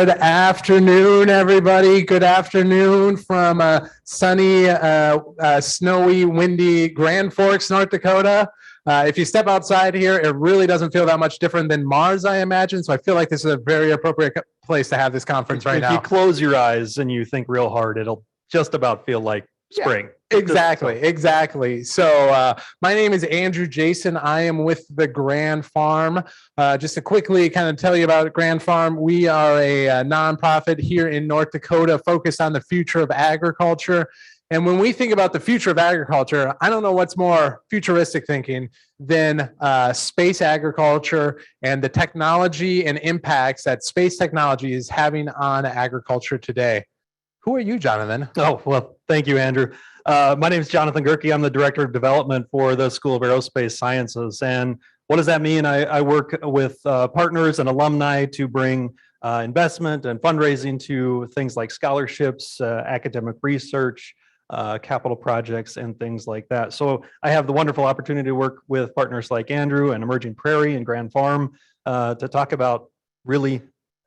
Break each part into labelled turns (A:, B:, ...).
A: Good afternoon, everybody. Good afternoon from sunny, snowy, windy Grand Forks, North Dakota. If you step outside here, it really doesn't feel that much different than Mars, I imagine. So I feel like this is a very appropriate place to have this conference right now.
B: If you close your eyes and you think real hard, it'll just about feel like spring.
A: Exactly. So my name is Andrew Jason. I am with the Grand Farm. Just to quickly kind of tell you about Grand Farm, we are a nonprofit here in North Dakota focused on the future of agriculture. And when we think about the future of agriculture, I don't know what's more futuristic thinking than space agriculture and the technology and impacts that space technology is having on agriculture today. Who are you, Jonathan?
B: Oh, well, thank you, Andrew. My name is Jonathan Gerke. I'm the Director of Development for the School of Aerospace Sciences. And what does that mean? I work with partners and alumni to bring investment and fundraising to things like scholarships, academic research, capital projects, and things like that. So I have the wonderful opportunity to work with partners like Andrew and Emerging Prairie and Grand Farm to talk about really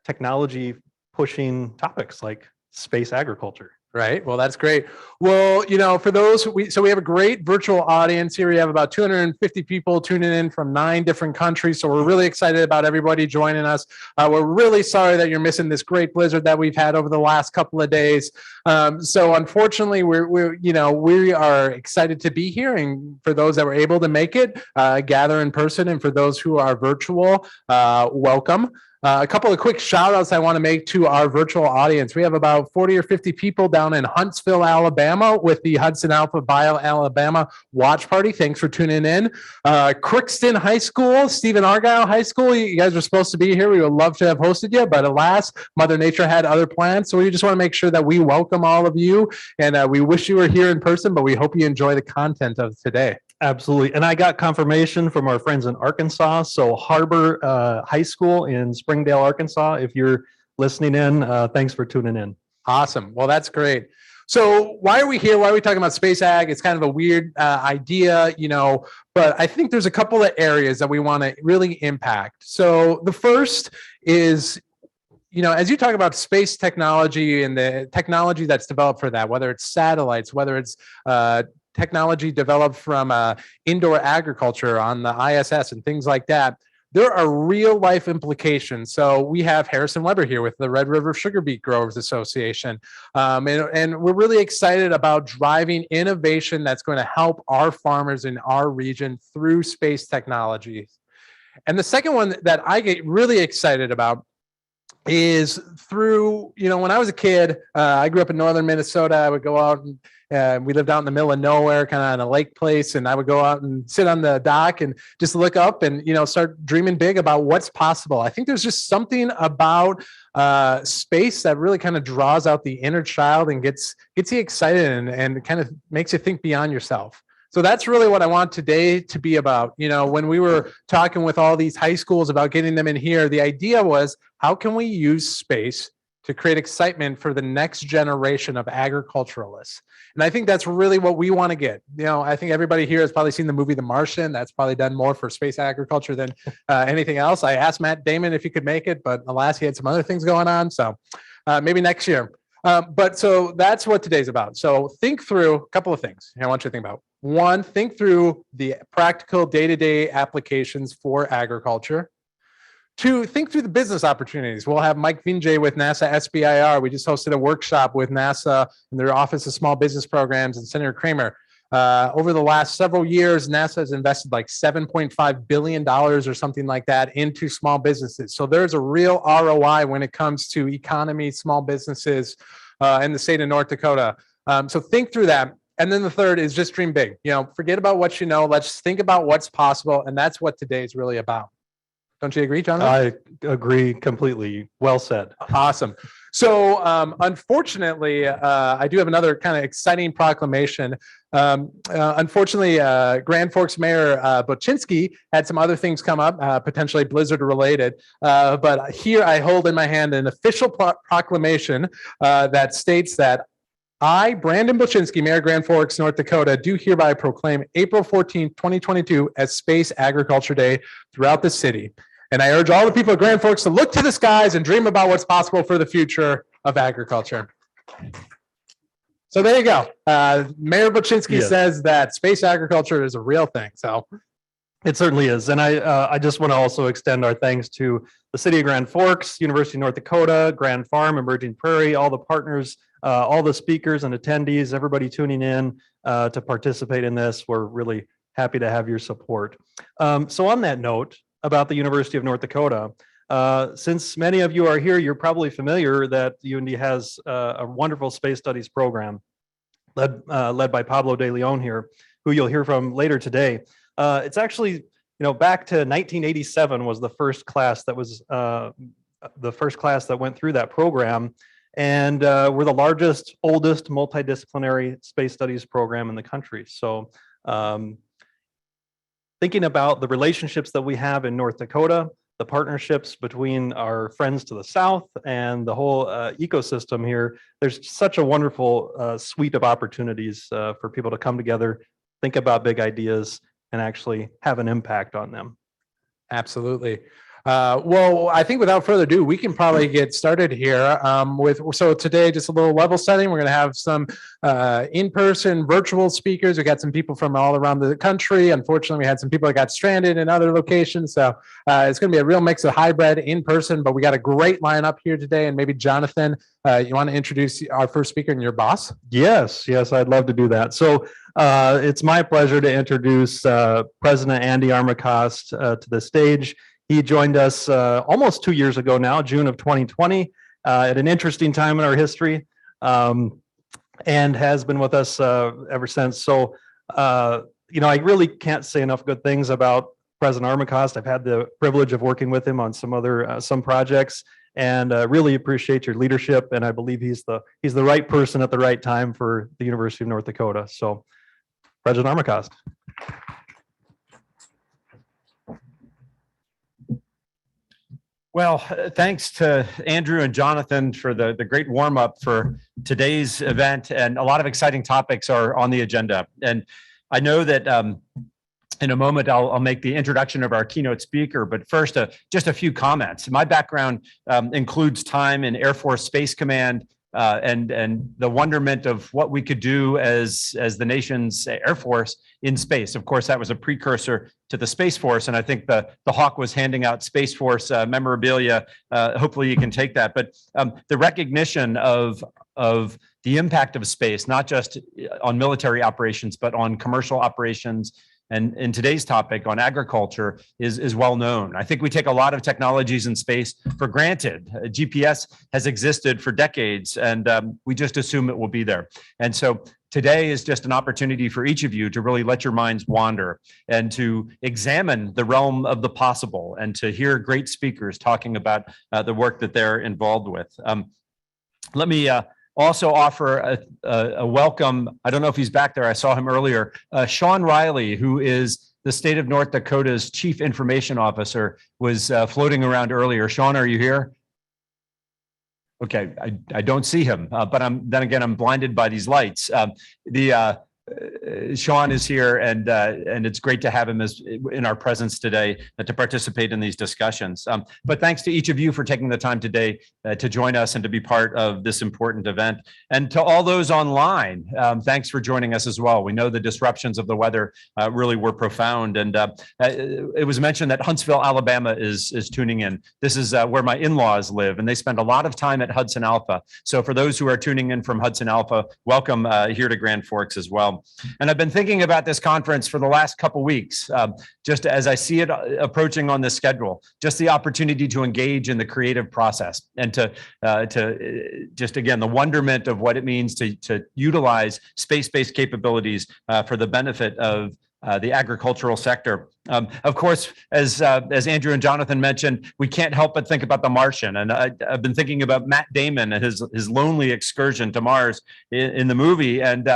B: technology pushing topics like space agriculture.
A: Right. Well, that's great. Well, you know, for those, we have a great virtual audience here. We have about 250 people tuning in from 9 different countries. So we're really excited about everybody joining us. We're really sorry that you're missing this great blizzard that we've had over the last couple of days. So unfortunately, we are excited to be here. And for those that were able to make it, gather in person. And for those who are virtual, welcome. A couple of quick shout outs I want to make to our virtual audience. We have about 40 or 50 people down in Huntsville, Alabama with the Hudson Alpha Bio Alabama watch party. Thanks for tuning in. Crookston High School, Stephen Argyle High School. You guys were supposed to be here. We would love to have hosted you, but alas, Mother Nature had other plans. So we just want to make sure that we welcome all of you, and we wish you were here in person, but we hope you enjoy the content of today.
B: Absolutely. And I got confirmation from our friends in Arkansas. So Harbor High School in Springdale, Arkansas, if you're listening in, thanks for tuning in.
A: Awesome. Well, that's great. So why are we here? Why are we talking about space ag? It's kind of a weird idea, but I think there's a couple of areas that we want to really impact. So the first is, as you talk about space technology and the technology that's developed for that, whether it's satellites, whether it's technology developed from indoor agriculture on the ISS and things like that, there are real life implications. So we have Harrison Weber here with the Red River Sugar Beet Growers Association. And we're really excited about driving innovation that's going to help our farmers in our region through space technologies. And the second one that I get really excited about is through, when I was a kid, I grew up in northern Minnesota. I would go out and we lived out in the middle of nowhere, kind of on a lake place. And I would go out and sit on the dock and just look up and, start dreaming big about what's possible. I think there's just something about space that really kind of draws out the inner child and gets you excited and kind of makes you think beyond yourself. So that's really what I want today to be about. When we were talking with all these high schools about getting them in here, the idea was, how can we use space to create excitement for the next generation of agriculturalists? And I think that's really what we want to get. I think everybody here has probably seen the movie The Martian. That's probably done more for space agriculture than anything else. I asked Matt Damon if he could make it, but alas, he had some other things going on. So maybe next year. But so that's what today's about. So think through a couple of things I want you to think about. One, think through the practical day-to-day applications for agriculture. 2, think through the business opportunities. We'll have Mike Vinjay with NASA SBIR. We just hosted a workshop with NASA and their Office of Small Business Programs and Senator Kramer. Over the last several years, NASA has invested like $7.5 billion or something like that into small businesses. So there's a real ROI when it comes to economy, small businesses in the state of North Dakota. So think through that. And then the third is just dream big. Forget about what you know. Let's think about what's possible. And that's what today is really about. Don't you agree, Jonathan?
B: I agree completely. Well said.
A: Awesome. So unfortunately, I do have another kind of exciting proclamation. Unfortunately, Grand Forks Mayor Boczynski had some other things come up, potentially blizzard related. But here I hold in my hand an official proclamation that states that I, Brandon Boczynski, Mayor Grand Forks, North Dakota, do hereby proclaim April 14th, 2022 as Space Agriculture Day throughout the city. And I urge all the people at Grand Forks to look to the skies and dream about what's possible for the future of agriculture. So there you go. Mayor Buczynski
B: Yes.
A: says that space agriculture is a real thing. So
B: It certainly is. And I just want to also extend our thanks to the City of Grand Forks, University of North Dakota, Grand Farm, Emerging Prairie, all the partners, all the speakers and attendees, everybody tuning in to participate in this. We're really happy to have your support. So on that note about the University of North Dakota, since many of you are here, you're probably familiar that UND has a wonderful space studies program led by Pablo de Leon here, who you'll hear from later today. It's actually, back to 1987 was the first class that went through that program. And we're the largest, oldest multidisciplinary space studies program in the country. So thinking about the relationships that we have in North Dakota, the partnerships between our friends to the south and the whole ecosystem here, there's such a wonderful suite of opportunities for people to come together, think about big ideas, and actually have an impact on them.
A: absolutely. Well, I think without further ado, we can probably get started here so today, just a little level setting. We're going to have some in-person virtual speakers. We got some people from all around the country. Unfortunately, we had some people that got stranded in other locations. So it's going to be a real mix of hybrid in person, but we got a great lineup here today. And maybe Jonathan, you want to introduce our first speaker and your boss?
B: Yes, I'd love to do that. So it's my pleasure to introduce President Andy Armacost to the stage. He joined us almost 2 years ago now, June of 2020, at an interesting time in our history, and has been with us ever since. So, I really can't say enough good things about President Armacost. I've had the privilege of working with him on some projects, and really appreciate your leadership. And I believe he's the right person at the right time for the University of North Dakota. So, President Armacost.
C: Well, thanks to Andrew and Jonathan for the great warm up for today's event, and a lot of exciting topics are on the agenda. And I know that in a moment I'll make the introduction of our keynote speaker, but first just a few comments. My background includes time in Air Force Space Command and the wonderment of what we could do as the nation's Air Force in space. Of course, that was a precursor to the Space Force, and I think the Hawk was handing out Space Force memorabilia. Hopefully, you can take that. But the recognition of the impact of space, not just on military operations, but on commercial operations. And in today's topic on agriculture is well known. I think we take a lot of technologies in space for granted. GPS has existed for decades, and we just assume it will be there. And so today is just an opportunity for each of you to really let your minds wander and to examine the realm of the possible and to hear great speakers talking about the work that they're involved with. Let me also offer a welcome. I don't know if he's back there. I saw him earlier. Sean Riley, who is the state of North Dakota's Chief Information Officer, was floating around earlier. Sean, are you here? Okay, I don't see him, but then again, I'm blinded by these lights. Sean is here, and it's great to have him in our presence today to participate in these discussions. But thanks to each of you for taking the time today to join us and to be part of this important event. And to all those online, thanks for joining us as well. We know the disruptions of the weather really were profound. And it was mentioned that Huntsville, Alabama is tuning in. This is where my in-laws live, and they spend a lot of time at Hudson Alpha. So for those who are tuning in from Hudson Alpha, welcome here to Grand Forks as well. And I've been thinking about this conference for the last couple weeks, just as I see it approaching on the schedule, just the opportunity to engage in the creative process and to just, again, the wonderment of what it means to utilize space-based capabilities for the benefit of the agricultural sector. Of course, as Andrew and Jonathan mentioned, we can't help but think about The Martian. And I've been thinking about Matt Damon and his lonely excursion to Mars in the movie. And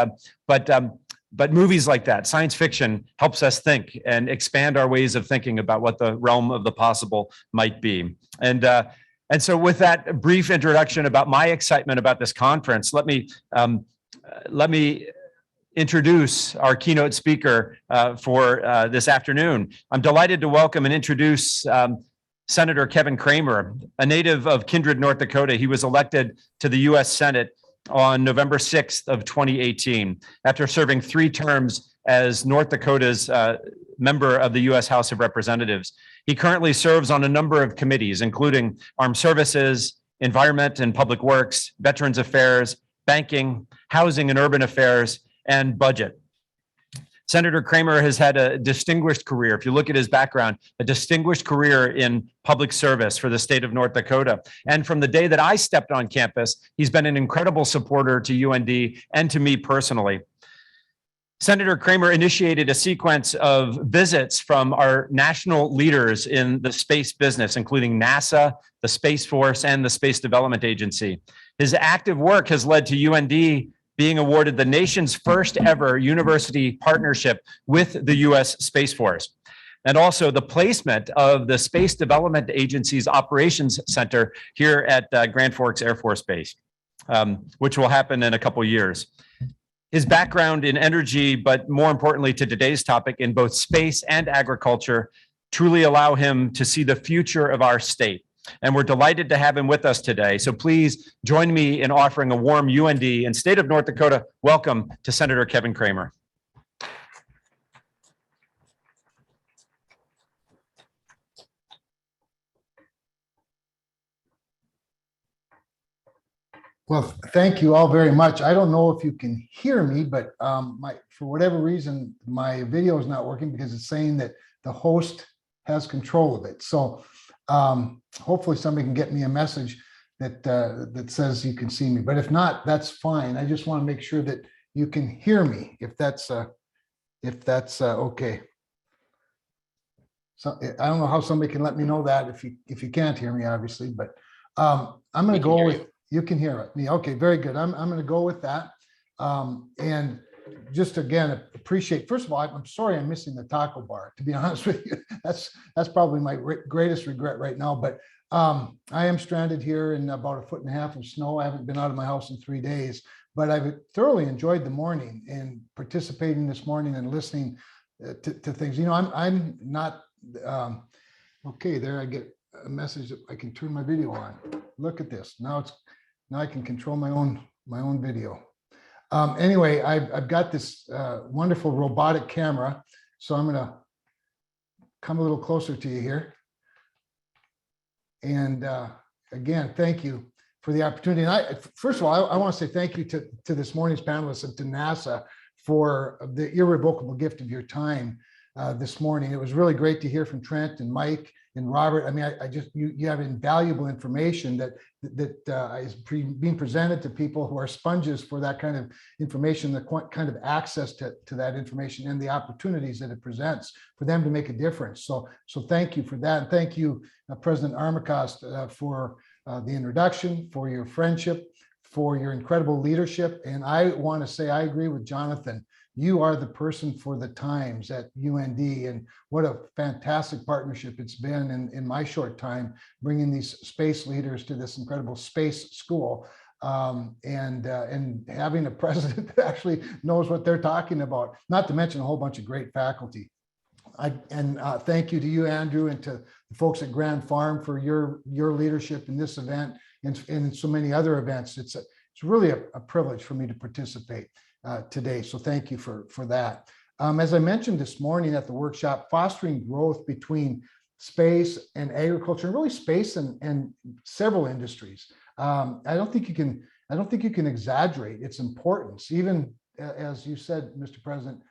C: but movies like that, science fiction, helps us think and expand our ways of thinking about what the realm of the possible might be. And so with that brief introduction about my excitement about this conference, let me introduce our keynote speaker for this afternoon. I'm delighted to welcome and introduce Senator Kevin Cramer, a native of Kindred, North Dakota. He was elected to the U.S. Senate on November 6th of 2018 after serving 3 terms as North Dakota's member of the U.S. House of Representatives. He currently serves on a number of committees, including Armed Services, Environment and Public Works, Veterans Affairs, Banking, Housing and Urban Affairs, and Budget. Senator Cramer has had a distinguished career. If you look at his background, a distinguished career in public service for the state of North Dakota. And from the day that I stepped on campus, he's been an incredible supporter to UND and to me personally. Senator Cramer initiated a sequence of visits from our national leaders in the space business, including NASA, the Space Force, and the Space Development Agency. His active work has led to UND being awarded the nation's first ever university partnership with the U.S. Space Force, and also the placement of the Space Development Agency's Operations Center here at Grand Forks Air Force Base, which will happen in a couple years. His background in energy, but more importantly to today's topic, in both space and agriculture, truly allow him to see the future of our state. And we're delighted to have him with us today. So please join me in offering a warm UND and State of North Dakota welcome to Senator Kevin Cramer.
D: Well, thank you all very much. I don't know if you can hear me, but for whatever reason, my video is not working because it's saying that the host has control of it. So hopefully somebody can get me a message that that says you can see me. But if not, that's fine. I just want to make sure that you can hear me, if that's okay. So I don't know how somebody can let me know that if you can't hear me, obviously, but I'm going to go with. You can hear me. Okay, very good. I'm going to go with that. And just again, appreciate, first of all, I'm sorry I'm missing the taco bar, to be honest with you. That's probably my greatest regret right now. But I am stranded here in about 1.5 feet of snow. I haven't been out of my house in 3 days, but I've thoroughly enjoyed the morning and participating this morning and listening to things. You know, I'm not, okay, there I get a message that I can turn my video on. Look at this. Now I can control my own video. Anyway, I've got this wonderful robotic camera, so I'm going to come a little closer to you here. And again, thank you for the opportunity. And first of all, I want to say thank you to this morning's panelists and to NASA for the irrevocable gift of your time this morning. It was really great to hear from Trent and Mike and Robert. I mean, you have invaluable information that is being presented to people who are sponges for that kind of information, the kind of access to that information and the opportunities that it presents for them to make a difference. So thank you for that. And thank you, President Armacost, for the introduction, for your friendship, for your incredible leadership. And I want to say, I agree with Jonathan. You are the person for the times at UND, and what a fantastic partnership it's been in my short time bringing these space leaders to this incredible space school, and having a president that actually knows what they're talking about, not to mention a whole bunch of great faculty. Thank you to you, Andrew, and to the folks at Grand Farm for your leadership in this event and in so many other events. It's really a privilege for me to participate today. So thank you for that. As I mentioned this morning at the workshop, fostering growth between space and agriculture, and really space and several industries. I don't think you can exaggerate its importance, even as you said, Mr. President,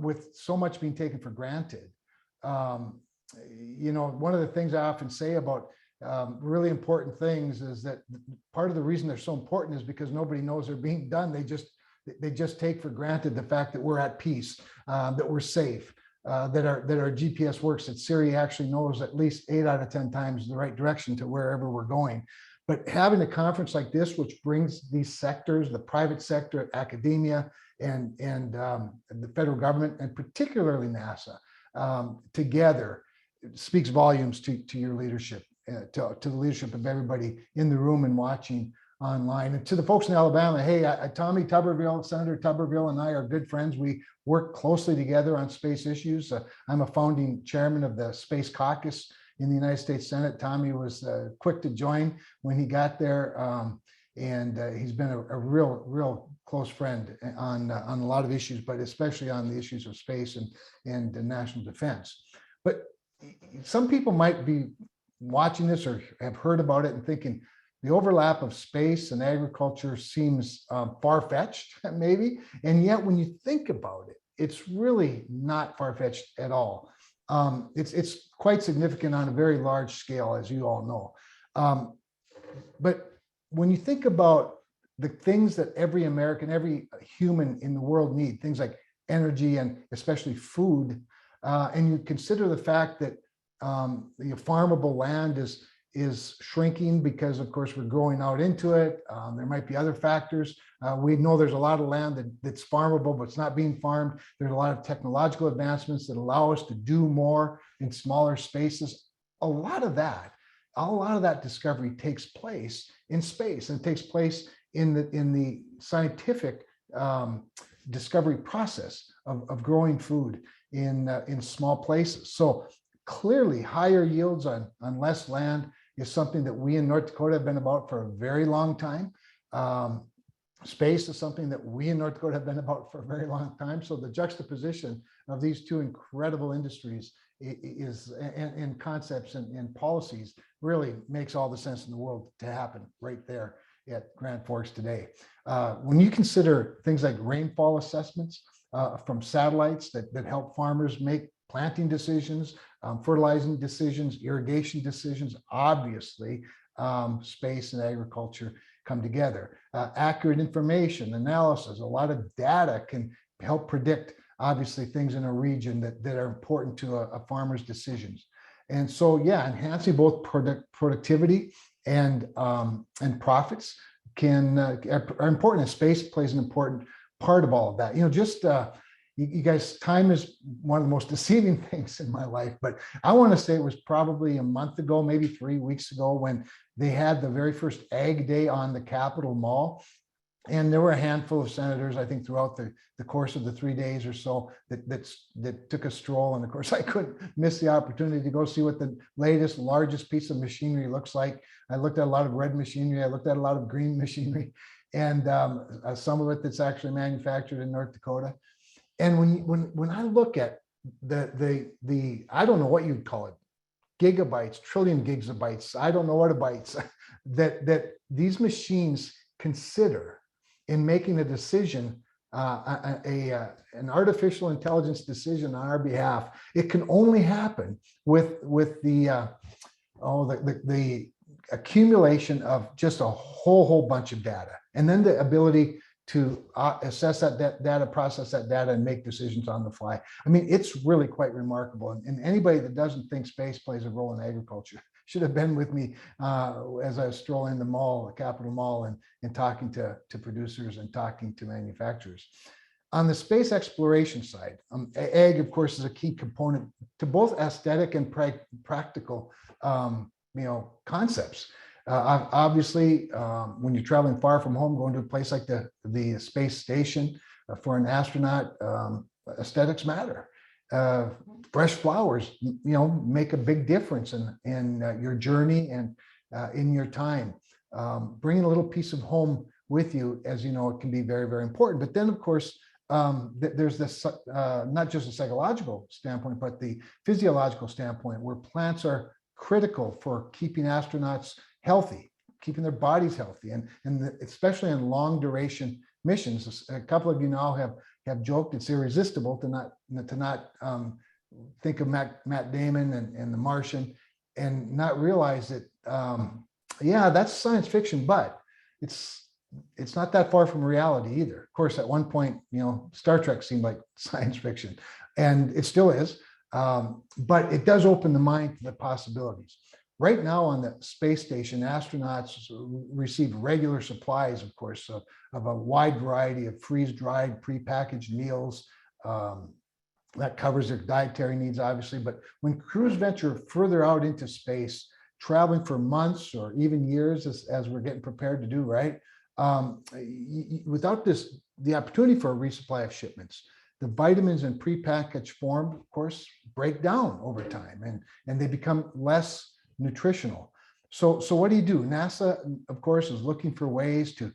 D: with so much being taken for granted. You know, one of the things I often say about really important things is that part of the reason they're so important is because nobody knows they're being done. They just take for granted the fact that we're at peace, that we're safe, that our GPS works, that Siri actually knows at least 8 out of 10 times the right direction to wherever we're going. But having a conference like this, which brings these sectors, the private sector, academia, and the federal government, and particularly NASA, together, speaks volumes to your leadership, to the leadership of everybody in the room and watching online. And to the folks in Alabama, hey, Tommy Tuberville, Senator Tuberville and I are good friends. We work closely together on space issues. I'm a founding chairman of the Space Caucus in the United States Senate. Tommy was quick to join when he got there. And he's been a real close friend on a lot of issues, but especially on the issues of space and national defense. But some people might be watching this or have heard about it and thinking the overlap of space and agriculture seems far-fetched, maybe. And yet, when you think about it, it's really not far-fetched at all. It's quite significant on a very large scale, as you all know. But when you think about the things that every American, every human in the world need, things like energy and especially food, and you consider the fact that the farmable land is shrinking because, of course, we're growing out into it. There might be other factors. We know there's a lot of land that's farmable, but it's not being farmed. There's a lot of technological advancements that allow us to do more in smaller spaces. A lot of that discovery takes place in space and takes place in the scientific discovery process of growing food in small places. So clearly, higher yields on less land is something that we in North Dakota have been about for a very long time. Space is something that we in North Dakota have been about for a very long time. So the juxtaposition of these two incredible industries is and concepts and policies really makes all the sense in the world to happen right there at Grand Forks today. When you consider things like rainfall assessments from satellites that help farmers make planting decisions, fertilizing decisions, irrigation decisions, obviously space and agriculture come together. Accurate information, analysis, a lot of data can help predict obviously things in a region that are important to a farmer's decisions. And so, yeah, enhancing both productivity and profits are important, and space plays an important part of all of that. You guys, time is one of the most deceiving things in my life, but I want to say it was probably a month ago, maybe 3 weeks ago, when they had the very first Ag Day on the Capitol Mall. And there were a handful of senators, I think, throughout the course of the 3 days or so that took a stroll. And of course, I couldn't miss the opportunity to go see what the latest, largest piece of machinery looks like. I looked at a lot of red machinery. I looked at a lot of green machinery, and some of it that's actually manufactured in North Dakota. And when I look at the I don't know what you'd call it, gigabytes, trillion gigabytes, I don't know what a bytes that these machines consider in making a decision, an artificial intelligence decision on our behalf, it can only happen with the accumulation of just a whole bunch of data, and then the ability to assess that data, process that data, and make decisions on the fly. I mean, it's really quite remarkable. And anybody that doesn't think space plays a role in agriculture should have been with me as I was strolling the Capitol Mall, and talking to producers and talking to manufacturers. On the space exploration side, ag, of course, is a key component to both aesthetic and practical concepts. Obviously, when you're traveling far from home, going to a place like the space station for an astronaut, aesthetics matter. Fresh flowers, make a big difference in your journey and in your time. Bringing a little piece of home with you, as you know, it can be very, very important. But then, of course, there's this not just a psychological standpoint, but the physiological standpoint, where plants are critical for keeping astronauts healthy, keeping their bodies healthy, and especially in long duration missions. A couple of you now have joked it's irresistible to not think of Matt Damon and The Martian, and not realize that that's science fiction, but it's not that far from reality either. Of course, at one point, Star Trek seemed like science fiction, and it still is, but it does open the mind to the possibilities. Right now on the space station, astronauts receive regular supplies, of course, of a wide variety of freeze-dried, prepackaged meals. That covers their dietary needs, obviously. But when crews venture further out into space, traveling for months or even years, as we're getting prepared to do, right? Without the opportunity for a resupply of shipments, the vitamins in prepackaged form, of course, break down over time and they become less nutritional. So what do? NASA, of course, is looking for ways to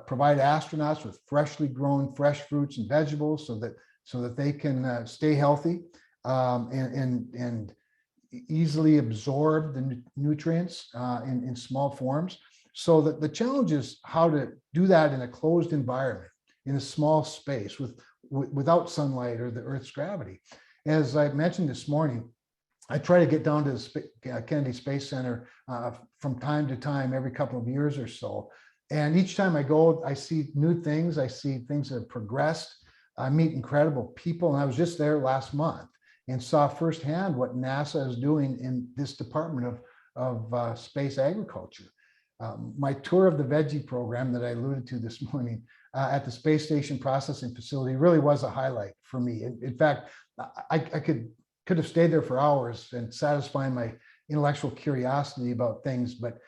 D: provide astronauts with freshly grown fresh fruits and vegetables so that they can stay healthy and easily absorb the nutrients in small forms. So that the challenge is how to do that in a closed environment, in a small space without sunlight or the Earth's gravity. As I mentioned this morning, I try to get down to the Kennedy Space Center from time to time, every couple of years or so. And each time I go, I see new things. I see things that have progressed. I meet incredible people. And I was just there last month and saw firsthand what NASA is doing in this Department of Space Agriculture. My tour of the veggie program that I alluded to this morning at the Space Station Processing Facility really was a highlight for me. In fact, I could have stayed there for hours and satisfy my intellectual curiosity about things. But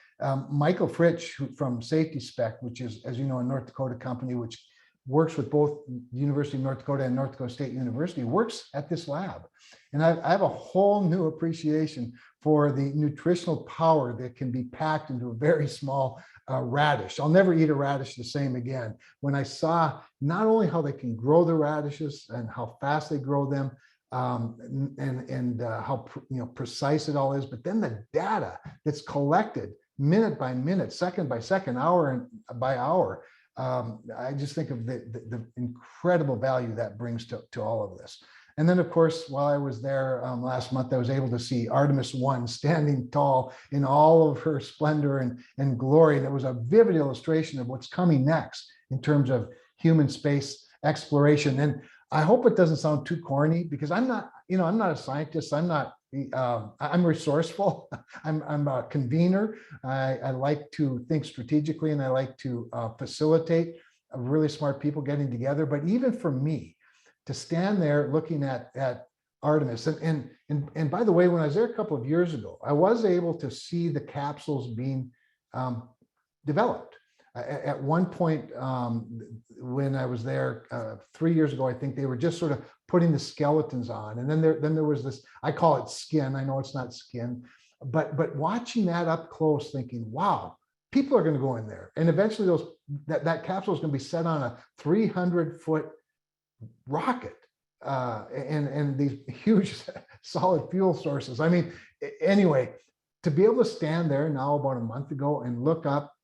D: Michael Fritsch from Safety Spec, which is, as you know, a North Dakota company, which works with both the University of North Dakota and North Dakota State University, works at this lab. And I have a whole new appreciation for the nutritional power that can be packed into a very small radish. I'll never eat a radish the same again. When I saw not only how they can grow the radishes and how fast they grow them, and how precise it all is, but then the data that's collected minute by minute, second by second, hour by hour. I just think of the incredible value that brings to all of this. And then, of course, while I was there last month, I was able to see Artemis 1 standing tall in all of her splendor and glory. And it was a vivid illustration of what's coming next in terms of human space exploration. And I hope it doesn't sound too corny, because I'm not a scientist. I'm resourceful. I'm a convener. I like to think strategically, and I like to facilitate really smart people getting together. But even for me to stand there looking at Artemis, and by the way, when I was there a couple of years ago, I was able to see the capsules being developed. At one point, when I was there 3 years ago, I think they were just sort of putting the skeletons on, and then there was this, I call it skin. I know it's not skin, but watching that up close, thinking, wow, people are going to go in there, and eventually that capsule is going to be set on a 300-foot rocket, and these huge solid fuel sources. I mean, anyway, to be able to stand there now about a month ago and look up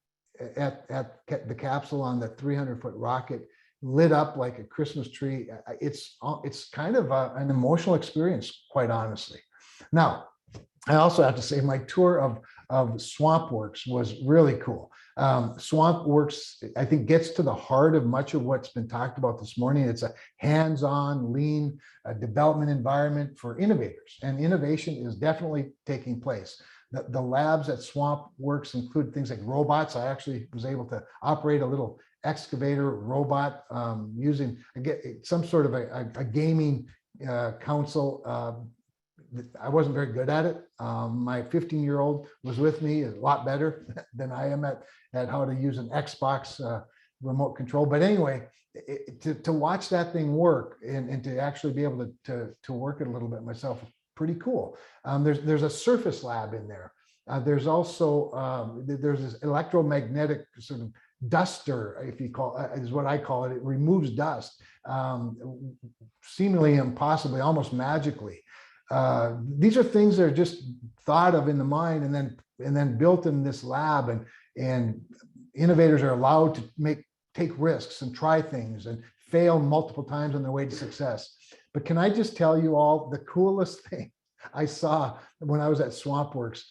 D: at the capsule on the 300-foot rocket lit up like a Christmas tree, it's kind of an emotional experience, quite honestly. Now, I also have to say my tour of SwampWorks was really cool. SwampWorks, I think, gets to the heart of much of what's been talked about this morning. It's a hands-on, lean development environment for innovators, and innovation is definitely taking place. The labs at SwampWorks include things like robots. I actually was able to operate a little excavator robot using some sort of a gaming console. I wasn't very good at it. My 15-year-old was with me, a lot better than I am at how to use an Xbox remote control. But anyway, to watch that thing work and to actually be able to work it a little bit myself is pretty cool. There's a surface lab in there. There's also there's this electromagnetic sort of duster, if you call is what I call it. It removes dust, seemingly impossibly, almost magically. These are things that are just thought of in the mind and then built in this lab, and innovators are allowed to take risks and try things and fail multiple times on their way to success. But can I just tell you all, the coolest thing I saw when I was at SwampWorks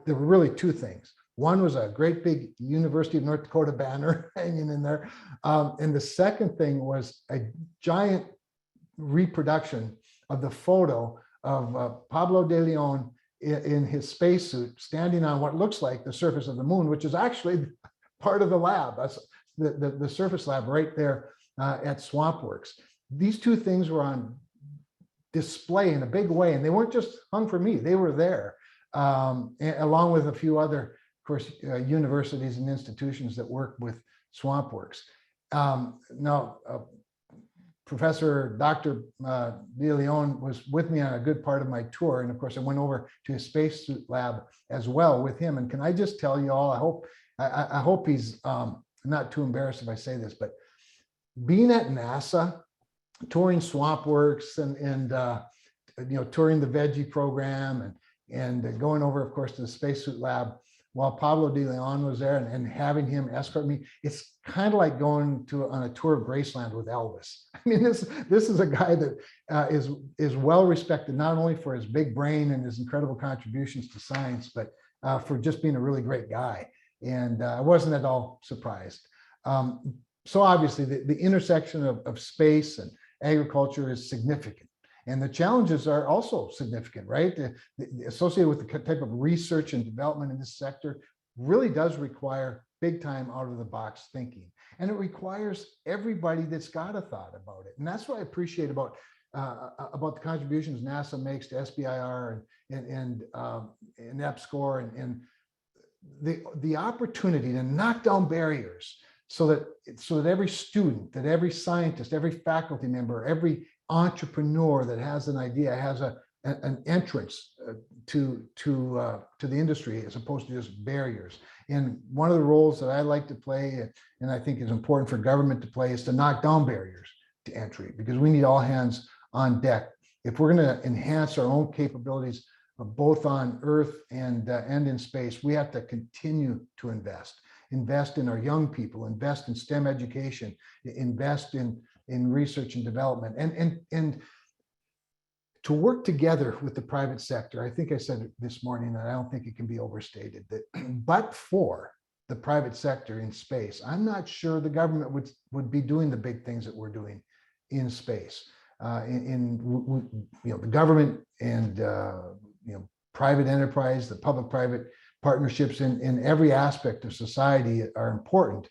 D: there were really two things. One was a great big University of North Dakota banner hanging in there. And the second thing was a giant reproduction of the photo of Pablo de Leon in his spacesuit standing on what looks like the surface of the moon, which is actually part of the lab. That's the surface lab right there at SwampWorks. These two things were on display in a big way, and they weren't just hung for me. They were there, along with a few other, of course, universities and institutions that work with SwampWorks. Now, Professor Dr. De Leon was with me on a good part of my tour. And of course, I went over to his spacesuit lab as well with him. And can I just tell you all, I hope he's not too embarrassed if I say this, but being at NASA, touring SwampWorks and touring the Veggie program and going over, of course, to the spacesuit lab while Pablo De Leon was there and having him escort me, it's kind of like going on a tour of Graceland with Elvis. I mean, this is a guy that is well respected, not only for his big brain and his incredible contributions to science, but for just being a really great guy. And I wasn't at all surprised. So obviously the intersection of space and agriculture is significant. And the challenges are also significant, right? Associated with the type of research and development in this sector really does require big time out of the box thinking. And it requires everybody that's got a thought about it. And that's what I appreciate about the contributions NASA makes to SBIR and EPSCoR and the opportunity to knock down barriers so that every student, that every scientist, every faculty member, every entrepreneur that has an idea has an entrance to the industry as opposed to just barriers. And one of the roles that I like to play, and I think is important for government to play, is to knock down barriers to entry, because we need all hands on deck. If we're going to enhance our own capabilities, both on Earth and in space, we have to continue to invest in our young people, invest in STEM education, invest in research and development, and to work together with the private sector. I think I said it this morning, and I don't think it can be overstated, that but for the private sector in space, I'm not sure the government would be doing the big things that we're doing in space. The government and private enterprise, the public-private partnerships in every aspect of society are important.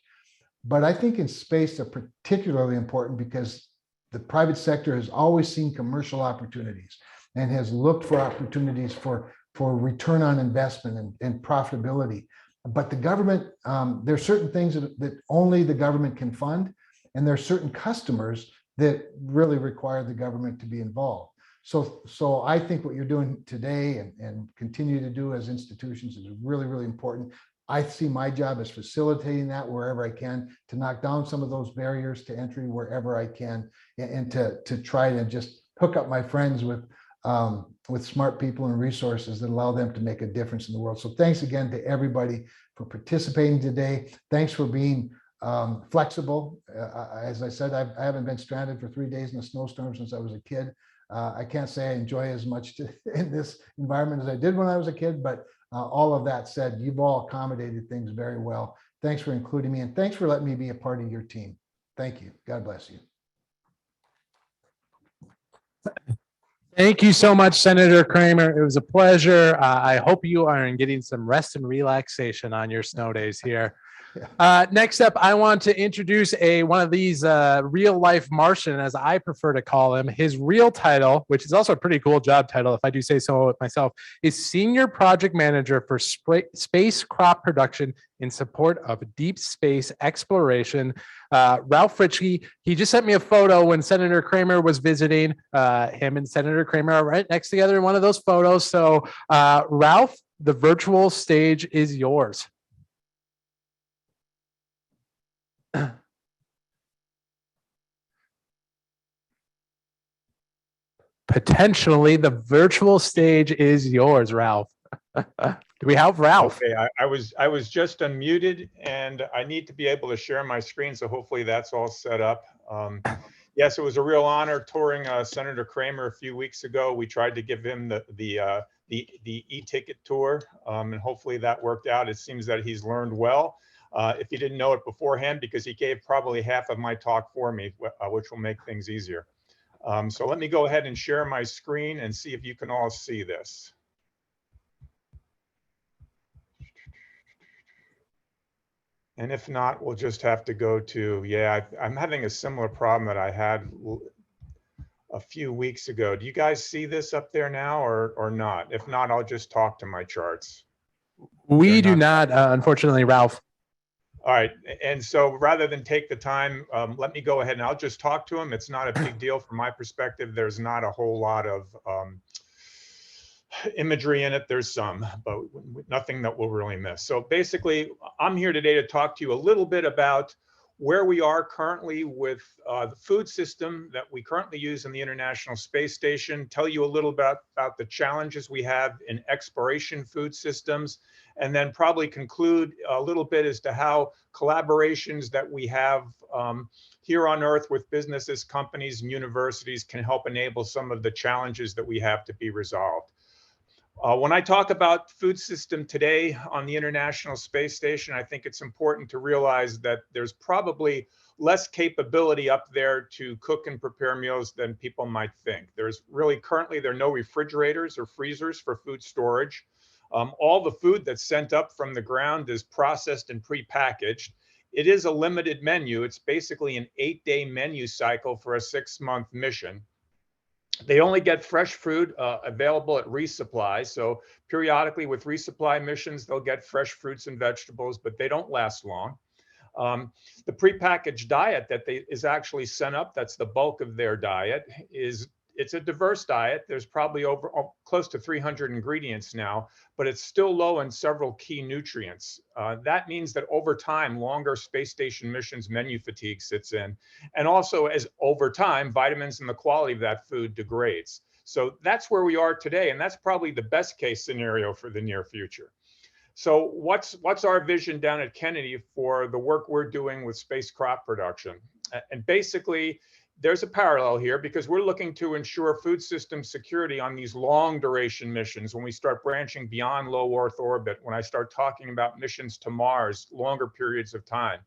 D: But I think in space, they're particularly important because the private sector has always seen commercial opportunities and has looked for opportunities for return on investment and profitability. But the government, there are certain things that only the government can fund, and there are certain customers that really require the government to be involved. So I think what you're doing today and continue to do as institutions is really, really important. I see my job as facilitating that wherever I can, to knock down some of those barriers to entry wherever I can, and to try to just hook up my friends with smart people and resources that allow them to make a difference in the world. So thanks again to everybody for participating today. Thanks for being flexible. As I said, I haven't been stranded for 3 days in a snowstorm since I was a kid. I can't say I enjoy as much in this environment as I did when I was a kid, but all of that said, you've all accommodated things very well. Thanks for including me, and thanks for letting me be a part of your team. Thank you. God bless you.
A: Thank you so much, Senator Kramer. It was a pleasure. I hope you are getting some rest and relaxation on your snow days here. Next up, I want to introduce one of these real life Martian, as I prefer to call him. His real title, which is also a pretty cool job title, if I do say so myself, is Senior Project Manager for Space Crop Production in support of deep space exploration. Ralph Fritschke, he just sent me a photo when Senator Kramer was visiting. Him and Senator Kramer are right next together in one of those photos. So Ralph, the virtual stage is yours. Potentially, the virtual stage is yours, Ralph. Do we have Ralph?
E: Okay, I was just unmuted, and I need to be able to share my screen, so hopefully that's all set up. Yes, it was a real honor touring Senator Kramer a few weeks ago. We tried to give him the e-ticket tour, and hopefully that worked out. It seems that he's learned well. If he didn't know it beforehand, because he gave probably half of my talk for me, which will make things easier. So let me go ahead and share my screen and see if you can all see this. And if not, we'll just have to go to, I'm having a similar problem that I had a few weeks ago. Do you guys see this up there now or not? If not, I'll just talk to my charts.
A: We do not, unfortunately, Ralph.
E: All right. And so rather than take the time, let me go ahead and I'll just talk to him. It's not a big deal from my perspective. There's not a whole lot of imagery in it. There's some, but nothing that we'll really miss. So basically, I'm here today to talk to you a little bit about where we are currently with the food system that we currently use in the International Space Station, tell you a little about the challenges we have in exploration food systems, and then probably conclude a little bit as to how collaborations that we have here on Earth with businesses, companies, and universities can help enable some of the challenges that we have to be resolved. When I talk about food system today on the International Space Station, I think it's important to realize that there's probably less capability up there to cook and prepare meals than people might think. There's really currently, there are no refrigerators or freezers for food storage. All the food that's sent up from the ground is processed and prepackaged. It is a limited menu. It's basically an 8-day menu cycle for a 6-month mission. They only get fresh food available at resupply. So periodically with resupply missions, they'll get fresh fruits and vegetables, but they don't last long. The prepackaged diet that is actually sent up, that's the bulk of their diet, it's a diverse diet. There's probably close to 300 ingredients now, but it's still low in several key nutrients. That means that over time, longer space station missions menu fatigue sits in. And also as over time, vitamins and the quality of that food degrades. So that's where we are today. And that's probably the best case scenario for the near future. So what's our vision down at Kennedy for the work we're doing with space crop production? And basically, there's a parallel here because we're looking to ensure food system security on these long duration missions. When we start branching beyond low Earth orbit, when I start talking about missions to Mars, longer periods of time,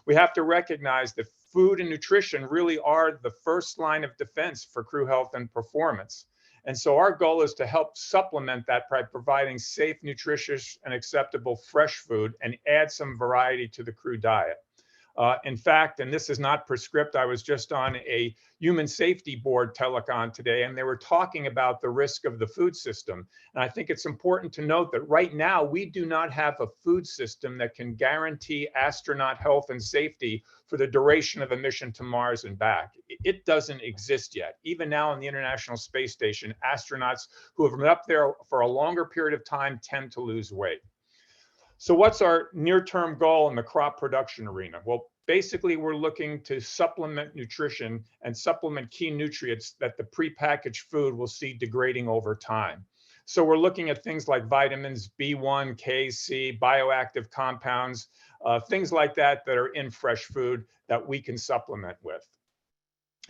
E: we have to recognize that food and nutrition really are the first line of defense for crew health and performance. And so our goal is to help supplement that by providing safe, nutritious, and acceptable fresh food and add some variety to the crew diet. In fact, and this is not prescript, I was just on a human safety board telecon today, and they were talking about the risk of the food system. And I think it's important to note that right now, we do not have a food system that can guarantee astronaut health and safety for the duration of a mission to Mars and back. It doesn't exist yet. Even now on the International Space Station, astronauts who have been up there for a longer period of time tend to lose weight. So what's our near-term goal in the crop production arena? Well, basically, we're looking to supplement nutrition and supplement key nutrients that the prepackaged food will see degrading over time. So we're looking at things like vitamins B1, K, C, bioactive compounds, things like that that are in fresh food that we can supplement with.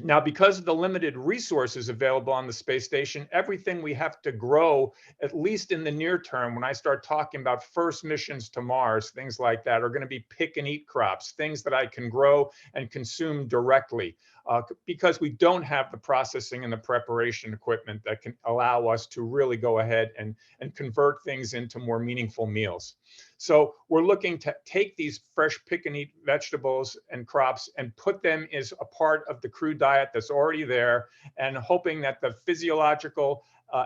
E: Now, because of the limited resources available on the space station, everything we have to grow, at least in the near term, when I start talking about first missions to Mars, things like that, are going to be pick and eat crops, things that I can grow and consume directly, because we don't have the processing and the preparation equipment that can allow us to really go ahead and convert things into more meaningful meals. So we're looking to take these fresh pick and eat vegetables and crops and put them as a part of the crew diet that's already there, and hoping that the physiological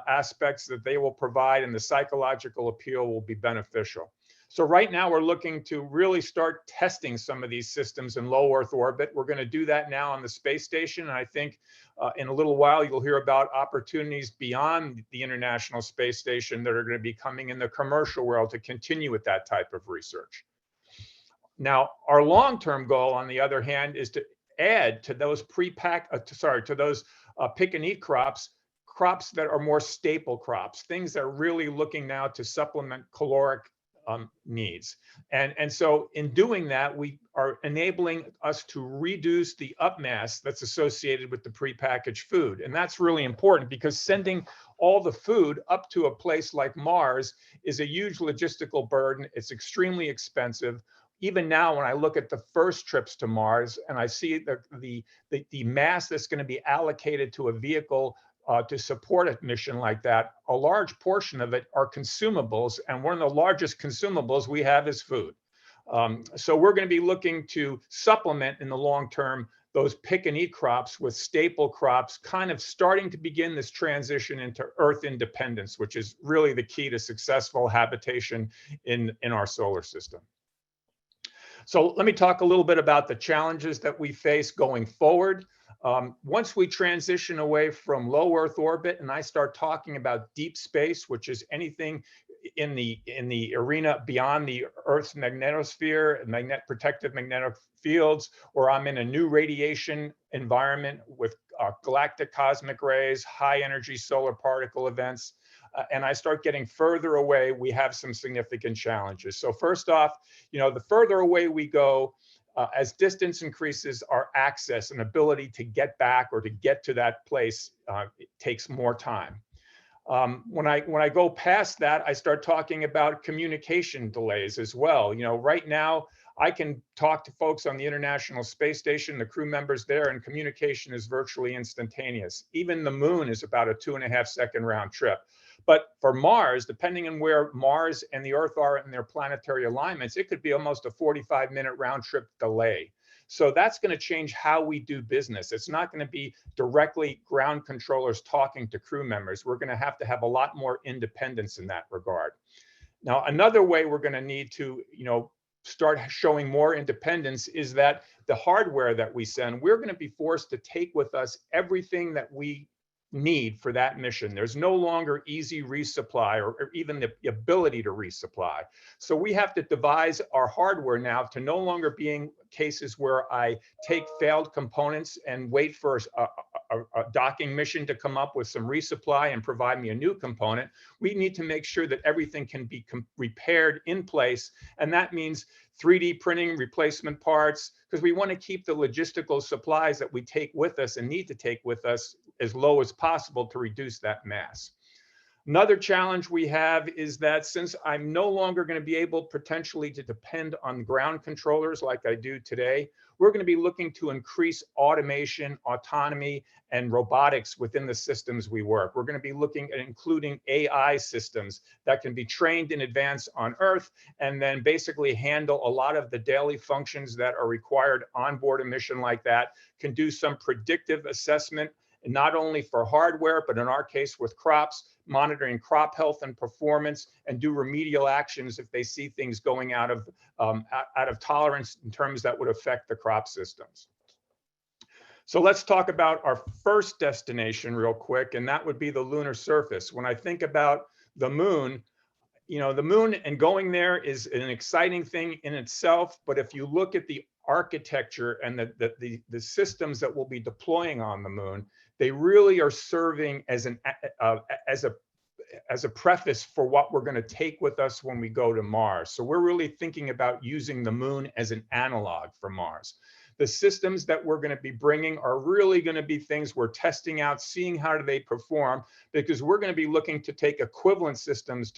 E: aspects that they will provide and the psychological appeal will be beneficial. So right now we're looking to really start testing some of these systems in low Earth orbit. We're going to do that now on the space station. And I think in a little while, you'll hear about opportunities beyond the International Space Station that are going to be coming in the commercial world to continue with that type of research. Now, our long-term goal, on the other hand, is to add to those pick and eat crops that are more staple crops, things that are really looking now to supplement caloric needs. And so in doing that, we are enabling us to reduce the upmass that's associated with the prepackaged food. And that's really important because sending all the food up to a place like Mars is a huge logistical burden. It's expensive. Even now, when I look at the first trips to Mars and I see the mass that's going to be allocated to a vehicle to support a mission like that, a large portion of it are consumables, and one of the largest consumables we have is food. So we're going to be looking to supplement in the long term those pick and eat crops with staple crops, kind of starting to begin this transition into Earth independence, which is really the key to successful habitation in our solar system. So let me talk a little bit about the challenges that we face going forward. Once we transition away from low Earth orbit and I start talking about deep space, which is anything in the arena beyond the Earth's magnetosphere, protective magnetic fields, or I'm in a new radiation environment with galactic cosmic rays, high energy solar particle events, and I start getting further away, we have some significant challenges. So first off, the further away we go, as distance increases, our access and ability to get back or to get to that place it takes more time. When I go past that, I start talking about communication delays as well. Right now, I can talk to folks on the International Space Station, the crew members there, and communication is virtually instantaneous. Even the moon is about a 2.5-second round trip. But for Mars, depending on where Mars and the Earth are in their planetary alignments, it could be almost a 45-minute round trip delay. So that's going to change how we do business. It's not going to be directly ground controllers talking to crew members. We're going to have a lot more independence in that regard. Now, another way we're going to need to, start showing more independence is that the hardware that we send, we're going to be forced to take with us everything that we need for that mission. There's no longer easy resupply or even the ability to resupply. So we have to devise our hardware now to no longer being cases where I take failed components and wait for a docking mission to come up with some resupply and provide me a new component. We need to make sure that everything can be repaired in place. And that means 3D printing replacement parts, because we want to keep the logistical supplies that we take with us and need to take with us as low as possible to reduce that mass. Another challenge we have is that since I'm no longer going to be able potentially to depend on ground controllers like I do today, we're going to be looking to increase automation, autonomy, and robotics within the systems we work. We're going to be looking at including AI systems that can be trained in advance on Earth and then basically handle a lot of the daily functions that are required on board a mission like that, can do some predictive assessment, not only for hardware, but in our case with crops, monitoring crop health and performance, and do remedial actions if they see things going out of tolerance in terms that would affect the crop systems. So let's talk about our first destination real quick, and that would be the lunar surface. When I think about the moon, the moon and going there is an exciting thing in itself, but if you look at the architecture and the systems that we'll be deploying on the moon, they really are serving as a preface for what we're going to take with us when we go to Mars. So we're really thinking about using the moon as an analog for Mars. The systems that we're going to be bringing are really going to be things we're testing out, seeing how do they perform, because we're going to be looking to take equivalent systems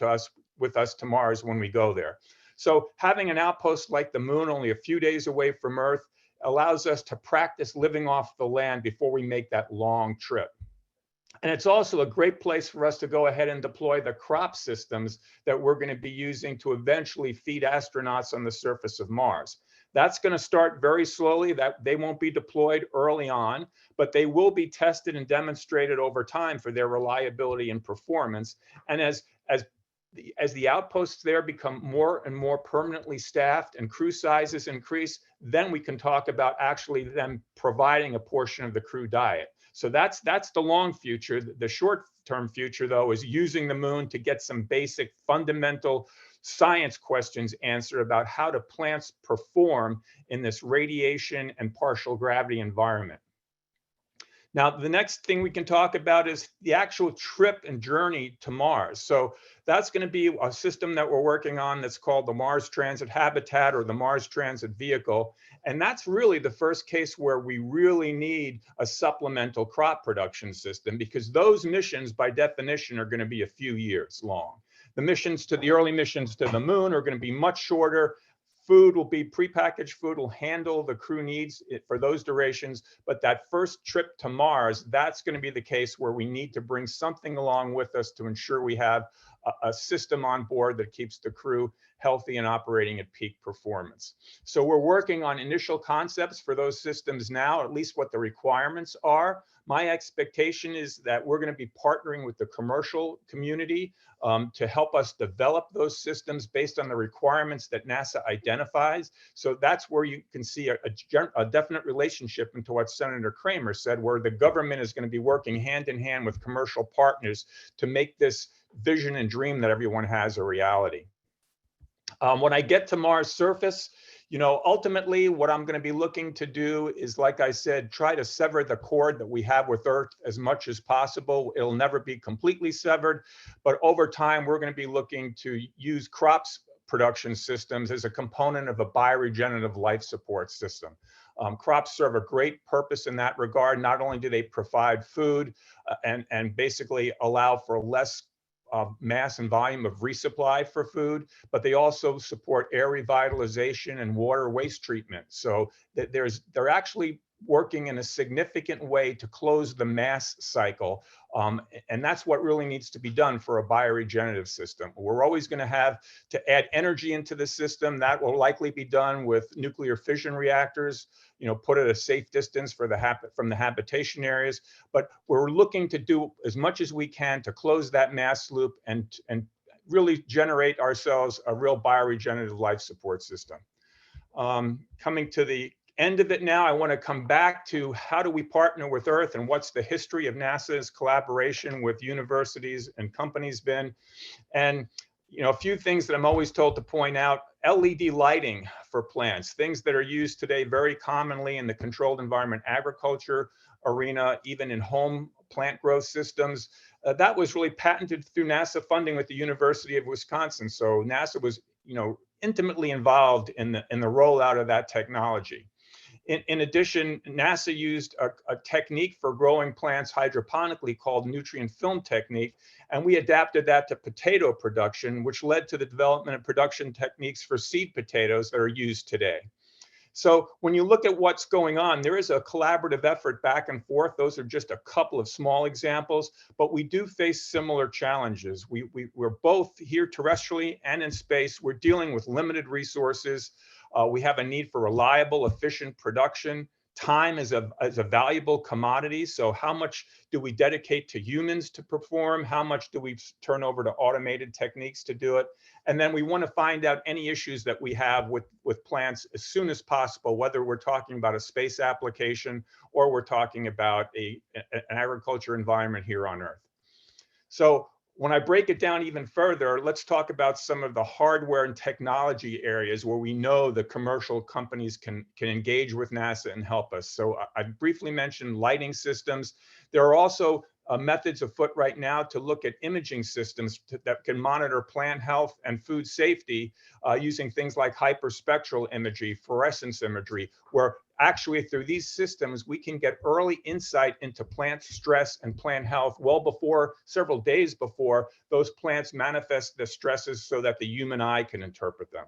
E: with us to Mars when we go there. So having an outpost like the moon only a few days away from Earth allows us to practice living off the land before we make that long trip. And it's also a great place for us to go ahead and deploy the crop systems that we're going to be using to eventually feed astronauts on the surface of Mars. That's going to start very slowly. That they won't be deployed early on, but they will be tested and demonstrated over time for their reliability and performance. And as the outposts there become more and more permanently staffed and crew sizes increase, then we can talk about actually them providing a portion of the crew diet. So that's the long future. The short-term future, though, is using the moon to get some basic fundamental science questions answered about how do plants perform in this radiation and partial gravity environment. Now, the next thing we can talk about is the actual trip and journey to Mars. So that's going to be a system that we're working on that's called the Mars Transit Habitat or the Mars Transit Vehicle. And that's really the first case where we really need a supplemental crop production system, because those missions by definition are going to be a few years long. The early missions to the moon are going to be much shorter. Food will be prepackaged food, will handle the crew needs for those durations. But that first trip to Mars, that's going to be the case where we need to bring something along with us to ensure we have a system on board that keeps the crew healthy and operating at peak performance. So we're working on initial concepts for those systems now, at least what the requirements are. My expectation is that we're going to be partnering with the commercial community to help us develop those systems based on the requirements that NASA identifies. So that's where you can see a definite relationship into what Senator Kramer said, where the government is going to be working hand in hand with commercial partners to make this vision and dream that everyone has a reality. When I get to Mars surface, ultimately what I'm going to be looking to do is, like I said, try to sever the cord that we have with Earth as much as possible. It'll never be completely severed, but over time, we're going to be looking to use crops production systems as a component of a bioregenerative life support system. Crops serve a great purpose in that regard. Not only do they provide food and basically allow for less mass and volume of resupply for food, but they also support air revitalization and water waste treatment. So they're actually working in a significant way to close the mass cycle. And that's what really needs to be done for a bioregenerative system. We're always going to have to add energy into the system. That will likely be done with nuclear fission reactors, put at a safe distance from the habitation areas. But we're looking to do as much as we can to close that mass loop and really generate ourselves a real bioregenerative life support system. Coming to the end of it now, I want to come back to how do we partner with Earth and what's the history of NASA's collaboration with universities and companies been. And a few things that I'm always told to point out: LED lighting for plants, things that are used today very commonly in the controlled environment agriculture arena, even in home plant growth systems. That was really patented through NASA funding with the University of Wisconsin. So NASA was, intimately involved in the rollout of that technology. In addition, NASA used a technique for growing plants hydroponically called nutrient film technique, and we adapted that to potato production, which led to the development of production techniques for seed potatoes that are used today. So when you look at what's going on, there is a collaborative effort back and forth. Those are just a couple of small examples, but we do face similar challenges. We're both here terrestrially and in space. We're dealing with limited resources. We have a need for reliable, efficient production. Time is a valuable commodity. So how much do we dedicate to humans to perform? How much do we turn over to automated techniques to do it? And then we want to find out any issues that we have with plants as soon as possible, whether we're talking about a space application or we're talking about an agriculture environment here on Earth. So when I break it down even further, let's talk about some of the hardware and technology areas where we know the commercial companies can engage with NASA and help us. So I briefly mentioned lighting systems. There are also methods afoot right now to look at imaging systems that can monitor plant health and food safety using things like hyperspectral imagery, fluorescence imagery, where actually through these systems, we can get early insight into plant stress and plant health well before, several days before those plants manifest the stresses so that the human eye can interpret them.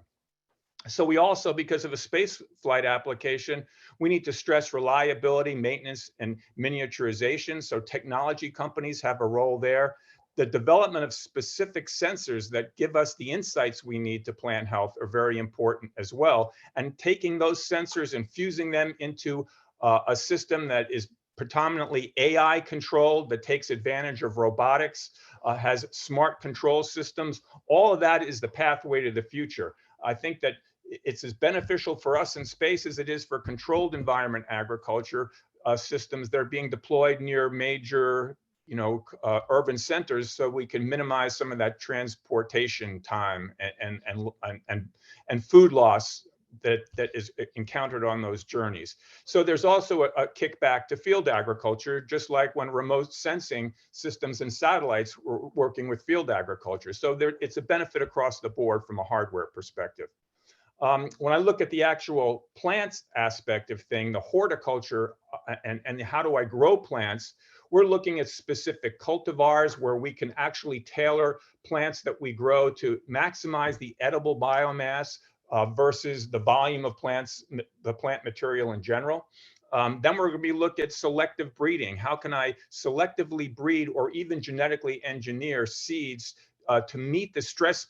E: So we also, because of a space flight application, we need to stress reliability, maintenance, and miniaturization. So technology companies have a role there. The development of specific sensors that give us the insights we need to plant health are very important as well. And taking those sensors and fusing them into a system that is predominantly AI controlled, that takes advantage of robotics, has smart control systems, all of that is the pathway to the future. I think that it's as beneficial for us in space as it is for controlled environment agriculture systems that are being deployed near major urban centers, so we can minimize some of that transportation time and food loss that is encountered on those journeys. So there's also a kickback to field agriculture, just like when remote sensing systems and satellites were working with field agriculture. So it's a benefit across the board from a hardware perspective. When I look at the actual plants aspect of thing, the horticulture and how do I grow plants, we're looking at specific cultivars where we can actually tailor plants that we grow to maximize the edible biomass versus the volume of plants, the plant material in general. Then we're going to be looking at selective breeding. How can I selectively breed or even genetically engineer seeds to meet the stress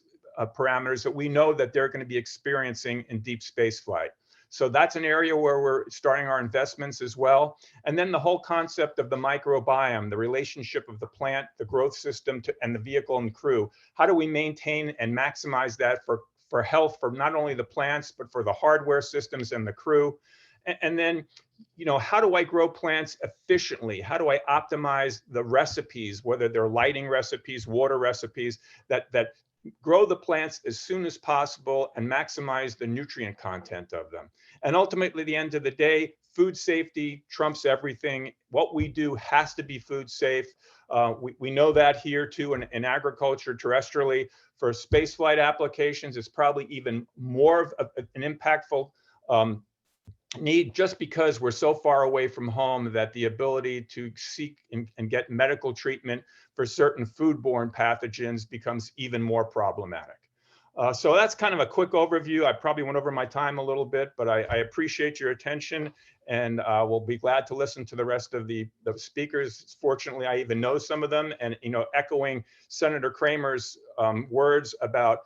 E: parameters that we know that they're going to be experiencing in deep space flight. So that's an area where we're starting our investments as well. And then the whole concept of the microbiome, the relationship of the plant, the growth system, and the vehicle and crew. How do we maintain and maximize that for health, for not only the plants, but for the hardware systems and the crew? And then, how do I grow plants efficiently? How do I optimize the recipes, whether they're lighting recipes, water recipes, that grow the plants as soon as possible and maximize the nutrient content of them? And ultimately, at the end of the day, food safety trumps everything. What we do has to be food safe. We know that here too in agriculture terrestrially. For spaceflight applications, it's probably even more of an impactful need, just because we're so far away from home that the ability to seek and get medical treatment for certain foodborne pathogens becomes even more problematic. So that's kind of a quick overview. I probably went over my time a little bit, but I appreciate your attention, and we'll be glad to listen to the rest of the speakers. Fortunately, I even know some of them, and echoing Senator Kramer's words about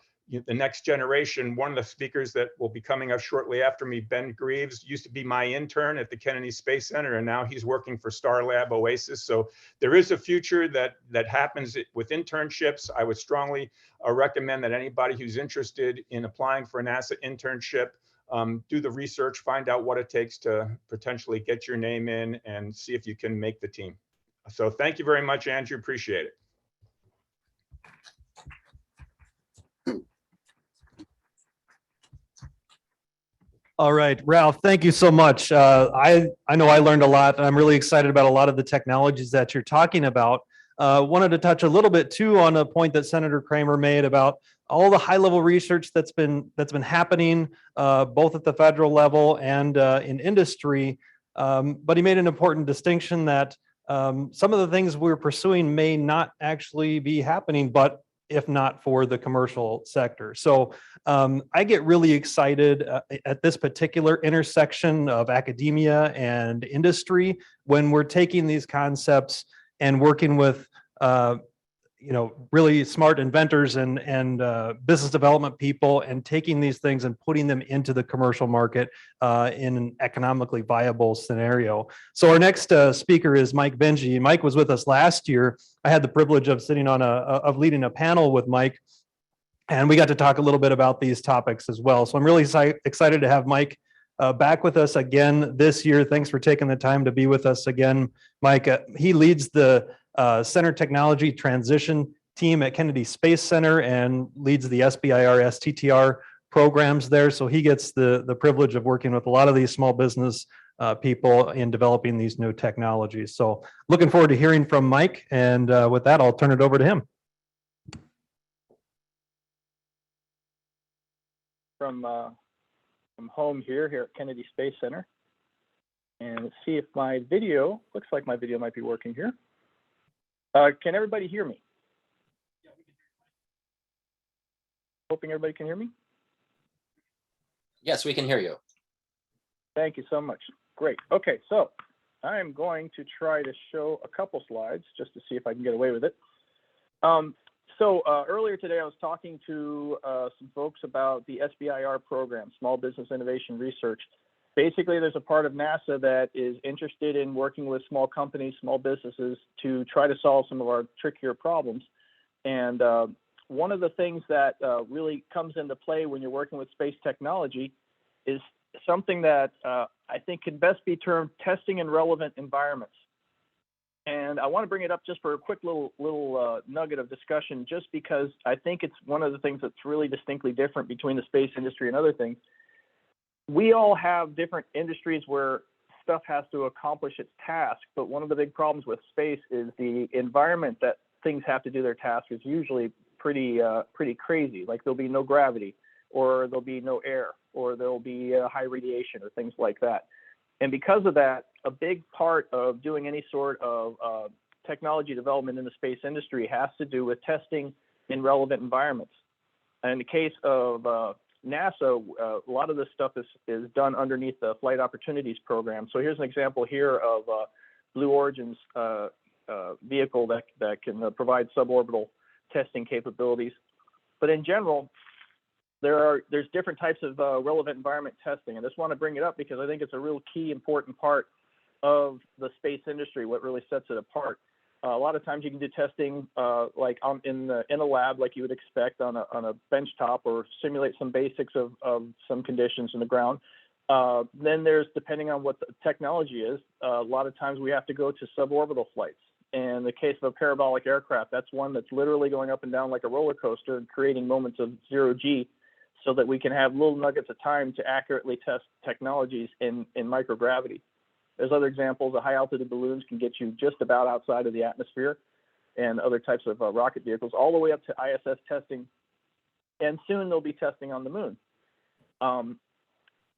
E: the next generation. One of the speakers that will be coming up shortly after me, Ben Greaves, used to be my intern at the Kennedy Space Center, and now he's working for Starlab Oasis. So there is a future that happens with internships. I would strongly recommend that anybody who's interested in applying for a NASA internship do the research, find out what it takes to potentially get your name in and see if you can make the team. So thank you very much, Andrew. Appreciate it.
B: All right, Ralph, thank you so much. I know I learned a lot, and I'm really excited about a lot of the technologies that you're talking about. Wanted to touch a little bit too on a point that Senator Kramer made about all the high-level research that's been happening both at the federal level and in industry. But he made an important distinction that some of the things we're pursuing may not actually be happening, but if not for the commercial sector. So I get really excited at this particular intersection of academia and industry when we're taking these concepts and working with really smart inventors and business development people, and taking these things and putting them into the commercial market in an economically viable scenario. So our next speaker is Mike Benji. Mike was with us last year. I had the privilege of sitting on of leading a panel with Mike, and we got to talk a little bit about these topics as well. So I'm really excited to have Mike back with us again this year. Thanks for taking the time to be with us again, Mike. He leads the Center Technology Transition team at Kennedy Space Center and leads the SBIR STTR programs there. So he gets the privilege of working with a lot of these small business people in developing these new technologies. So looking forward to hearing from Mike. And with that, I'll turn it over to him.
F: From home here at Kennedy Space Center. And let's see if my video, looks like my video might be working here. Can everybody hear me? Hoping everybody can hear me.
G: Yes, we can hear you.
F: Thank you so much. Great. Okay, so I'm going to try to show a couple slides just to see if I can get away with it. Earlier today, I was talking to some folks about the SBIR program, Small Business Innovation Research. Basically, there's a part of NASA that is interested in working with small companies, small businesses to try to solve some of our trickier problems. And one of the things that really comes into play when you're working with space technology is something that I think can best be termed testing in relevant environments. And I want to bring it up just for a quick little nugget of discussion, just because I think it's one of the things that's really distinctly different between the space industry and other things. We all have different industries where stuff has to accomplish its task, but one of the big problems with space is the environment that things have to do their task is usually pretty crazy. Like there'll be no gravity, or there'll be no air, or there'll be high radiation, or things like that. And because of that, a big part of doing any sort of technology development in the space industry has to do with testing in relevant environments. And in the case of NASA, a lot of this stuff is done underneath the Flight Opportunities Program. So here's an example here of Blue Origin's vehicle that can provide suborbital testing capabilities. But in general, there's different types of relevant environment testing. And I just want to bring it up because I think it's a real key important part of the space industry, what really sets it apart. A lot of times you can do testing like in a lab, like you would expect on a bench top, or simulate some basics of some conditions in the ground. Then there's, depending on what the technology is, a lot of times we have to go to suborbital flights. And in the case of a parabolic aircraft, that's one that's literally going up and down like a roller coaster and creating moments of zero G, so that we can have little nuggets of time to accurately test technologies in microgravity. There's other examples. The high altitude balloons can get you just about outside of the atmosphere, and other types of rocket vehicles, all the way up to ISS testing. And soon they'll be testing on the moon. And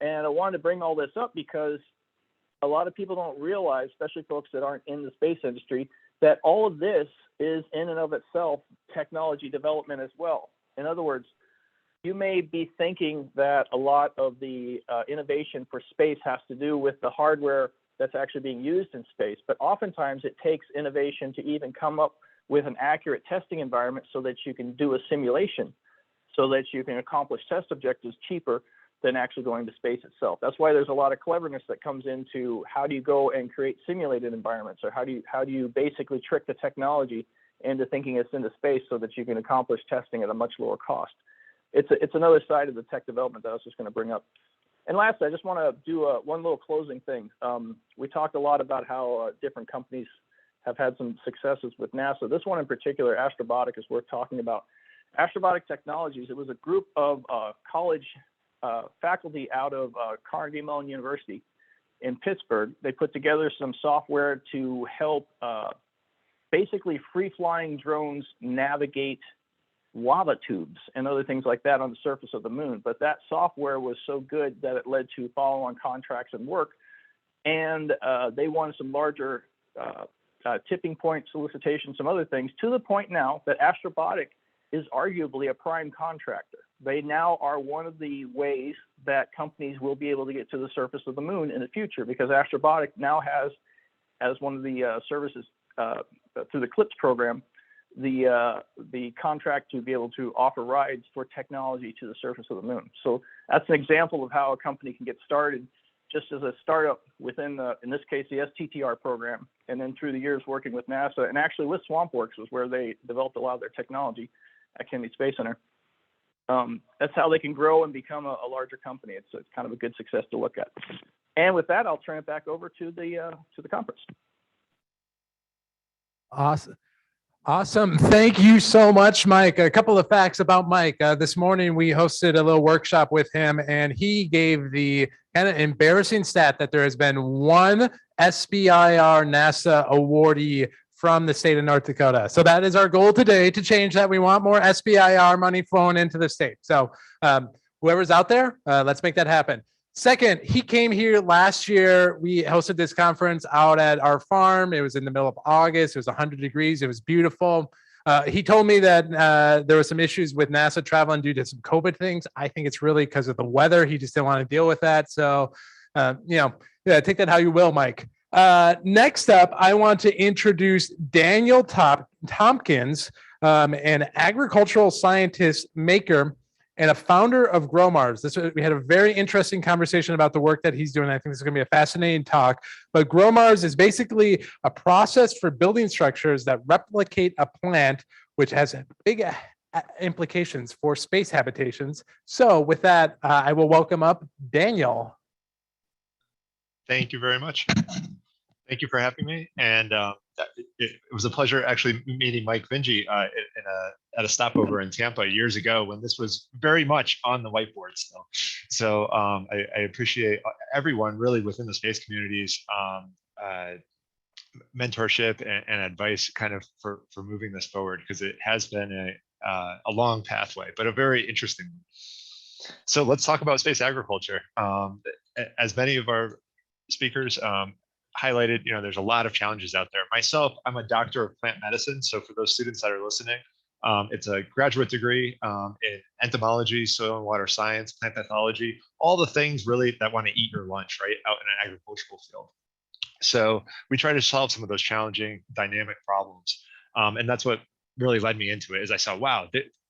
F: I wanted to bring all this up because a lot of people don't realize, especially folks that aren't in the space industry, that all of this is in and of itself technology development as well. In other words, you may be thinking that a lot of the innovation for space has to do with the hardware that's actually being used in space, but oftentimes it takes innovation to even come up with an accurate testing environment so that you can do a simulation, so that you can accomplish test objectives cheaper than actually going to space itself. That's why there's a lot of cleverness that comes into how do you go and create simulated environments, or how do you basically trick the technology into thinking it's into space so that you can accomplish testing at a much lower cost. It's another side of the tech development that I was just going to bring up. And lastly, I just want to do one little closing thing. We talked a lot about how different companies have had some successes with NASA. This one in particular, Astrobotic, is worth talking about. Astrobotic Technologies, it was a group of college faculty out of Carnegie Mellon University in Pittsburgh. They put together some software to help basically free-flying drones navigate lava tubes and other things like that on the surface of the moon. But that software was so good that it led to follow-on contracts and work. And they won some larger tipping point solicitations, some other things, to the point now that Astrobotic is arguably a prime contractor. They now are one of the ways that companies will be able to get to the surface of the moon in the future, because Astrobotic now has, as one of the services through the CLIPS program, the contract to be able to offer rides for technology to the surface of the moon. So that's an example of how a company can get started just as a startup within in this case, the STTR program, and then through the years working with NASA, and actually with SwampWorks was where they developed a lot of their technology at Kennedy Space Center. That's how they can grow and become a larger company. It's kind of a good success to look at. And with that, I'll turn it back over to the conference.
A: Awesome. Thank you so much, Mike. A couple of facts about Mike. This morning, we hosted a little workshop with him, and he gave the kind of embarrassing stat that there has been one SBIR NASA awardee from the state of North Dakota. So that is our goal today, to change that. We want more SBIR money flowing into the state. So whoever's out there, let's make that happen. Second, he came here last year. We hosted this conference out at our farm. It was in the middle of August. It was 100 degrees. It was beautiful. He told me that there were some issues with NASA traveling due to some COVID things. I think it's really because of the weather. He just didn't want to deal with that. So, yeah, take that how you will, Mike. Next up, I want to introduce Daniel Tompkins, an agricultural scientist, maker, and a founder of GrowMars. We had a very interesting conversation about the work that he's doing. I think this is going to be a fascinating talk. But GrowMars is basically a process for building structures that replicate a plant, which has big implications for space habitations. So with that, I will welcome up Daniel.
G: Thank you very much. Thank you for having me. And it was a pleasure actually meeting Mike Vinge at a stopover in Tampa years ago when this was very much on the whiteboard still. So I appreciate everyone really within the space community's mentorship and advice kind of for moving this forward, because it has been a long pathway, but a very interesting one. So let's talk about space agriculture. As many of our speakers highlighted, there's a lot of challenges out there. Myself, I'm a doctor of plant medicine. So for those students that are listening, it's a graduate degree in entomology, soil and water science, plant pathology, all the things really that want to eat your lunch, right, out in an agricultural field. So we try to solve some of those challenging dynamic problems. And that's what really led me into it is I saw, wow,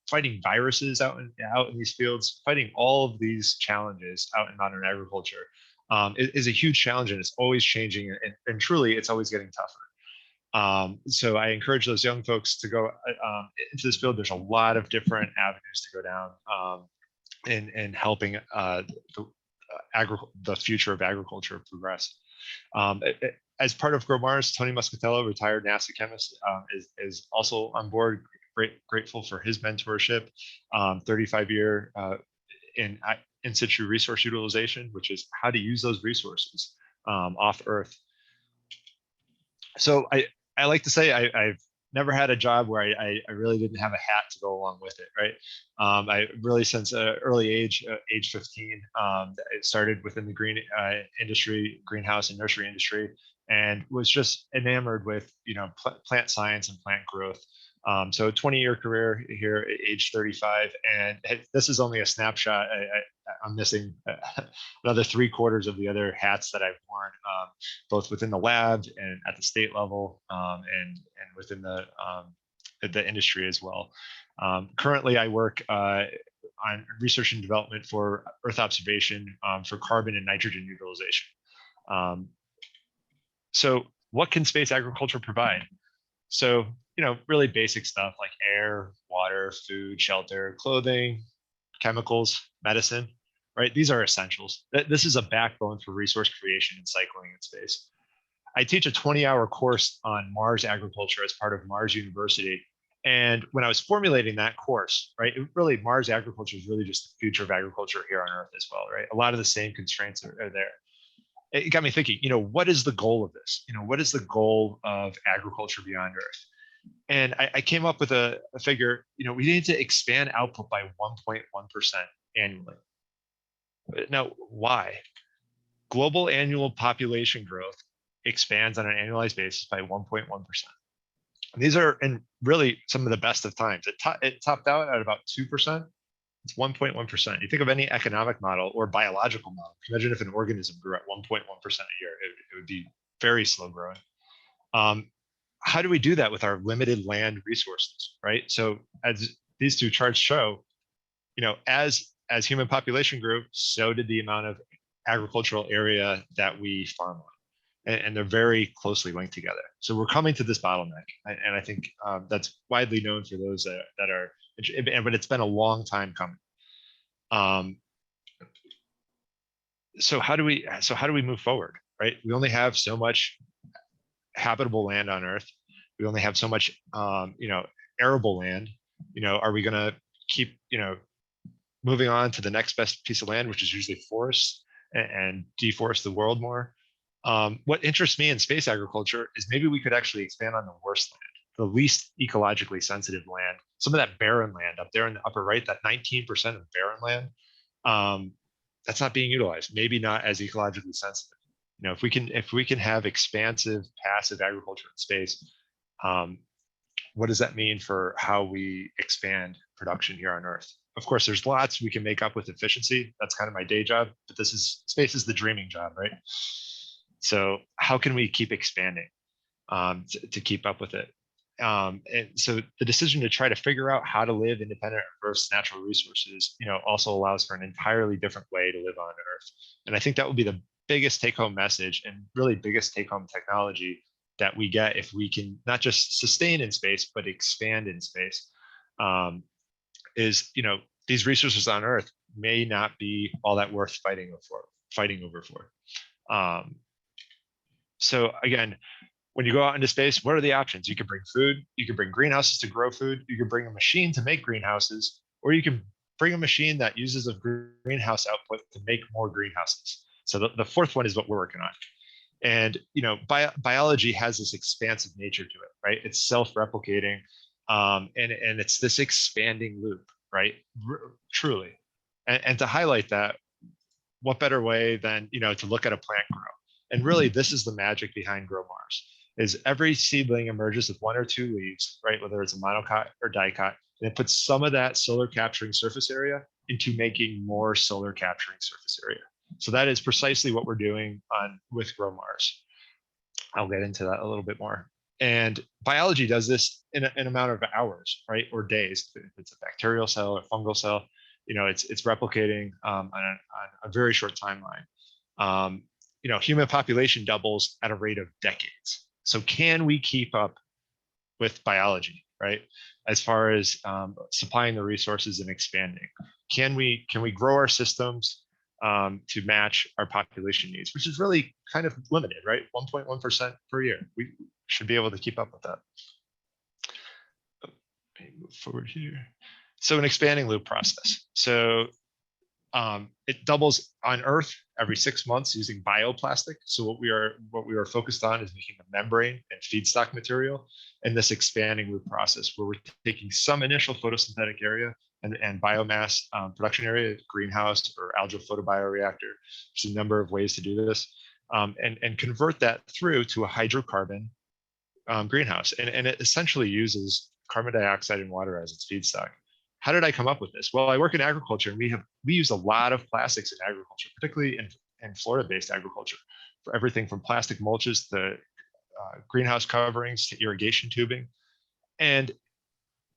G: fighting viruses out in these fields, fighting all of these challenges out in modern agriculture is a huge challenge, and it's always changing, and truly it's always getting tougher. So I encourage those young folks to go into this field. There's a lot of different avenues to go down in helping the future of agriculture progress. As part of Grow Mars, Tony Muscatello, retired NASA chemist, is also on board. Grateful for his mentorship, 35-year in situ resource utilization, which is how to use those resources off Earth. So I like to say I've never had a job where I really didn't have a hat to go along with it, right? I really, since early age 15, it started within the green industry, greenhouse and nursery industry, and was just enamored with, plant science and plant growth. So 20-year career here at age 35, and this is only a snapshot. I'm missing another 3/4 of the other hats that I've worn, both within the lab and at the state level, and within the industry as well. Currently, I work on research and development for Earth observation for carbon and nitrogen utilization. So what can space agriculture provide? So, really basic stuff like air, water, food, shelter, clothing, chemicals, medicine, right? These are essentials. This is a backbone for resource creation and cycling in space. I teach a 20-hour course on Mars agriculture as part of Mars University. And when I was formulating that course, right, Mars agriculture is really just the future of agriculture here on Earth as well, right? A lot of the same constraints are there. It got me thinking, what is the goal of this? What is the goal of agriculture beyond Earth? And I came up with a figure, we need to expand output by 1.1% annually. Now, why? Global annual population growth expands on an annualized basis by 1.1%. These are in really some of the best of times. It topped out at about 2%. It's 1.1%. You think of any economic model or biological model. Imagine if an organism grew at 1.1% a year, it would be very slow growing. How do we do that with our limited land resources, right? So as these two charts show, as human population grew, so did the amount of agricultural area that we farm on, and they're very closely linked together. So we're coming to this bottleneck, and I think that's widely known for those that are, but it's been a long time coming. So how do we move forward, right? We only have so much habitable land on Earth. We only have so much, arable land. Are we going to keep, moving on to the next best piece of land, which is usually forests, and deforest the world more? What interests me in space agriculture is maybe we could actually expand on the worst land, the least ecologically sensitive land, some of that barren land up there in the upper right, that 19% of barren land, that's not being utilized, maybe not as ecologically sensitive. If we can have expansive, passive agriculture in space, what does that mean for how we expand production here on Earth? Of course, there's lots we can make up with efficiency. That's kind of my day job, but space is the dreaming job, right? So how can we keep expanding to keep up with it? And so the decision to try to figure out how to live independent of Earth's natural resources, also allows for an entirely different way to live on Earth. And I think that will be the biggest take-home message and really biggest take-home technology that we get if we can not just sustain in space, but expand in space. These resources on Earth may not be all that worth fighting over for. So again, when you go out into space, what are the options? You can bring food, you can bring greenhouses to grow food, you can bring a machine to make greenhouses, or you can bring a machine that uses a greenhouse output to make more greenhouses. So the fourth one is what we're working on. And biology has this expansive nature to it, right? It's self-replicating, and it's this expanding loop, right? Truly. And to highlight that, what better way than to look at a plant grow? And really, this is the magic behind Grow Mars. Is every seedling emerges with 1 or 2 leaves, right? Whether it's a monocot or dicot, and it puts some of that solar capturing surface area into making more solar capturing surface area. So that is precisely what we're doing with Grow Mars. I'll get into that a little bit more. And biology does this in an amount of hours, right, or days. If it's a bacterial cell or fungal cell, it's replicating on a very short timeline. Human population doubles at a rate of decades. So can we keep up with biology, right? As far as supplying the resources and expanding, can we grow our systems to match our population needs, which is really kind of limited, right? 1.1% per year. We should be able to keep up with that. Let me move forward here. So an expanding loop process. So it doubles on Earth every 6 months using bioplastic. So what we are focused on is making the membrane and feedstock material in this expanding loop process, where we're taking some initial photosynthetic area and biomass production area, greenhouse or algal photobioreactor. There's a number of ways to do this, and convert that through to a hydrocarbon greenhouse. And it essentially uses carbon dioxide and water as its feedstock. How did I come up with this? Well, I work in agriculture, and we use a lot of plastics in agriculture, particularly in Florida-based agriculture, for everything from plastic mulches to greenhouse coverings to irrigation tubing. And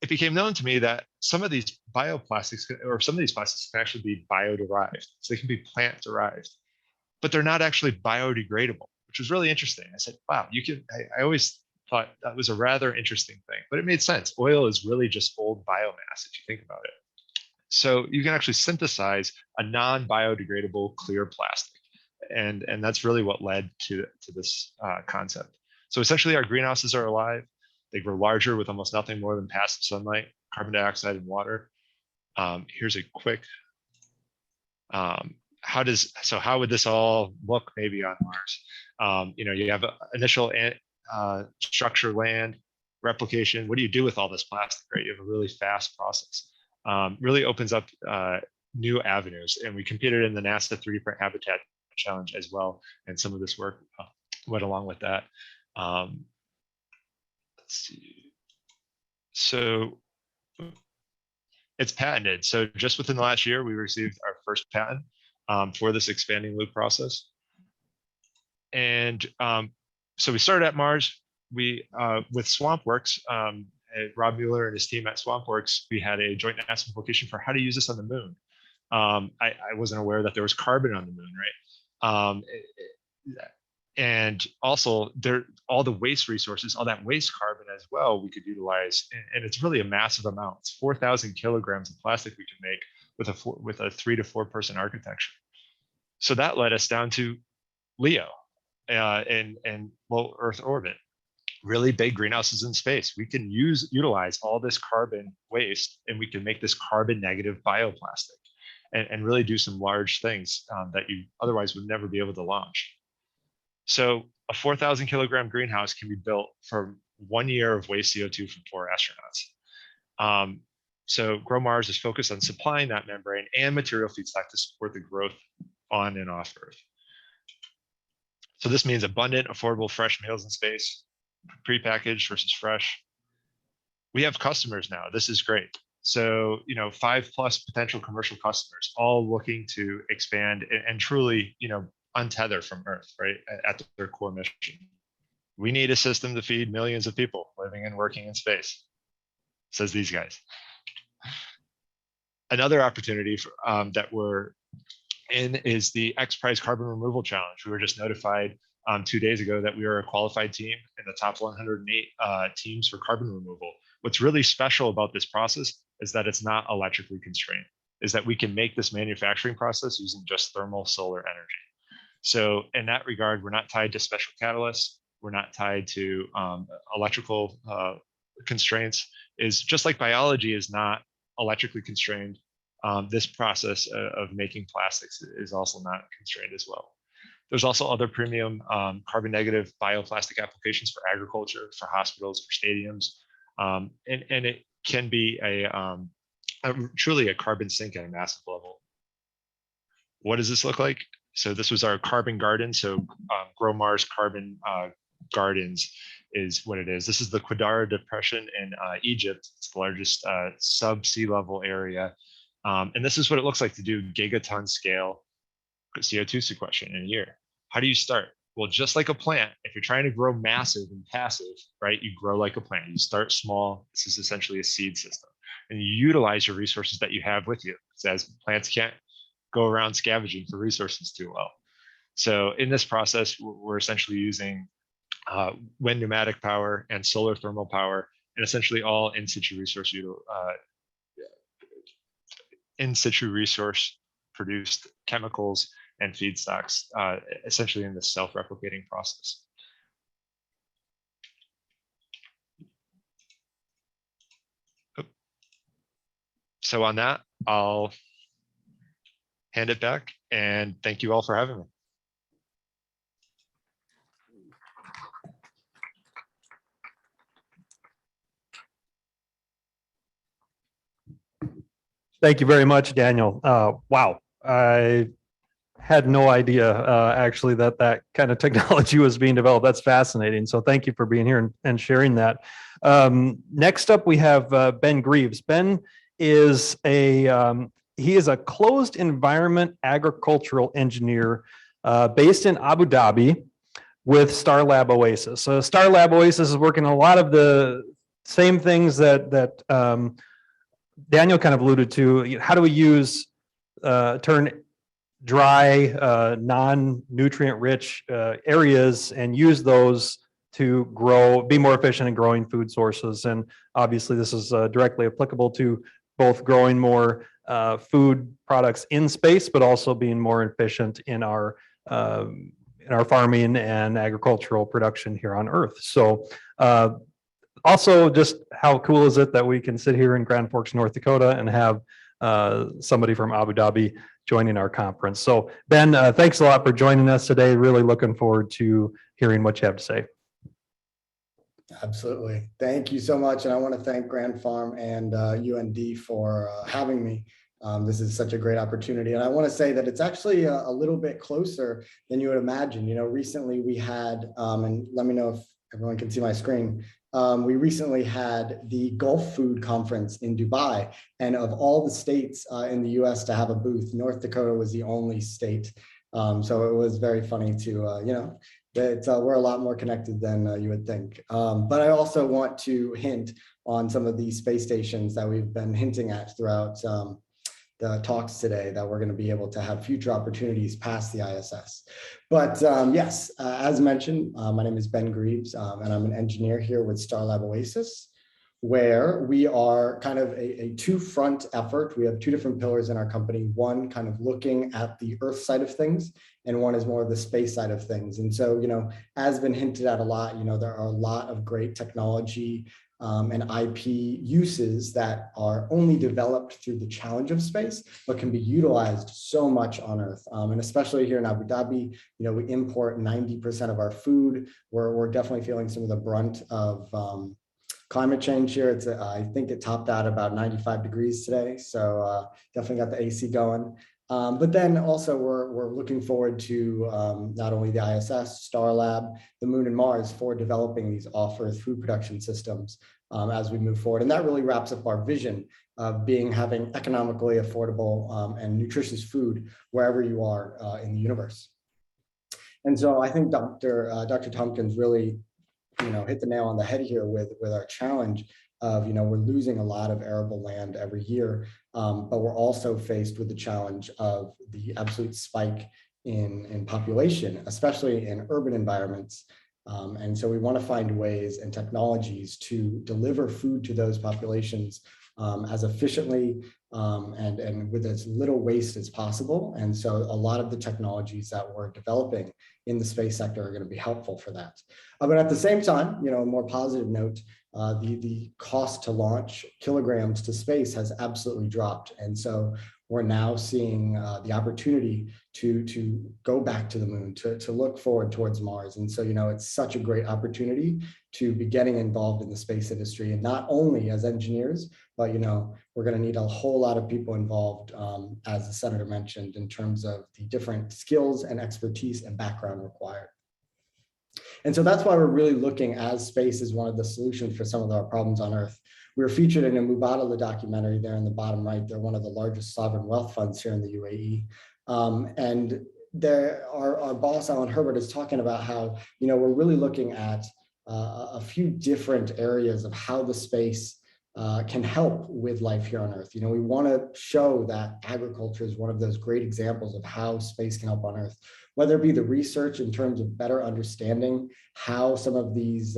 G: it became known to me that some of these bioplastics, or some of these plastics, can actually be bio-derived. So they can be plant-derived, but they're not actually biodegradable, which was really interesting. I said, wow, you can. I always thought that was a rather interesting thing, but it made sense. Oil is really just old biomass if you think about it. So you can actually synthesize a non-biodegradable clear plastic. And that's really what led to this concept. So essentially our greenhouses are alive. They grow larger with almost nothing more than passive sunlight, carbon dioxide and water. Here's a quick, how would this all look maybe on Mars? You have initial structure, land, replication. What do you do with all this plastic, right? You have a really fast process. Really opens up new avenues. And we competed in the NASA 3D Print Habitat Challenge as well. And some of this work went along with that. Let's see. So it's patented. So just within the last year, we received our first patent for this expanding loop process. And so we started at Mars. We, with SwampWorks, Rob Mueller and his team at SwampWorks, we had a joint NASA application for how to use this on the moon. I wasn't aware that there was carbon on the moon, right? And also all the waste resources, all that waste carbon as well, we could utilize. And it's really a massive amount. It's 4,000 kilograms of plastic we can make with a 3 to 4 person architecture. So that led us down to LEO and low Earth orbit. Really big greenhouses in space. We can utilize all this carbon waste, and we can make this carbon negative bioplastic and really do some large things that you otherwise would never be able to launch. So a 4,000 kilogram greenhouse can be built for 1 year of waste CO2 from 4 astronauts. So Grow Mars is focused on supplying that membrane and material feedstock to support the growth on and off Earth. So this means abundant, affordable, fresh meals in space, prepackaged versus fresh. We have customers now. This is great. So, 5+ potential commercial customers, all looking to expand and truly, untether from Earth, right, at their core mission. We need a system to feed millions of people living and working in space, says these guys. Another opportunity that we're in is the XPRIZE Carbon Removal Challenge. We were just notified 2 days ago that we are a qualified team in the top 108 teams for carbon removal. What's really special about this process is that it's not electrically constrained, is that we can make this manufacturing process using just thermal solar energy. So in that regard, we're not tied to special catalysts. We're not tied to electrical constraints. Is just like biology is not electrically constrained, this process of making plastics is also not constrained as well. There's also other premium carbon negative bioplastic applications for agriculture, for hospitals, for stadiums. And it can be truly a carbon sink at a massive level. What does this look like? So this was our carbon garden. So Grow Mars Carbon Gardens is what it is. This is the Qadara Depression in Egypt. It's the largest sub-sea level area. And this is what it looks like to do gigaton scale CO2 sequestration in a year. How do you start? Well, just like a plant, if you're trying to grow massive and passive, right, you grow like a plant. You start small. This is essentially a seed system. And you utilize your resources that you have with you. So as plants can't go around scavenging for resources too well. So in this process, we're essentially using wind pneumatic power and solar thermal power, and essentially all in situ resource produced chemicals and feedstocks, essentially in this self-replicating process. So on that, I'll hand it back, and thank you all for having me.
B: Thank you very much, Daniel. Wow, I had no idea actually that kind of technology was being developed. That's fascinating. So thank you for being here and sharing that. Next up, we have Ben Greaves. Ben is he is a closed environment agricultural engineer based in Abu Dhabi with Star Lab Oasis. So Star Lab Oasis is working on a lot of the same things that Daniel kind of alluded to. How do we use turn dry, non-nutrient rich areas and use those to be more efficient in growing food sources? And obviously this is directly applicable to both growing more food products in space, but also being more efficient in our farming and agricultural production here on Earth. So also, just how cool is it that we can sit here in Grand Forks, North Dakota, and have somebody from Abu Dhabi joining our conference. So Ben, thanks a lot for joining us today. Really looking forward to hearing what you have to say.
H: Absolutely. Thank you so much. And I want to thank Grand Farm and UND for having me. This is such a great opportunity. And I want to say that it's actually a little bit closer than you would imagine. You know, recently we had, and let me know if everyone can see my screen. We recently had the Gulf Food Conference in Dubai, and of all the states in the US to have a booth, North Dakota was the only state. So it was very funny to, you know, that we're a lot more connected than you would think. But I also want to hint on some of the space stations that we've been hinting at throughout the talks today, that we're going to be able to have future opportunities past the ISS. But yes, as mentioned, my name is Ben Greaves, and I'm an engineer here with Star Lab Oasis, where we are kind of a two-front effort. We have two different pillars in our company, one kind of looking at the Earth side of things, and one is more of the space side of things. And so, you know, as been hinted at a lot, you know, there are a lot of great technology and IP uses that are only developed through the challenge of space, but can be utilized so much on Earth. And especially here in Abu Dhabi, you know, we import 90% of our food. We're definitely feeling some of the brunt of climate change here. It's I think it topped out about 95 degrees today. So definitely got the AC going. But then also we're looking forward to not only the ISS, Star Lab, the Moon and Mars for developing these off-Earth food production systems as we move forward. And that really wraps up our vision of having economically affordable and nutritious food wherever you are in the universe. And so I think Dr. Tompkins really, you know, hit the nail on the head here with our challenge of, you know, we're losing a lot of arable land every year, but we're also faced with the challenge of the absolute spike in population, especially in urban environments. And so we want to find ways and technologies to deliver food to those populations as efficiently and with as little waste as possible. And so a lot of the technologies that we're developing in the space sector are going to be helpful for that. But at the same time, you know, a more positive note, the cost to launch kilograms to space has absolutely dropped. And so we're now seeing the opportunity to go back to the moon, to look forward towards Mars. And so, you know, it's such a great opportunity to be getting involved in the space industry, and not only as engineers, but, you know, we're going to need a whole lot of people involved, as the Senator mentioned, in terms of the different skills and expertise and background required. And so that's why we're really looking as space as one of the solutions for some of our problems on Earth. We were featured in a Mubadala documentary there in the bottom right. They're one of the largest sovereign wealth funds here in the UAE. And our boss, Alan Herbert, is talking about how, we're really looking at a few different areas of how the space can help with life here on Earth. We want to show that agriculture is one of those great examples of how space can help on Earth, whether it be the research in terms of better understanding how some of these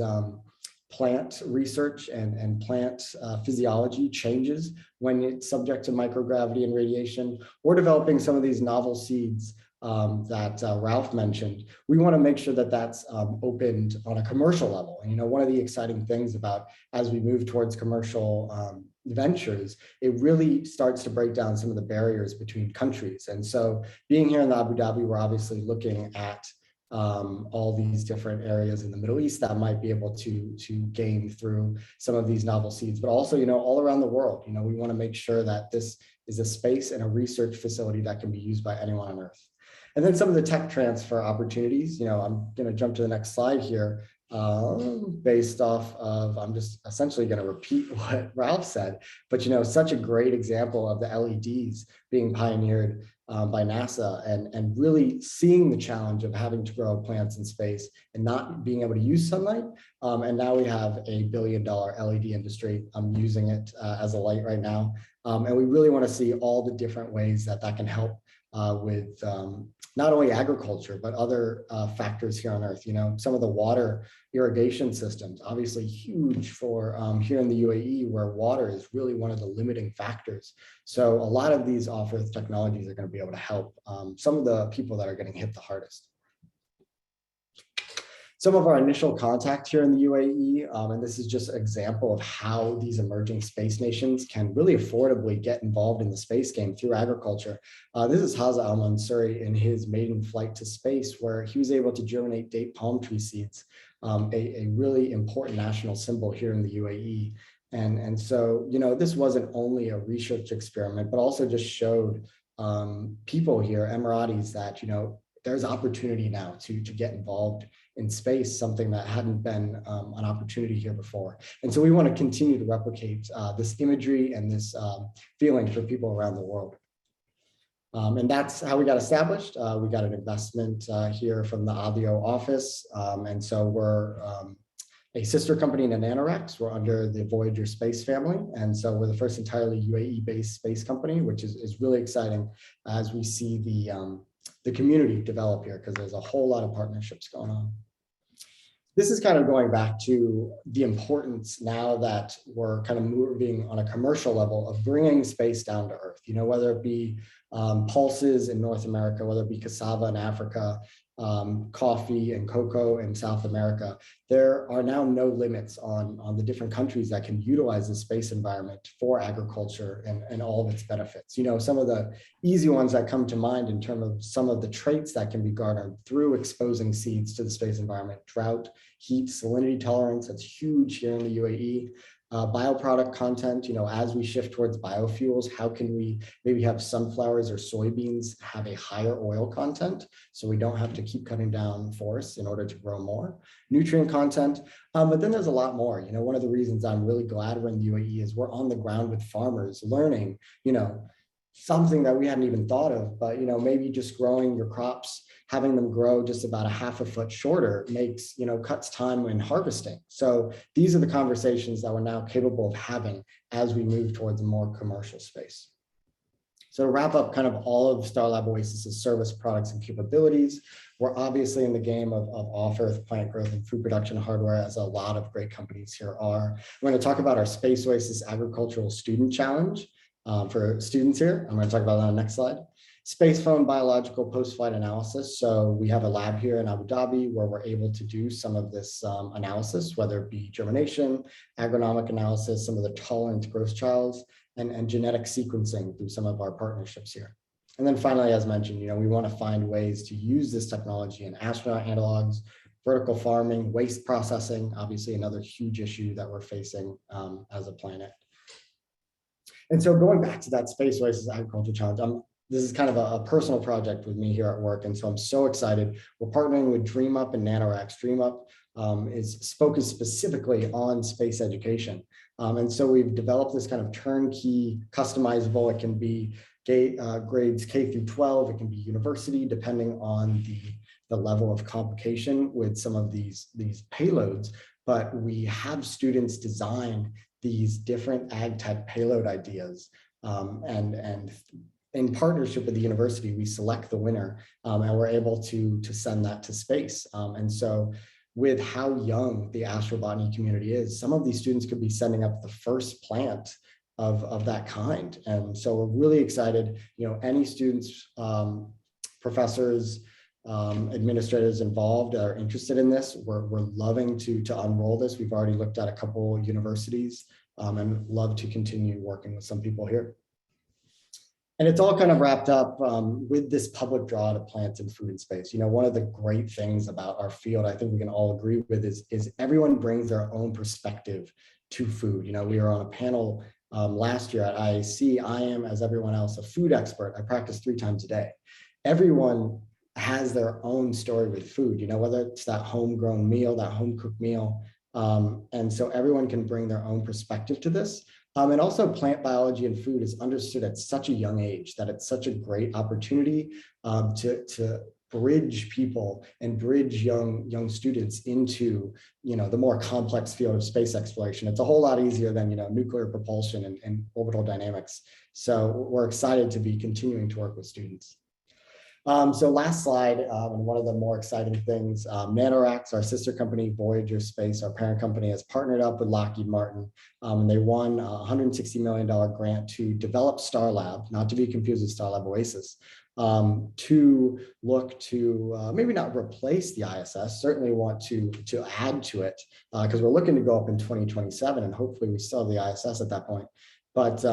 H: plant research and plant physiology changes when it's subject to microgravity and radiation, or developing some of these novel seeds that Ralph mentioned. We want to make sure that that's opened on a commercial level. And one of the exciting things about as we move towards commercial ventures, it really starts to break down some of the barriers between countries. And so being here in Abu Dhabi, we're obviously looking at all these different areas in the Middle East that might be able to gain through some of these novel seeds, but also, all around the world. We want to make sure that this is a space and a research facility that can be used by anyone on Earth. And then some of the tech transfer opportunities, I'm going to jump to the next slide here, based off of, I'm just essentially going to repeat what Ralph said, but such a great example of the LEDs being pioneered by NASA and really seeing the challenge of having to grow plants in space and not being able to use sunlight. And now we have a $1 billion LED industry. I'm using it as a light right now. And we really want to see all the different ways that can help with not only agriculture, but other factors here on Earth. Some of the water irrigation systems, obviously huge for here in the UAE, where water is really one of the limiting factors. So a lot of these off-Earth technologies are going to be able to help some of the people that are getting hit the hardest. Some of our initial contact here in the UAE, and this is just an example of how these emerging space nations can really affordably get involved in the space game through agriculture. This is Haza Al-Mansouri in his maiden flight to space, where he was able to germinate date palm tree seeds, a really important national symbol here in the UAE. And so, this wasn't only a research experiment, but also just showed people here, Emiratis, that, there's opportunity now to get involved in space, something that hadn't been an opportunity here before. And so we want to continue to replicate this imagery and this feeling for people around the world. And that's how we got established. We got an investment here from the ADIO office. And so we're a sister company to NanoRacks. We're under the Voyager Space family. And so we're the first entirely UAE-based space company, which is really exciting as we see the community develop here, because there's a whole lot of partnerships going on. This is kind of going back to the importance now that we're kind of moving on a commercial level of bringing space down to Earth, whether it be pulses in North America, whether it be cassava in Africa, coffee and cocoa in South America. There are now no limits on the different countries that can utilize the space environment for agriculture and all of its benefits. Some of the easy ones that come to mind in terms of some of the traits that can be garnered through exposing seeds to the space environment: drought, heat, salinity tolerance. That's huge here in the UAE. Bioproduct content, as we shift towards biofuels, how can we maybe have sunflowers or soybeans have a higher oil content so we don't have to keep cutting down forests in order to grow more? Nutrient content, but then there's a lot more. One of the reasons I'm really glad we're in the UAE is we're on the ground with farmers learning, something that we hadn't even thought of, but maybe just growing your crops, having them grow just about a half a foot shorter makes, cuts time in harvesting. So these are the conversations that we're now capable of having as we move towards a more commercial space. So to wrap up kind of all of Starlab Oasis's service products and capabilities, we're obviously in the game of off-Earth plant growth and food production hardware, as a lot of great companies here are. We're going to talk about our Space Oasis Agricultural Student Challenge for students here. I'm going to talk about that on the next slide. Space phone biological post-flight analysis. So we have a lab here in Abu Dhabi where we're able to do some of this analysis, whether it be germination, agronomic analysis, some of the tolerant growth trials, and genetic sequencing through some of our partnerships here. And then finally, as mentioned, we want to find ways to use this technology in astronaut analogs, vertical farming, waste processing, obviously another huge issue that we're facing as a planet. And so going back to that Space Oasis Agriculture Challenge, this is kind of a personal project with me here at work. And so I'm so excited. We're partnering with DreamUp and NanoRacks. DreamUp is focused specifically on space education. And so we've developed this kind of turnkey, customizable, it can be grades K through 12. It can be university, depending on the level of complication with some of these payloads. But we have students design these different ag tech payload ideas, and in partnership with the university, we select the winner, and we're able to send that to space. And so with how young the astrobotany community is, some of these students could be sending up the first plant of that kind. And so we're really excited, any students, professors, administrators involved are interested in this. We're loving to unroll this. We've already looked at a couple universities, and love to continue working with some people here. And it's all kind of wrapped up with this public draw to plants and food and space. One of the great things about our field, I think we can all agree with, is everyone brings their own perspective to food. We were on a panel last year at IAC. I am, as everyone else, a food expert. I practice 3 times a day. Everyone has their own story with food, whether it's that homegrown meal, that home cooked meal. And so everyone can bring their own perspective to this. And also plant biology and food is understood at such a young age that it's such a great opportunity to bridge people and bridge young students into the more complex field of space exploration. It's a whole lot easier than nuclear propulsion and orbital dynamics. So we're excited to be continuing to work with students. So last slide, and one of the more exciting things, NanoRacks, our sister company, Voyager Space, our parent company, has partnered up with Lockheed Martin, and they won a $160 million grant to develop Starlab, not to be confused with Starlab Oasis, to look to maybe not replace the ISS, certainly want to add to it, because we're looking to go up in 2027, and hopefully we still have the ISS at that point. But,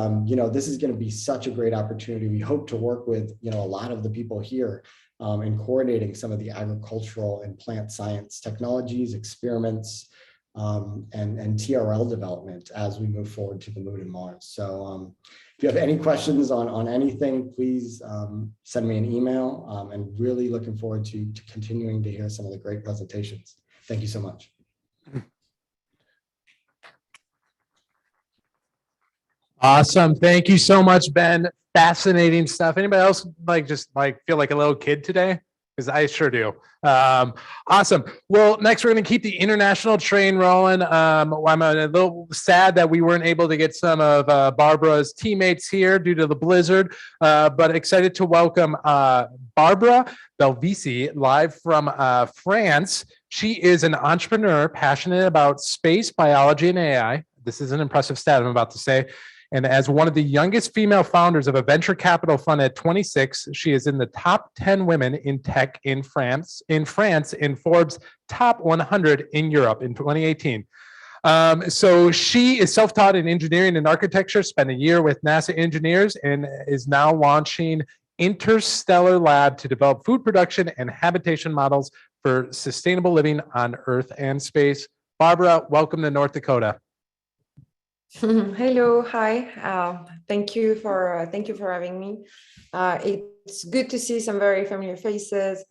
H: this is going to be such a great opportunity. We hope to work with, a lot of the people here in coordinating some of the agricultural and plant science technologies, experiments, and TRL development as we move forward to the moon and Mars. So if you have any questions on anything, please send me an email, and really looking forward to continuing to hear some of the great presentations. Thank you so much.
A: Awesome. Thank you so much, Ben. Fascinating stuff. Anybody else feel like a little kid today? Because I sure do. Awesome. Well, next we're going to keep the international train rolling. I'm a little sad that we weren't able to get some of Barbara's teammates here due to the blizzard, but excited to welcome Barbara Belvisi live from France. She is an entrepreneur passionate about space, biology, and AI. This is an impressive stat I'm about to say. And as one of the youngest female founders of a venture capital fund at 26, she is in the top 10 women in tech in France in Forbes' top 100 in Europe in 2018. So she is self-taught in engineering and architecture, spent a year with NASA engineers, and is now launching Interstellar Lab to develop food production and habitation models for sustainable living on Earth and space. Barbara, welcome to North Dakota.
I: Hello, hi. Thank you for having me. It's good to see some very familiar faces.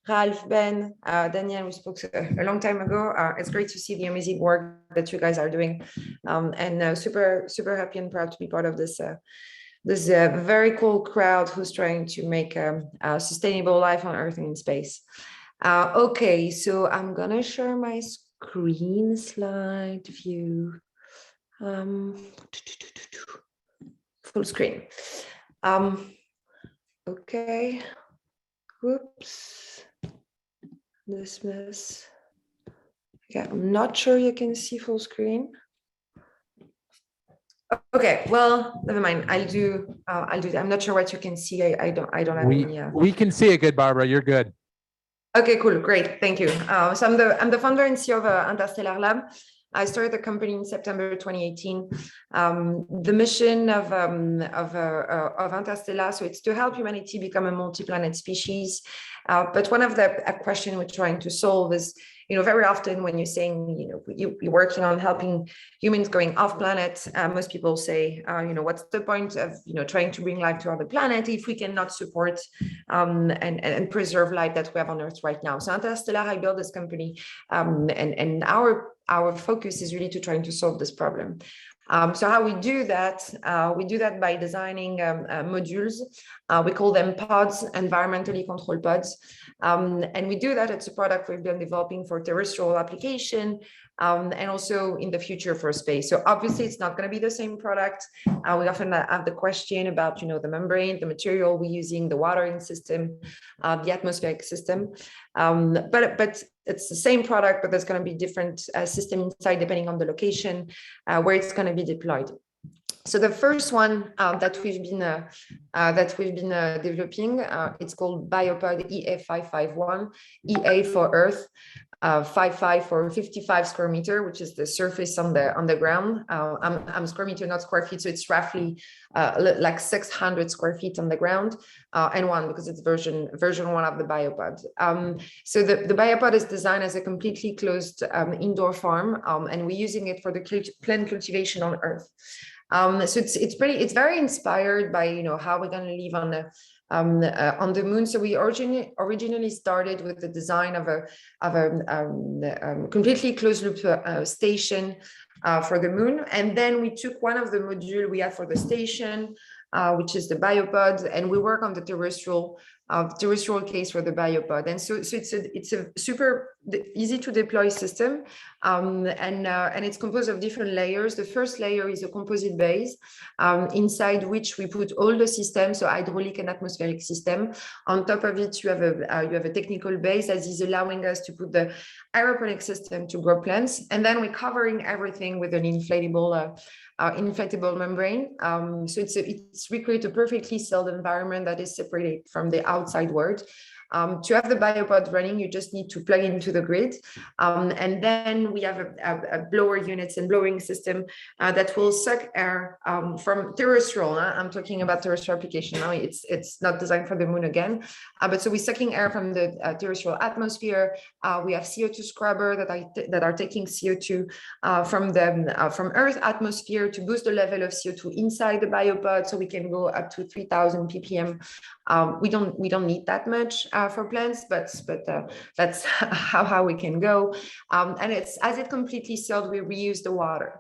I: Ralph, Ben, Daniel, we spoke a long time ago. It's great to see the amazing work that you guys are doing, and super happy and proud to be part of this very cool crowd who's trying to make a sustainable life on Earth and in space. Okay, so I'm gonna share my screen slide view. Full screen. Okay. Whoops. Dismiss. Okay, I'm not sure you can see full screen. Okay, well, never mind. I'll do that. I'm not sure what you can see. I don't have any.
A: We can see it good, Barbara. You're good.
I: Okay, cool, great, thank you. So I'm the founder and CEO of Interstellar Lab. I started the company in September 2018. The mission of Interstellar, so it's to help humanity become a multi-planet species. But one of the question we're trying to solve is, very often when you're saying, you're working on helping humans going off planet, most people say, what's the point of, trying to bring life to other planet if we cannot support and preserve life that we have on Earth right now. So Interstellar, I built this company, and our focus is really to trying to solve this problem. So how we do that by designing modules. We call them pods, environmentally controlled pods. And we do that. It's a product we've been developing for terrestrial application and also in the future for space. So obviously it's not going to be the same product. We often have the question about, the membrane, the material we're using, the watering system, the atmospheric system. But it's the same product, but there's going to be different system inside depending on the location where it's going to be deployed. So the first one that we've been developing, it's called Biopod EA551, EA for Earth, 55 for 55 square meter, which is the surface on the ground. I'm square meter, not square feet, so it's roughly like 600 square feet on the ground, and one because it's version one of the Biopod. So the Biopod is designed as a completely closed indoor farm, and we're using it for the plant cultivation on Earth. So it's very inspired by how we're going to live on the moon. So we originally started with the design of a completely closed loop station for the moon, and then we took one of the modules we had for the station, which is the Biopod, and we work on the terrestrial case for the Biopod. And so it's a super easy to deploy system, and it's composed of different layers. The first layer is a composite base, inside which we put all the systems, so hydraulic and atmospheric system. On top of it, you have a technical base that is allowing us to put the aeroponic system to grow plants, and then we're covering everything with an inflatable membrane. So we create a perfectly sealed environment that is separated from the outside world. To have the Biopod running, you just need to plug into the grid. And then we have a blower units and blowing system that will suck air from terrestrial. I'm talking about terrestrial application now. It's not designed for the moon again. But so we're sucking air from the terrestrial atmosphere. We have CO2 scrubber that are taking CO2 from Earth atmosphere to boost the level of CO2 inside the Biopod, so we can go up to 3,000 ppm. We don't need that much for plants, but that's how we can go. And as it completely sealed, we reuse the water.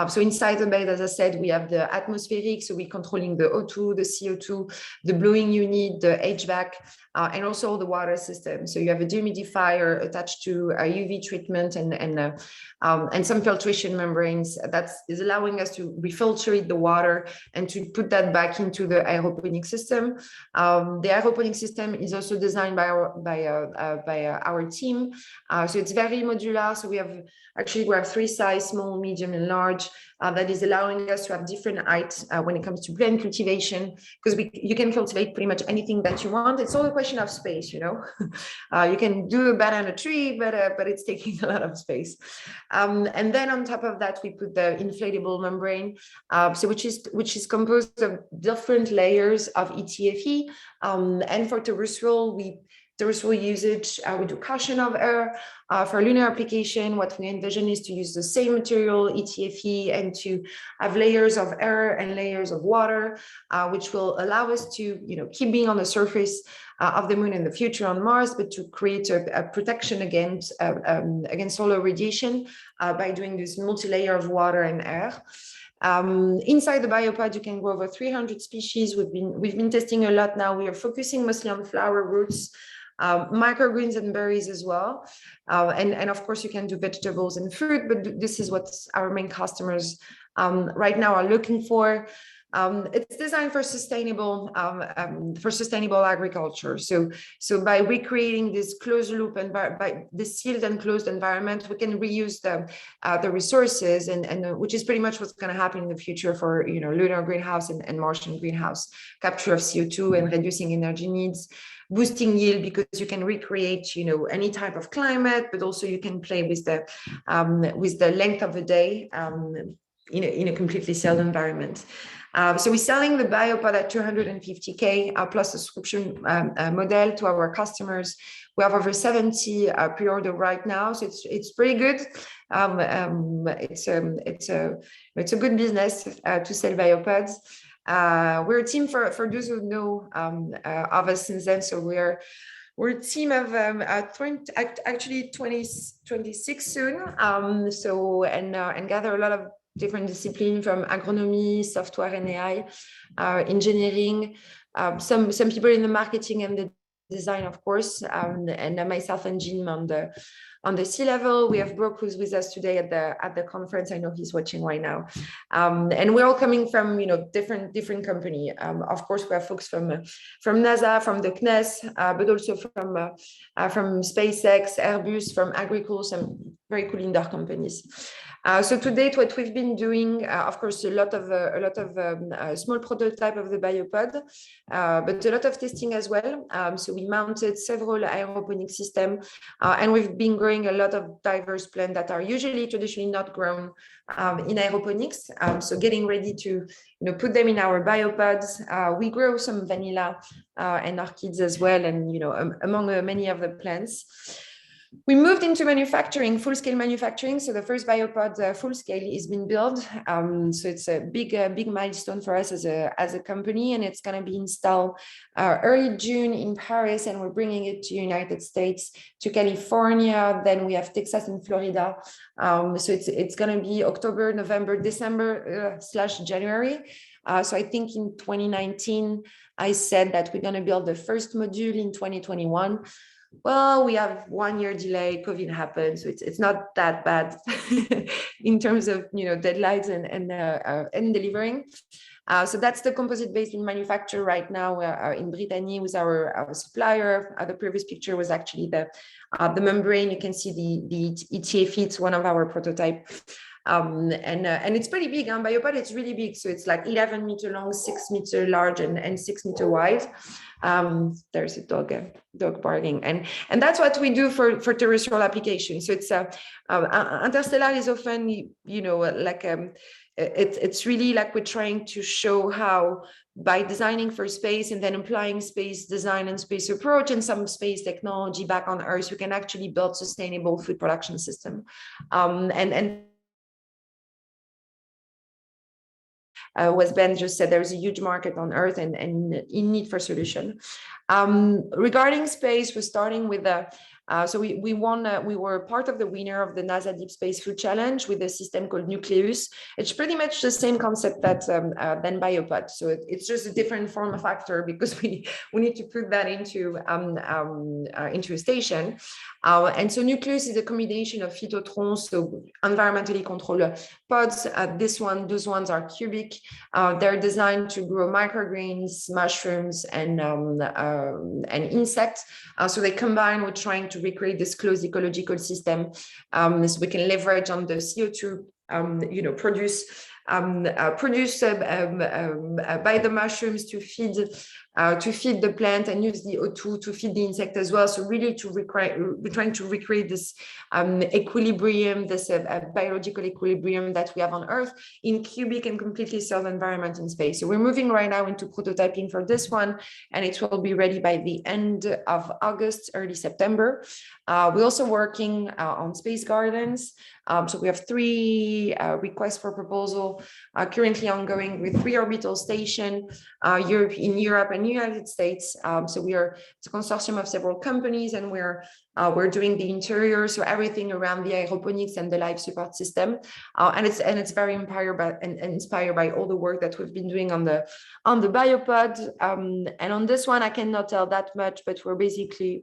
I: So inside the bed, as I said, we have the atmospheric, so we're controlling the O2, the CO2, the blowing unit, the HVAC, and also the water system. So you have a dehumidifier attached to a UV treatment and some filtration membranes that is allowing us to refiltrate the water and to put that back into the aeroponic system. The aeroponic system is also designed by our team. So it's very modular. So we have 3 sizes, small, medium, and large. That is allowing us to have different heights when it comes to plant cultivation, because you can cultivate pretty much anything that you want. It's all a question of space, you can do a banana tree, but it's taking a lot of space. And then on top of that, we put the inflatable membrane, which is composed of different layers of ETFE. And for terrestrial usage, we do cushion of air. For lunar application, what we envision is to use the same material, ETFE, and to have layers of air and layers of water, which will allow us to keep being on the surface of the moon in the future on Mars, but to create a protection against solar radiation by doing this multi-layer of water and air. Inside the Biopod, you can grow over 300 species. We've been testing a lot now. We are focusing mostly on flower roots, microgreens and berries as well. And of course, you can do vegetables and fruit, but this is what our main customers right now are looking for. It's designed for sustainable agriculture. So by recreating this closed loop and by this sealed and closed environment, we can reuse the resources, and which is pretty much what's going to happen in the future for lunar greenhouse and Martian greenhouse, capture of CO2 and reducing energy needs, boosting yield, because you can recreate any type of climate, but also you can play with the length of the day in a completely sealed environment. So we're selling the Biopod at $250K plus subscription model to our customers. We have over 70 pre-order right now, so it's pretty good. It's a good business to sell Biopods. We're a team for those who know of us since then. So we're a team of 26 soon. And gather a lot of different disciplines from agronomy, software and AI, engineering, some people in the marketing and the design, of course, and myself and Jim on the C-level. We have Brooke, who's with us today at the conference. I know he's watching right now, and we're all coming from different company. Of course, we have folks from NASA, from the CNES, but also from SpaceX, Airbus, from Agricole, some very cool indoor companies. So to date, what we've been doing, of course, a lot of small prototype of the biopod, but a lot of testing as well. So we mounted several aeroponic systems, and we've been growing a lot of diverse plants that are usually traditionally not grown in aeroponics. So getting ready to put them in our biopods. We grow some vanilla and orchids as well, and among many of the plants. We moved into manufacturing, full-scale manufacturing. So the first biopod full-scale is being built. So it's a big milestone for us as a company, and it's going to be installed early June in Paris, and we're bringing it to United States, to California. Then we have Texas and Florida. So it's going to be October, November, December / January. So I think in 2019, I said that we're going to build the first module in 2021. Well, we have 1 year delay, COVID happened, so it's not that bad in terms of deadlines and delivering. So that's the composite based in manufacture right now in Brittany with our supplier. The previous picture was actually the membrane. You can see the ETA fits one of our prototype. And it's pretty big. Biopod, it's really big. So it's like 11 meter long, 6 meter large, and 6 meter wide. There's a dog barking, and that's what we do for terrestrial applications. So it's interstellar is often it's really like we're trying to show how by designing for space and then applying space design and space approach and some space technology back on Earth, you can actually build sustainable food production system. As Ben just said, there's a huge market on Earth and in need for solution. Regarding space, we're starting with so we were part of the winner of the NASA Deep Space Food Challenge with a system called Nucleus. It's pretty much the same concept than Biopod. So it's just a different form factor because we need to put that into a station. And so Nucleus is a combination of phytotrons, so environmentally controlled pods. Those ones are cubic. They're designed to grow microgreens, mushrooms, and insects. So they combine with trying to recreate this closed ecological system. So we can leverage on the CO2 produced by the mushrooms to feed the plant and use the O2 to feed the insect as well. So really we're trying to recreate this equilibrium, this biological equilibrium that we have on Earth in cubic and completely self environment in space. So we're moving right now into prototyping for this one, and it will be ready by the end of August, early September. We're also working on space gardens. So we have 3 requests for proposal currently ongoing with 3 orbital stations in Europe and United States. So it's a consortium of several companies, and we're doing the interior, so everything around the aeroponics and the life support system. And it's very inspired by all the work that we've been doing on the biopod. And on this one, I cannot tell that much, but we're basically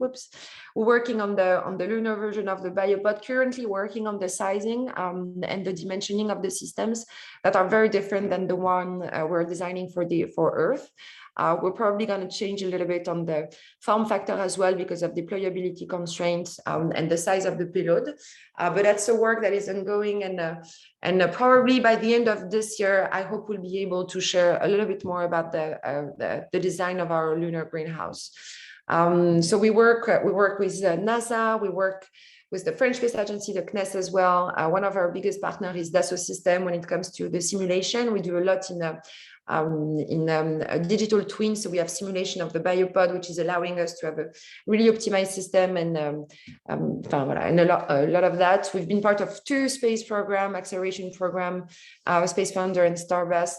I: we're working on the lunar version of the biopod, currently working on the sizing and the dimensioning of the systems that are very different than the one we're designing for Earth. We're probably going to change a little bit on the form factor as well because of deployability constraints and the size of the payload. But that's the work that is ongoing, and probably by the end of this year, I hope we'll be able to share a little bit more about the design of our lunar greenhouse. So we work with NASA, we work with the French Space Agency, the CNES as well. One of our biggest partners is Dassault Systèmes when it comes to the simulation. We do a lot in a digital twin. So we have simulation of the biopod, which is allowing us to have a really optimized system and a lot of that. We've been part of 2 space program, acceleration program, Space Founder and Starbust.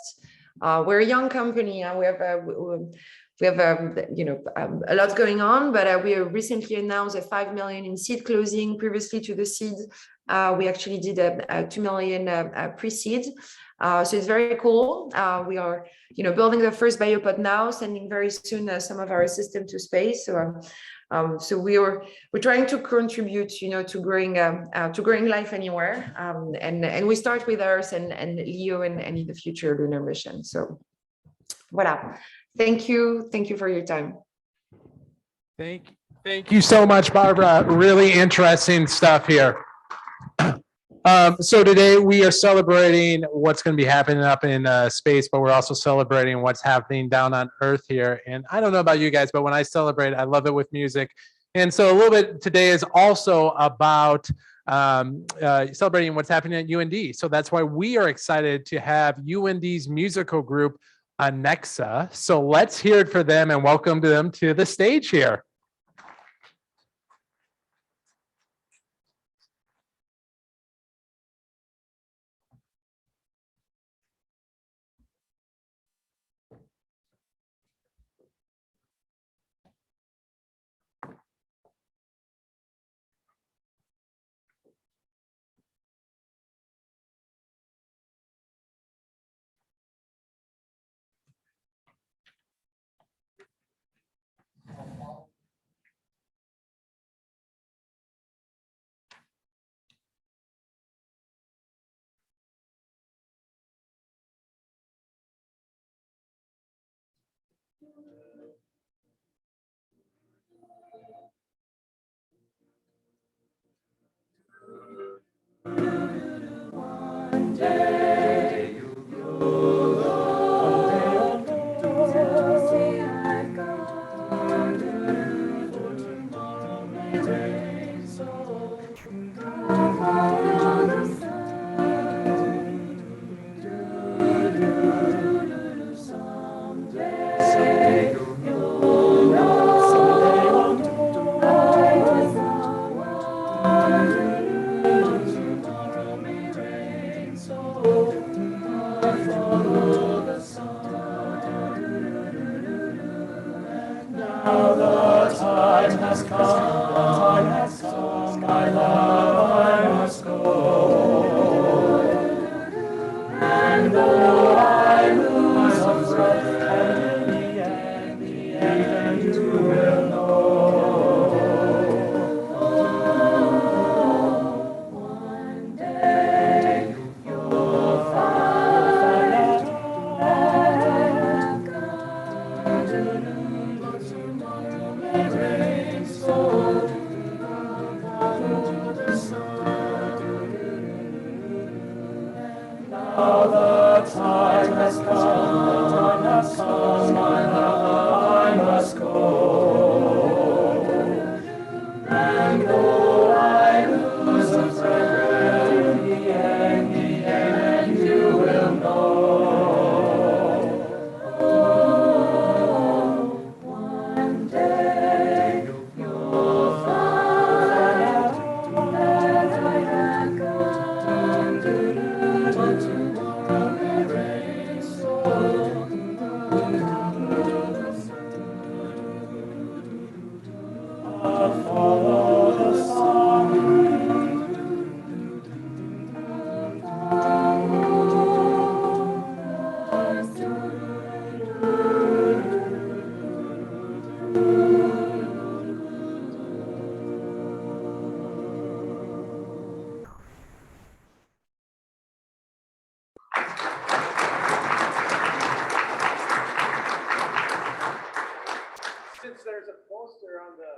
I: We're a young company, and we have a lot going on, but we recently announced a $5 million in seed closing. Previously to the seed, We actually did a 2 million pre-seed. So it's very cool. We are, building the first biopod now, sending very soon some of our system to space. So we're trying to contribute, to growing life anywhere. And we start with Earth and Leo and in the future lunar mission. So voila. Thank you for your time.
A: Thank you so much, Barbara. Really interesting stuff here. So today we are celebrating what's going to be happening up in space, but we're also celebrating what's happening down on Earth here. And I don't know about you guys, but when I celebrate, I love it with music. And so a little bit today is also about celebrating what's happening at UND. So that's why we are excited to have UND's musical group, Anexa. So let's hear it for them and welcome them to the stage here.
J: Since there's a poster on the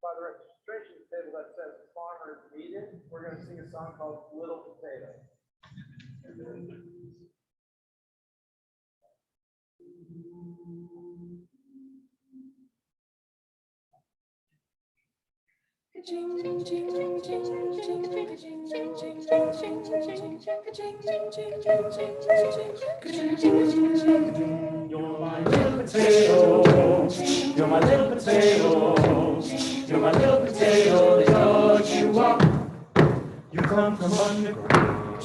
J: by the registration table that says farmers needed, we're going to sing a song called Little Potato. You're my little potato, you're my little potato, you're my little potato, they dug you up, you come from underground.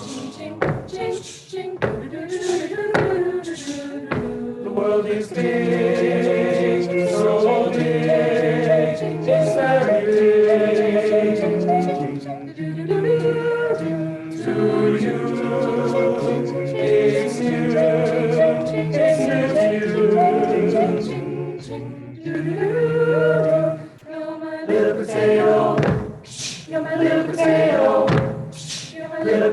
J: The world is big, so big, it's very big.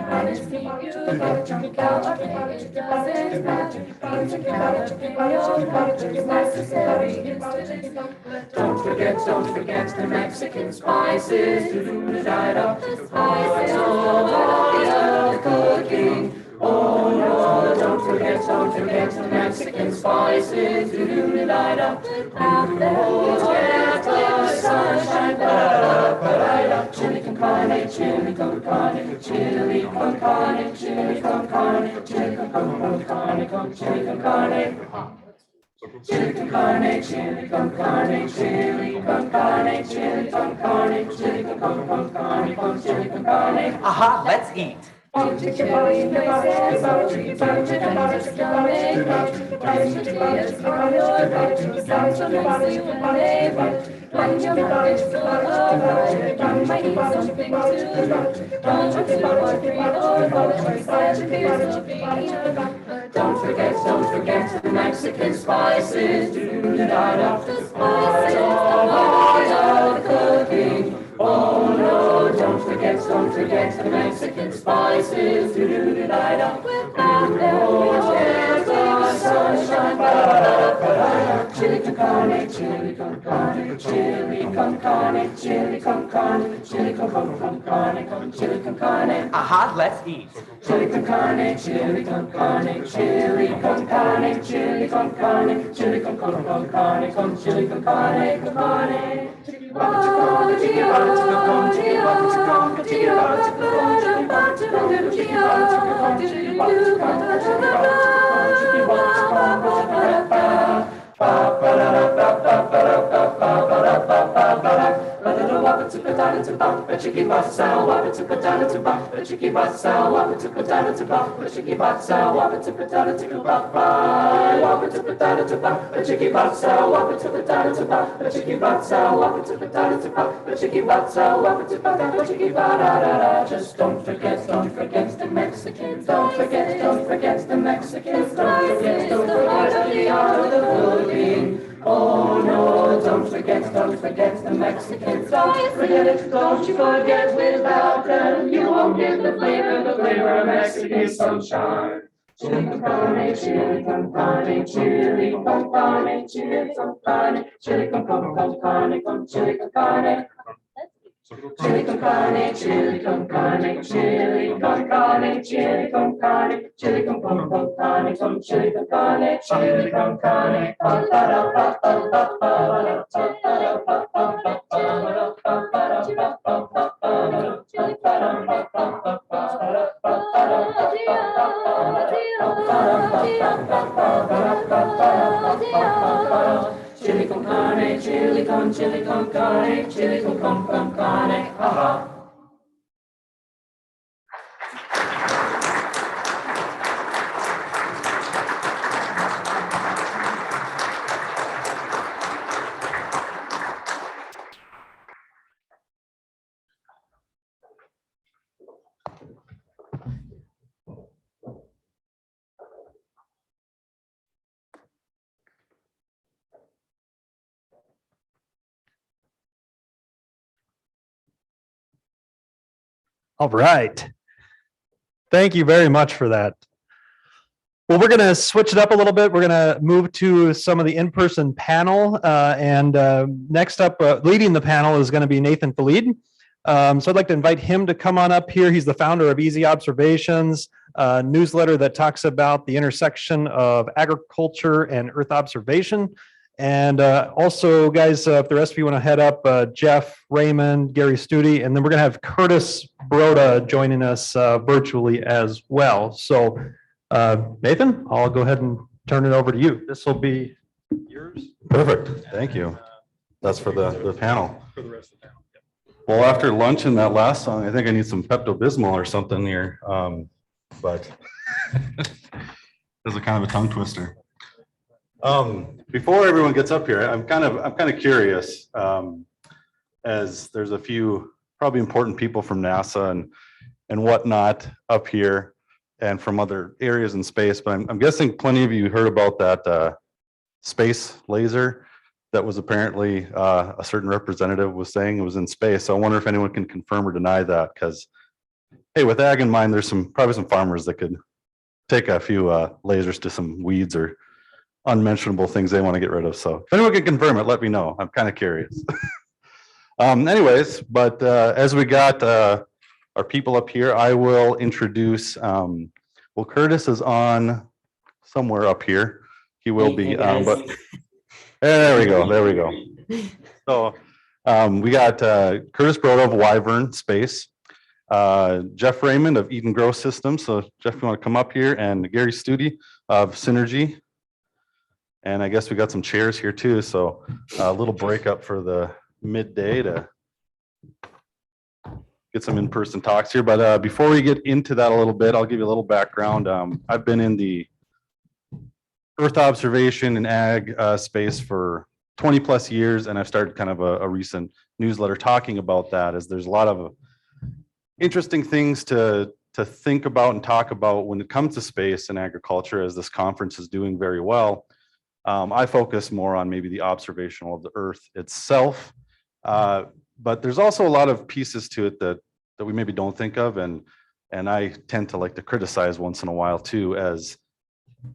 J: honest meat, you get drunk out, it doesn't matter. Eating out of your culture is necessary. Don't forget the Mexican spices. Da-da-da-da, the spices of the cooking. Oh no, don't forget the Mexican spices. Do-do-da-da-da, out there, get the sunshine. Ba-da-da-da-da, chili con carne, chili con carne, chili con carne, chili con carne, chili con carne, chili con carne. Chili con carne, chili con carne, chili con carne, chili con carne, chili con carne, chili con carne.
K: Aha, let's eat.
J: Don't forget the Mexican spices. Do-da-da-da, the spices of the cooking. Oh no, don't forget the Mexican spices. Do-do-da-da-da, without them, the sunshine. Ba-da-da-da-da, chili con carne, chili con carne, chili con carne, chili con carne, chili con carne, chili con carne.
K: Aha, let's eat.
J: Chili con carne, chili con carne, chili con carne, chili con carne, chili con carne, chili con carne, con carne. to bop, a chicky bop, sow, wop, it's a potato to bop, a chicky bop, sow, wop, it's a potato to bop, a chicky bop, sow, wop, it's a potato to bop, wop, it's a potato to bop, a chicky bop, sow, wop, it's a potato to bop, a chicky bop, sow, wop, it's a potato to bop, a chicky bop, sow, wop, it's a potato, a chicky bop, da da da. Just don't forget the Mexicans, don't forget the Mexicans, don't forget the art of the pudding. Oh no, don't forget the Mexicans, don't forget it, don't you forget, without them you won't get the flavor of Mexican sunshine. Chili con carne, chili con carne, chili con carne, chili con carne, chili con carne, con chili con carne. Chili con carne, chili con carne, chili con carne, chili con carne, chili con carne, con chili con carne, chili con carne, pa pa da pa pa pa pa da pa pa da pa pa pa pa da pa pa da pa pa pa pa da pa pa da pa pa pa pa da pa pa da pa pa pa pa. Chili con carne, chili con carne, chili con carne, ha ha.
B: All right. Thank you very much for that. Well, we're going to switch it up a little bit. We're going to move to some of the in-person panel. Next up, leading the panel is going to be Nathan Khalid. So I'd like to invite him to come on up here. He's the founder of Easy Observations, a newsletter that talks about the intersection of agriculture and Earth observation. And also, guys, if the rest of you want to head up, Jeff, Raymond, Gary Studi, and then we're going to have Curtis Broda joining us virtually as well. So, Nathan, I'll go ahead and turn it over to you. This will be yours.
L: Perfect. Thank you. That's for the panel.
B: For the rest of the panel.
L: Well, after lunch and that last song, I think I need some Pepto-Bismol or something here. But this is kind of a tongue twister. Before everyone gets up here, I'm kind of curious, as there's a few probably important people from NASA and whatnot up here and from other areas in space, but I'm guessing plenty of you heard about that space laser that was apparently a certain representative was saying it was in space. So I wonder if anyone can confirm or deny that, because hey, with ag in mind, there's probably some farmers that could take a few lasers to some weeds or unmentionable things they want to get rid of. So if anyone can confirm it, let me know. I'm kind of curious. Anyways, but as we got our people up here, I will introduce, well, Curtis is on somewhere up here. He will be, but there we go. So we got Curtis Broda of Wyvern Space, Jeff Raymond of Eden Growth Systems. So Jeff, you want to come up here, and Gary Studi of Synergy. And I guess we got some chairs here too. So a little breakup for the midday to get some in-person talks here. But before we get into that a little bit, I'll give you a little background. I've been in the Earth observation and ag space for 20 plus years. And I've started kind of a recent newsletter talking about that, as there's a lot of interesting things to think about and talk about when it comes to space and agriculture, as this conference is doing very well. I focus more on maybe the observational of the Earth itself, but there's also a lot of pieces to it that we maybe don't think of, and I tend to like to criticize once in a while too, as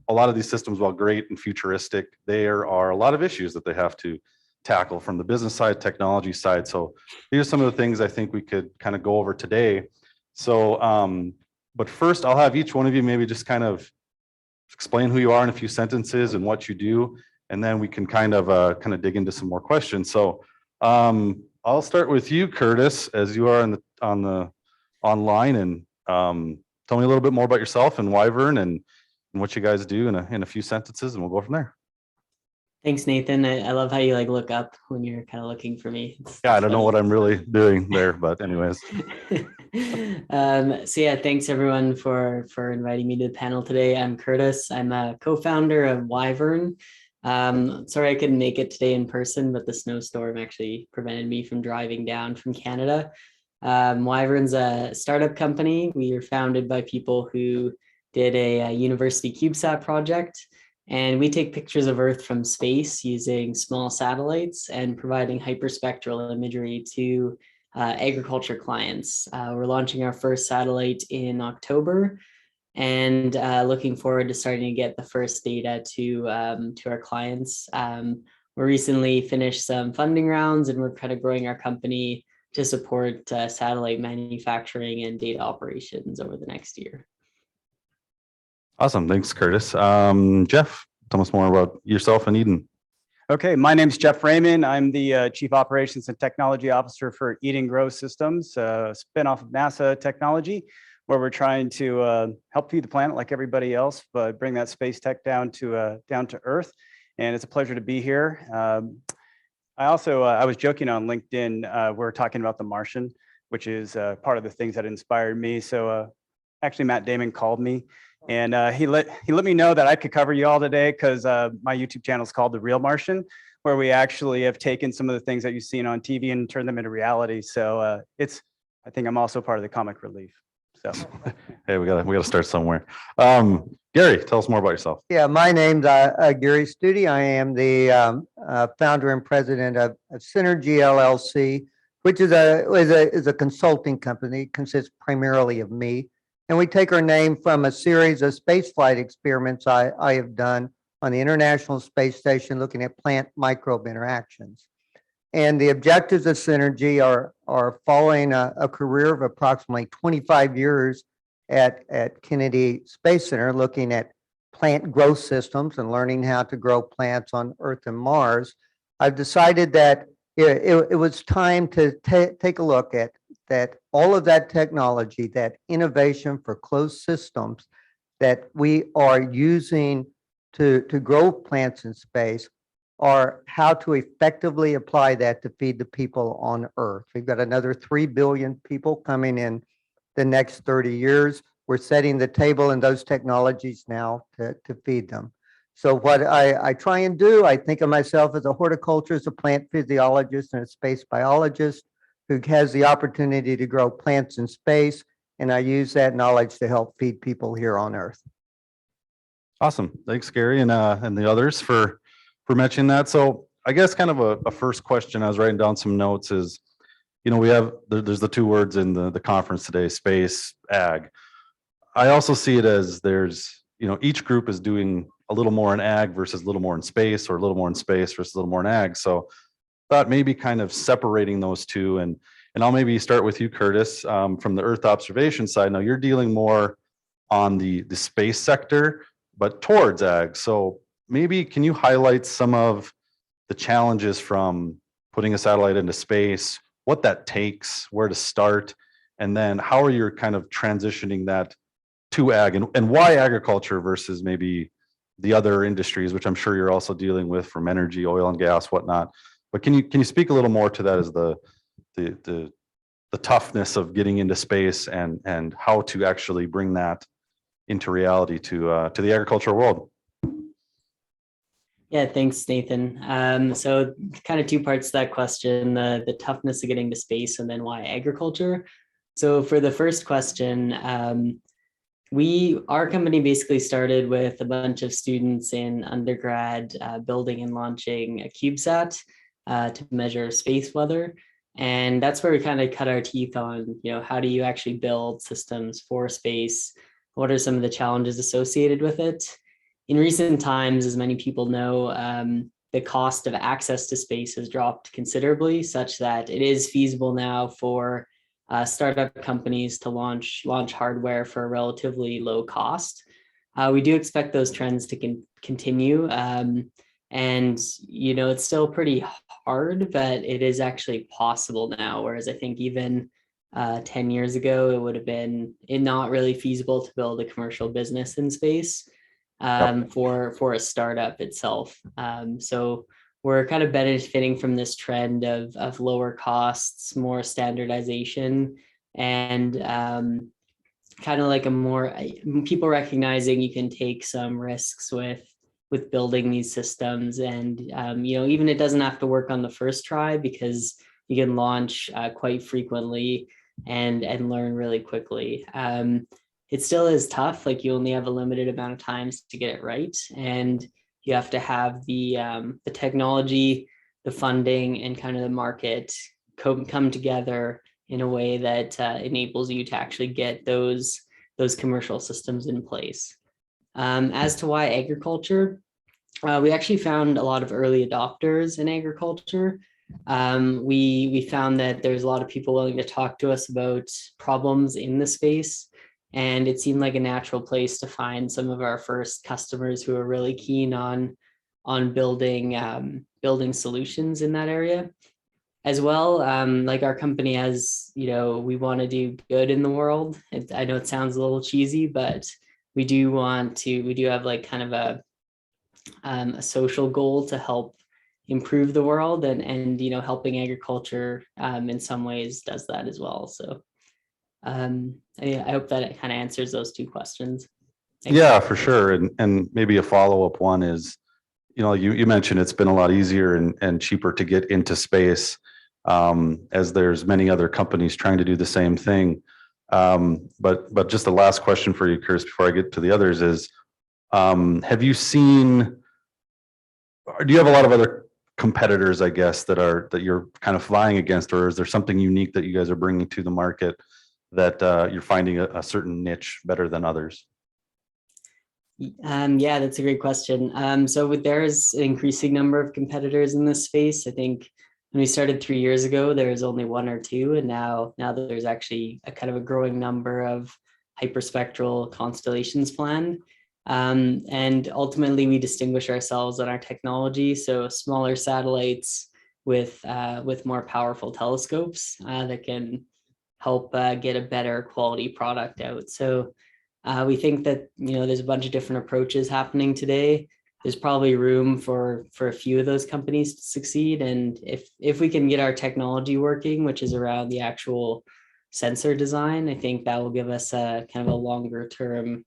L: a lot of these systems, while great and futuristic, there are a lot of issues that they have to tackle from the business side, technology side. So these are some of the things I think we could kind of go over today. So, but first I'll have each one of you maybe just kind of explain who you are in a few sentences and what you do, and then we can kind of dig into some more questions. So I'll start with you, Curtis, as you are on the online, and tell me a little bit more about yourself and Wyvern and what you guys do in a few sentences, and we'll go from there.
M: Thanks, Nathan. I love how you like look up when you're kind of looking for me.
L: Yeah, I don't know what I'm really doing there, but anyways.
M: So yeah, thanks everyone for inviting me to the panel today. I'm Curtis. I'm a co-founder of Wyvern. Sorry I couldn't make it today in person, but the snowstorm actually prevented me from driving down from Canada. Wyvern's a startup company. We were founded by people who did a university CubeSat project. And we take pictures of Earth from space using small satellites and providing hyperspectral imagery to agriculture clients. We're launching our first satellite in October and looking forward to starting to get the first data to our clients. We recently finished some funding rounds and we're kind of growing our company to support satellite manufacturing and data operations over the next year.
L: Awesome. Thanks, Curtis. Jeff, tell us more about yourself and Eden.
N: Okay, my name is Jeff Raymond. I'm the Chief Operations and Technology Officer for Eden Grow Systems, a spinoff of NASA Technology, where we're trying to help feed the planet like everybody else, but bring that space tech down to Earth. And it's a pleasure to be here. I was joking on LinkedIn. We're talking about The Martian, which is part of the things that inspired me. So actually, Matt Damon called me. And he let me know that I could cover you all today because my YouTube channel is called The Real Martian, where we actually have taken some of the things that you've seen on TV and turned them into reality. So I think I'm also part of the comic relief. So
L: hey, we gotta start somewhere. Gary, tell us more about yourself.
O: Yeah, my name's Gary Studi. I am the founder and president of Synergy LLC, which is a consulting company. It consists primarily of me. And we take our name from a series of spaceflight experiments I have done on the International Space Station looking at plant microbe interactions. And the objectives of Synergy are following a career of approximately 25 years at Kennedy Space Center looking at plant growth systems and learning how to grow plants on Earth and Mars. I've decided that it was time to take a look at that all of that technology, that innovation for closed systems that we are using to grow plants in space, are how to effectively apply that to feed the people on Earth. We've got another 3 billion people coming in the next 30 years. We're setting the table in those technologies now to feed them. So what I try and do, I think of myself as a horticulturist, a plant physiologist, and a space biologist who has the opportunity to grow plants in space. And I use that knowledge to help feed people here on Earth.
L: Awesome. Thanks, Gary, and the others for mentioning that. So I guess kind of a first question, I was writing down some notes is, we have, there's the two words in the conference today, space, ag. I also see it as there's, each group is doing a little more in ag versus a little more in space, or a little more in space versus a little more in ag. So thought maybe kind of separating those two, and I'll maybe start with you, Curtis, from the Earth observation side. Now you're dealing more on the space sector, but towards ag. So maybe can you highlight some of the challenges from putting a satellite into space, what that takes, where to start, and then how are you kind of transitioning that to ag, and why agriculture versus maybe the other industries, which I'm sure you're also dealing with, from energy, oil and gas, whatnot. But can you speak a little more to that, as the toughness of getting into space and how to actually bring that into reality to the agricultural world?
M: Yeah, thanks, Nathan. So kind of two parts to that question, the toughness of getting to space and then why agriculture. So for the first question, our company basically started with a bunch of students in undergrad building and launching a CubeSat to measure space weather. And that's where we kind of cut our teeth on, how do you actually build systems for space? What are some of the challenges associated with it? In recent times, as many people know, the cost of access to space has dropped considerably, such that it is feasible now for startup companies to launch hardware for a relatively low cost. We do expect those trends to continue. And, it's still pretty hard, but it is actually possible now. Whereas I think even 10 years ago, it would have been not really feasible to build a commercial business in space. for a startup itself. So we're kind of benefiting from this trend of lower costs, more standardization, and kind of like a more people recognizing you can take some risks with building these systems, and even it doesn't have to work on the first try, because you can launch quite frequently and learn really quickly. It still is tough, like you only have a limited amount of times to get it right, and you have to have the technology, the funding, and kind of the market come together in a way that enables you to actually get those commercial systems in place. As to why agriculture, we actually found a lot of early adopters in agriculture. We found that there's a lot of people willing to talk to us about problems in the space, and it seemed like a natural place to find some of our first customers who are really keen on building solutions in that area. As well, like our company has, we want to do good in the world. I know it sounds a little cheesy, but we do have like kind of a social goal to help improve the world, and helping agriculture in some ways does that as well. So I hope that it kind of answers those two questions. Thanks.
L: Yeah, for sure. And maybe a follow-up one is, you mentioned it's been a lot easier and cheaper to get into space, as there's many other companies trying to do the same thing. But just the last question for you, Chris, before I get to the others is, have you seen, or do you have a lot of other competitors, I guess, that you're kind of vying against, or is there something unique that you guys are bringing to the market that you're finding a certain niche better than others?
M: Yeah, that's a great question. So there's an increasing number of competitors in this space. I think when we started 3 years ago, there was only one or two, and now there's actually a kind of a growing number of hyperspectral constellations planned. And ultimately, we distinguish ourselves on our technology. So smaller satellites with more powerful telescopes that can help get a better quality product out. So we think that there's a bunch of different approaches happening today. There's probably room for a few of those companies to succeed, and if we can get our technology working, which is around the actual sensor design, I think that will give us a kind of a longer term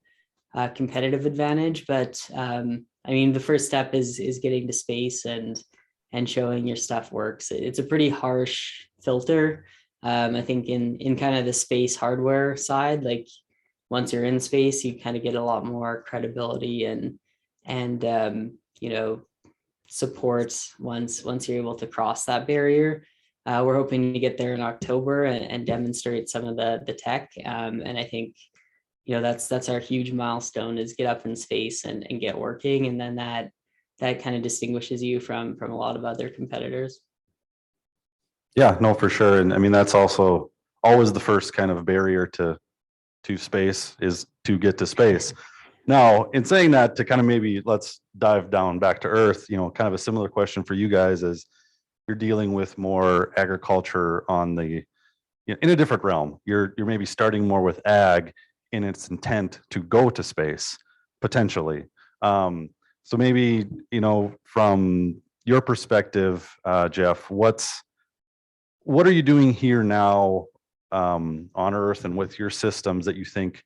M: competitive advantage. But I mean, the first step is getting to space and showing your stuff works. It's a pretty harsh filter. I think in kind of the space hardware side, like once you're in space, you kind of get a lot more credibility and support once you're able to cross that barrier. We're hoping to get there in October and demonstrate some of the tech. And I think that's our huge milestone, is get up in space and get working, and then that kind of distinguishes you from a lot of other competitors.
L: Yeah, no, for sure. And I mean, that's also always the first kind of barrier to space, is to get to space. Now, in saying that, to kind of maybe let's dive down back to Earth, kind of a similar question for you guys, as you're dealing with more agriculture on in a different realm. You're maybe starting more with ag in its intent to go to space, potentially. So maybe, from your perspective, Jeff, what are you doing here now on Earth and with your systems that you think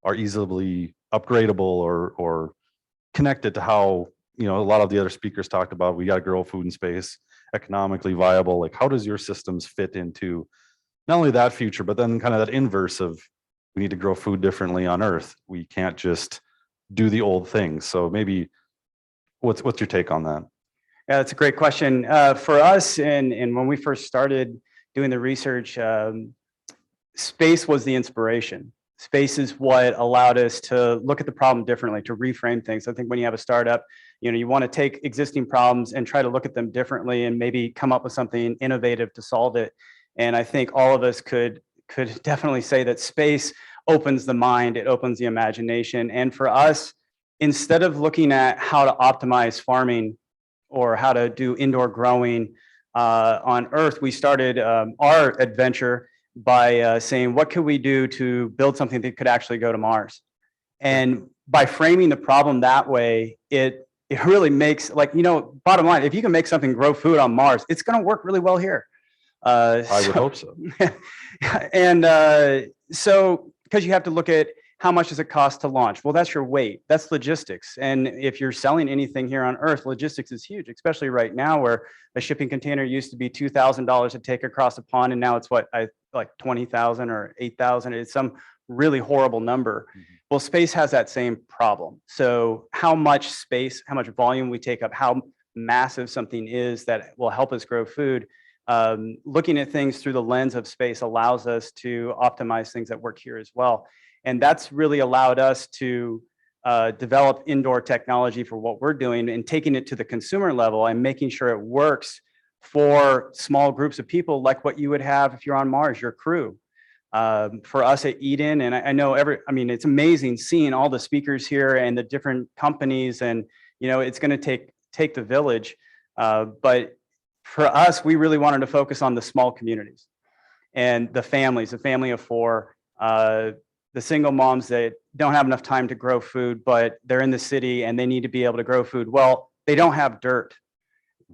L: are easily upgradable or connected to how, a lot of the other speakers talked about, we got to grow food in space, economically viable? Like, how does your systems fit into not only that future, but then kind of that inverse of, we need to grow food differently on Earth. We can't just do the old things. So maybe what's your take on that?
N: Yeah, that's a great question. For us, and when we first started doing the research, space was the inspiration. Space is what allowed us to look at the problem differently, to reframe things. I think when you have a startup, you want to take existing problems and try to look at them differently and maybe come up with something innovative to solve it. And I think all of us could definitely say that space opens the mind, it opens the imagination. And for us, instead of looking at how to optimize farming or how to do indoor growing on Earth, we started our adventure by saying, what could we do to build something that could actually go to Mars? And by framing the problem that way, it really makes, like, bottom line, if you can make something grow food on Mars, it's going to work really well here.
L: I would hope so.
N: And so, because you have to look at how much does it cost to launch? Well, that's your weight. That's logistics. And if you're selling anything here on Earth, logistics is huge, especially right now where a shipping container used to be $2,000 to take across a pond. And now it's like 20,000 or 8,000. It's some really horrible number. Well, space has that same problem. So how much space, how much volume we take up, how massive something is that will help us grow food. Looking at things through the lens of space allows us to optimize things that work here as well. And that's really allowed us to develop indoor technology for what we're doing and taking it to the consumer level and making sure it works for small groups of people like what you would have if you're on Mars, your crew. For us at Eden, and I know it's amazing seeing all the speakers here and the different companies, and it's going to take the village. But for us, we really wanted to focus on the small communities and the families, a family of 4, the single moms that don't have enough time to grow food, but they're in the city and they need to be able to grow food. Well, they don't have dirt.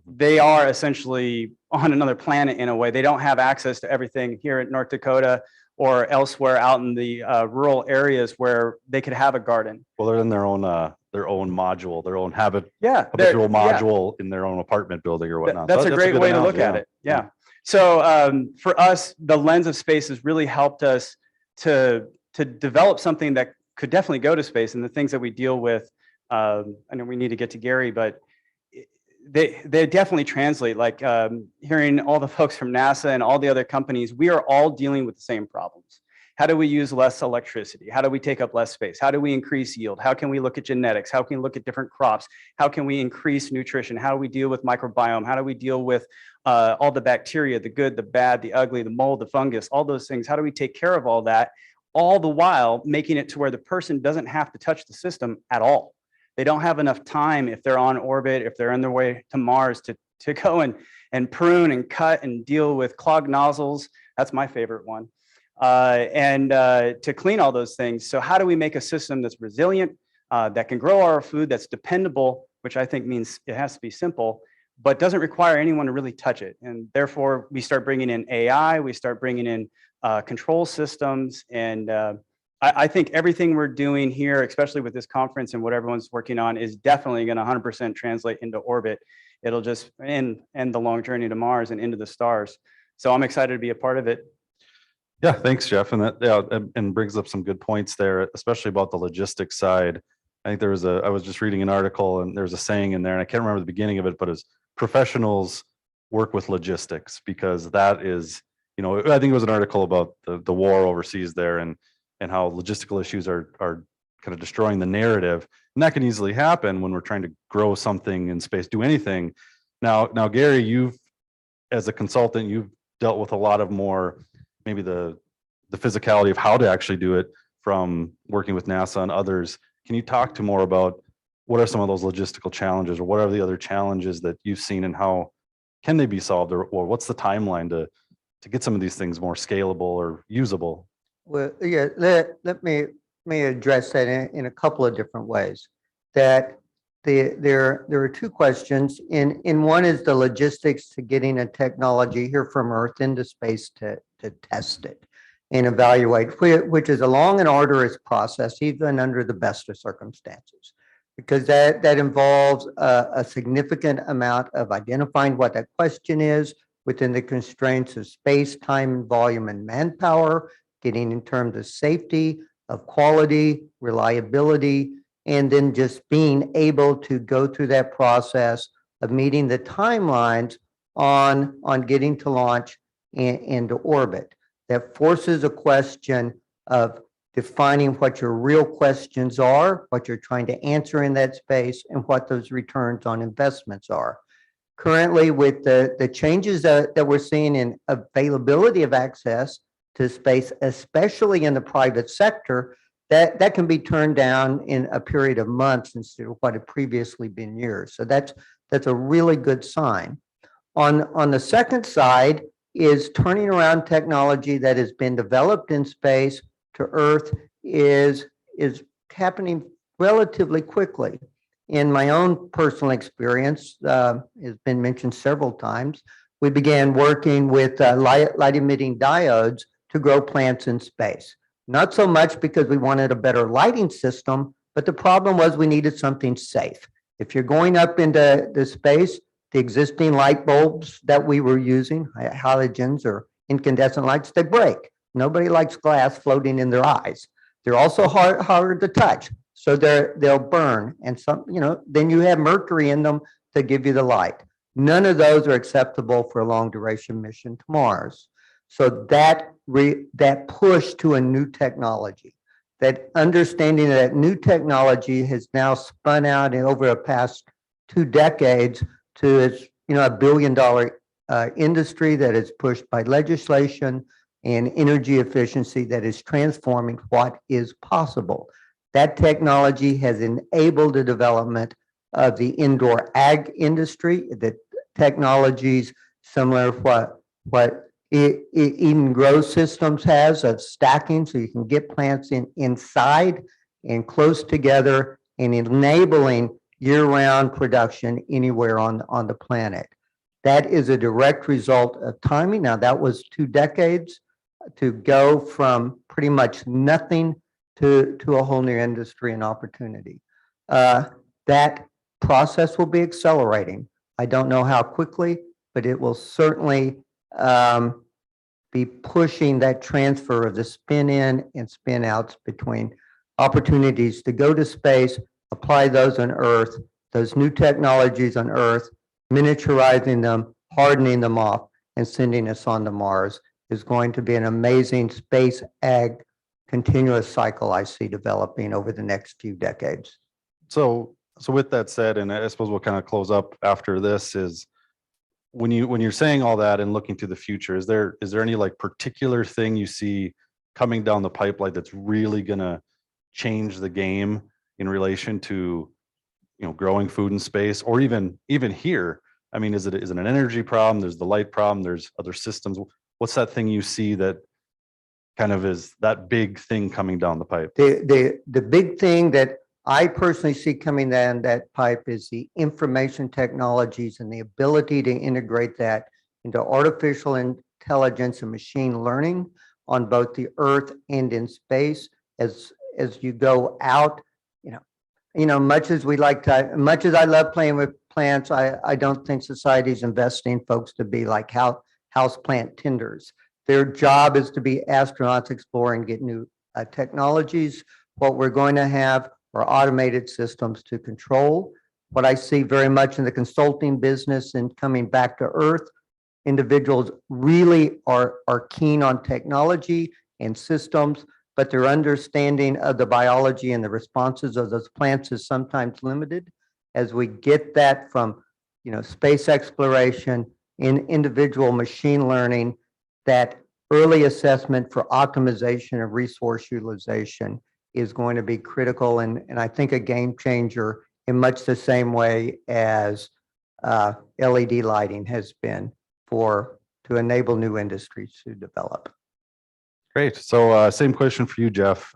N: They are essentially on another planet in a way. They don't have access to everything here in North Dakota or elsewhere out in the rural areas where they could have a garden.
L: Well, they're in their own module, their own habitual
N: they're-
L: module in their own apartment building or whatnot.
N: That's
L: So
N: a great
L: good
N: way to look
L: analogy,
N: at it. Yeah. So for us, the lens of space has really helped us to develop something that could definitely go to space. And the things that we deal with, I know we need to get to Gary, but they definitely translate. Like hearing all the folks from NASA and all the other companies, we are all dealing with the same problems. How do we use less electricity? How do we take up less space? How do we increase yield? How can we look at genetics? How can we look at different crops? How can we increase nutrition? How do we deal with microbiome? How do we deal with all the bacteria, the good, the bad, the ugly, the mold, the fungus, all those things? How do we take care of all that? All the while making it to where the person doesn't have to touch the system at all. They don't have enough time if they're on orbit, if they're on their way to Mars to go and prune and cut and deal with clogged nozzles. That's my favorite one. And to clean all those things. So how do we make a system that's resilient, that can grow our food, that's dependable, which I think means it has to be simple, but doesn't require anyone to really touch it. And therefore we start bringing in AI, we start bringing in control systems. And I think everything we're doing here, especially with this conference and what everyone's working on, is definitely going to 100% translate into orbit. It'll just end the long journey to Mars and into the stars. So I'm excited to be a part of it.
L: Yeah, thanks, Jeff. And that and brings up some good points there, especially about the logistics side. I think I was just reading an article and there's a saying in there, and I can't remember the beginning of it, but it's professionals work with logistics, because that is, I think it was an article about the war overseas there and how logistical issues are kind of destroying the narrative. And that can easily happen when we're trying to grow something in space, do anything. Now, Gary, as a consultant, you've dealt with a lot of more, maybe the physicality of how to actually do it from working with NASA and others. Can you talk to more about what are some of those logistical challenges, or what are the other challenges that you've seen, and how can they be solved, or what's the timeline to get some of these things more scalable or usable?
O: Well, yeah, let me address that in a couple of different ways. That there are 2 questions. In one is the logistics to getting a technology here from Earth into space to test it and evaluate, which is a long and arduous process, even under the best of circumstances, because that involves a significant amount of identifying what that question is within the constraints of space, time, volume, and manpower, getting in terms of safety, of quality, reliability, and then just being able to go through that process of meeting the timelines on getting to launch into orbit. That forces a question of defining what your real questions are, what you're trying to answer in that space, and what those returns on investments are. Currently, with the changes that we're seeing in availability of access to space, especially in the private sector, that can be turned down in a period of months instead of what had previously been years. So that's a really good sign. On the second side is turning around technology that has been developed in space to Earth is happening relatively quickly. In my own personal experience, has been mentioned several times, we began working with light emitting diodes to grow plants in space. Not so much because we wanted a better lighting system, but the problem was we needed something safe. If you're going up into the space, the existing light bulbs that we were using, halogens or incandescent lights, they break. Nobody likes glass floating in their eyes. They're also hard to touch, so they'll burn. And some, then you have mercury in them to give you the light. None of those are acceptable for a long duration mission to Mars. So that push to a new technology, that understanding that new technology has now spun out in over the past 2 decades to its, $1 billion industry that is pushed by legislation and energy efficiency that is transforming what is possible. That technology has enabled the development of the indoor ag industry, the technologies similar to what Eden Grow Systems has of stacking, so you can get plants inside and close together and enabling year-round production anywhere on the planet. That is a direct result of timing. Now, that was 2 decades to go from pretty much nothing to a whole new industry and opportunity. That process will be accelerating. I don't know how quickly, but it will certainly be pushing that transfer of the spin in and spin outs between opportunities to go to space, apply those on Earth, those new technologies on Earth, miniaturizing them, hardening them off, and sending us on to Mars is going to be an amazing space ag continuous cycle I see developing over the next few decades.
L: So with that said, and I suppose we'll kind of close up after this, is when you're saying all that and looking to the future, is there any like particular thing you see coming down the pipeline that's really gonna change the game in relation to growing food in space, or even here? I mean, is it an energy problem? There's the light problem. There's other systems. What's that thing you see that kind of is that big thing coming down the pipe?
O: The big thing that I personally see coming down that pipe is the information technologies and the ability to integrate that into artificial intelligence and machine learning on both the Earth and in space as you go out. Much as I love playing with plants, I don't think society's investing folks to be like house plant tenders. Their job is to be astronauts exploring, get new technologies. What we're going to have are automated systems to control. What I see very much in the consulting business and coming back to Earth, individuals really are keen on technology and systems, but their understanding of the biology and the responses of those plants is sometimes limited. As we get that from space exploration in individual machine learning, that early assessment for optimization of resource utilization is going to be critical and I think a game changer in much the same way as LED lighting has been to enable new industries to develop.
L: Great. So same question for you, Jeff.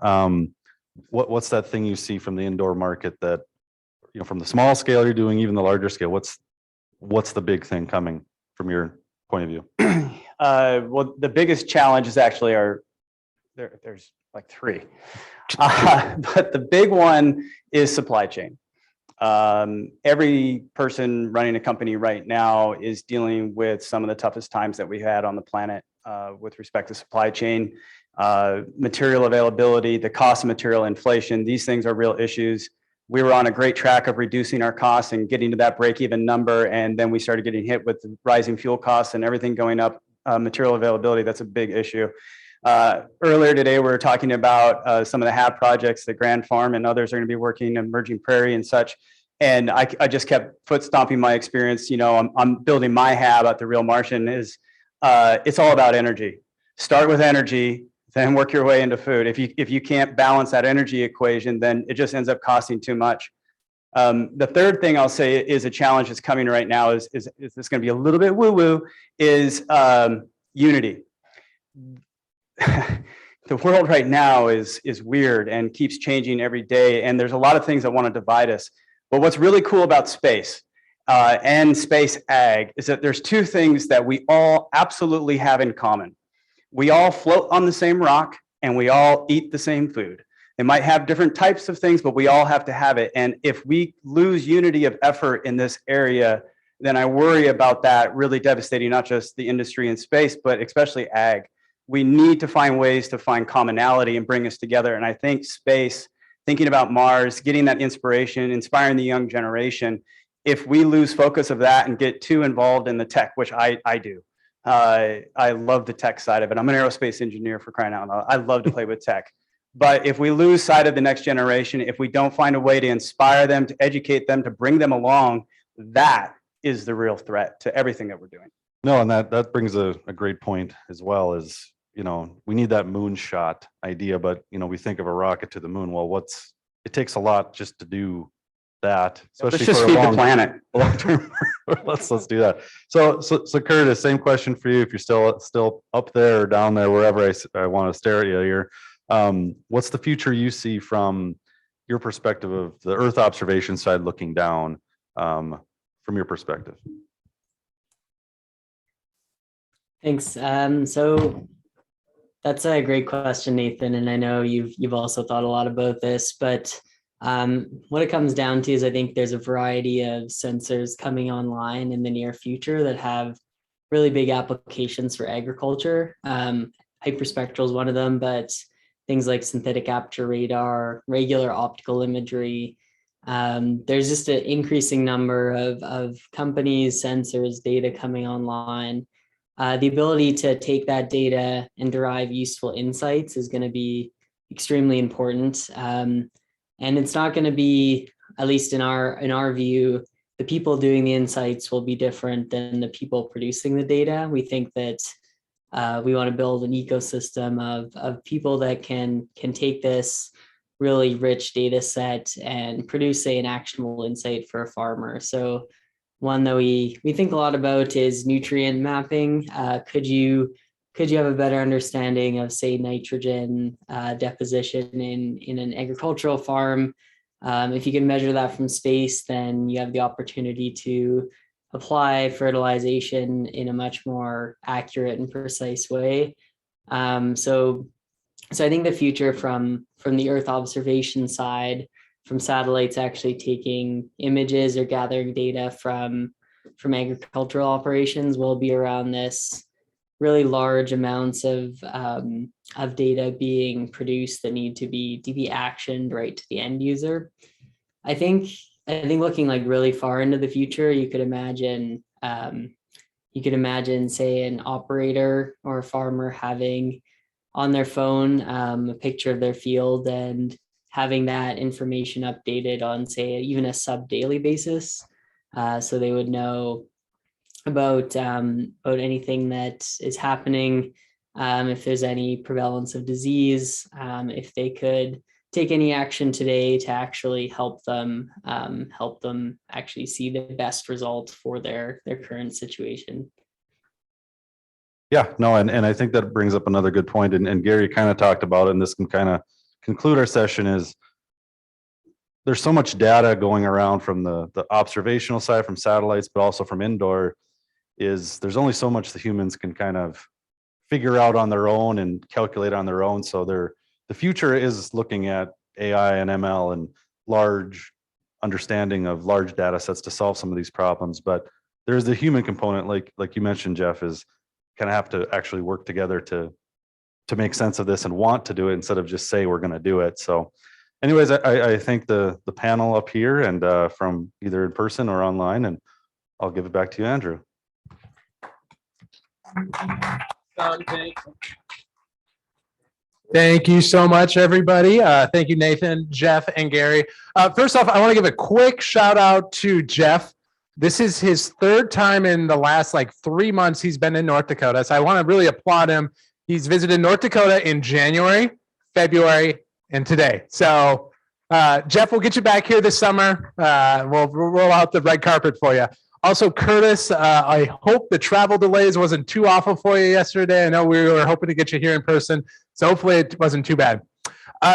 L: What's that thing you see from the indoor market that, from the small scale you're doing, even the larger scale, what's the big thing coming from your point of view?
N: Well, the biggest challenges actually there's like 3. But the big one is supply chain. Every person running a company right now is dealing with some of the toughest times that we had on the planet with respect to supply chain, material availability, the cost of material inflation. These things are real issues. We were on a great track of reducing our costs and getting to that break-even number, and then we started getting hit with the rising fuel costs and everything going up. Material availability, that's a big issue. Earlier today, we were talking about some of the HAB projects that Grand Farm and others are going to be working in Emerging Prairie and such. And I just kept foot stomping my experience. I'm building my HAB at the Real Martian. It's all about energy. Start with energy, then work your way into food. If you can't balance that energy equation, then it just ends up costing too much. The third thing I'll say is a challenge that's coming right now is this going to be a little bit woo-woo, is unity. the world right now is weird and keeps changing every day. And there's a lot of things that want to divide us. But what's really cool about space and space ag is that there's two things that we all absolutely have in common. We all float on the same rock and we all eat the same food. They might have different types of things, but we all have to have it. And if we lose unity of effort in this area, then I worry about that really devastating, not just the industry in space, but especially ag. We need to find ways to find commonality and bring us together. And I think space, thinking about Mars, getting that inspiration, inspiring the young generation, if we lose focus of that and get too involved in the tech, which I do. I love the tech side of it. I'm an aerospace engineer, for crying out loud. I love to play with tech. But if we lose sight of the next generation, if we don't find a way to inspire them, to educate them, to bring them along, that is the real threat to everything that we're doing.
L: No, and that brings a great point as well. Is, you know, we need that moonshot idea, but, you know, we think of a rocket to the moon. Well, it takes a lot just to do that, especially
N: Let's just
L: for
N: feed
L: a
N: the planet.
L: long term. Let's do that. So Curtis, same question for you. If you're still up there or down there, wherever I want to stare at you here, what's the future you see from your perspective of the Earth observation side looking down, from your perspective?
M: Thanks. So that's a great question, Nathan. And I know you've also thought a lot about this, but what it comes down to is I think there's a variety of sensors coming online in the near future that have really big applications for agriculture. Hyperspectral is one of them, but things like synthetic aperture radar, regular optical imagery. There's just an increasing number of companies, sensors, data coming online. The ability to take that data and derive useful insights is going to be extremely important. And it's not going to be, at least in our view, the people doing the insights will be different than the people producing the data. We think that we want to build an ecosystem of people that can take this really rich data set and produce, say, an actionable insight for a farmer. So one that we think a lot about is nutrient mapping. Could you have a better understanding of, say, nitrogen deposition in an agricultural farm? If you can measure that from space, then you have the opportunity to apply fertilization in a much more accurate and precise way. So I think the future from the Earth observation side, from satellites actually taking images or gathering data from agricultural operations, will be around this really large amounts of data being produced that need to be actioned right to the end user. I think looking like really far into the future, you could imagine, say, an operator or a farmer having on their phone a picture of their field and having that information updated on, say, even a sub-daily basis, so they would know about anything that is happening, if there's any prevalence of disease, if they could take any action today to actually help them actually see the best result for their current situation.
L: Yeah, no, and I think that brings up another good point, and Gary kind of talked about it, and this can kind of conclude our session. Is there's so much data going around from the observational side, from satellites, but also from indoor. Is there's only so much the humans can kind of figure out on their own and calculate on their own. So the future is looking at AI and ML and large understanding of large data sets to solve some of these problems. But there's the human component, like you mentioned, Jeff, is kind of have to actually work together to make sense of this and want to do it instead of just say we're going to do it. So anyways, I thank the panel up here and from either in person or online, and I'll give it back to you, Andrew.
A: Thank you so much, everybody. Thank you, Nathan, Jeff, and Gary. First off, I want to give a quick shout out to Jeff. This is his third time in the last 3 months he's been in North Dakota. So I want to really applaud him. He's visited North Dakota in January, February, and today. So Jeff, we'll get you back here this summer. We'll roll out the red carpet for you. Also, Curtis, I hope the travel delays wasn't too awful for you yesterday. I know we were hoping to get you here in person. So hopefully it wasn't too bad.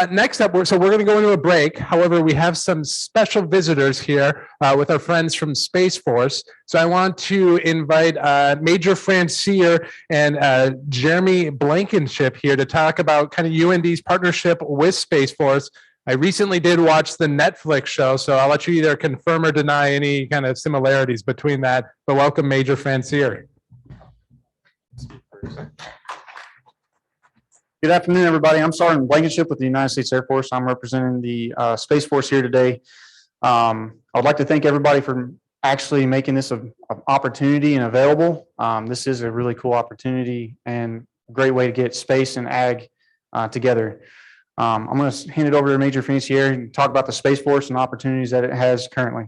A: Next up, we're going to go into a break. However, we have some special visitors here with our friends from Space Force. So I want to invite Major Francier and Jeremy Blankenship here to talk about kind of UND's partnership with Space Force. I recently did watch the Netflix show, so I'll let you either confirm or deny any kind of similarities between that. But welcome, Major Francier.
P: Good afternoon, everybody. I'm Sergeant Blankenship with the United States Air Force. I'm representing the Space Force here today. I would like to thank everybody for actually making this an opportunity and available. This is a really cool opportunity and a great way to get space and ag together. I'm going to hand it over to Major Francier and talk about the Space Force and opportunities that it has currently.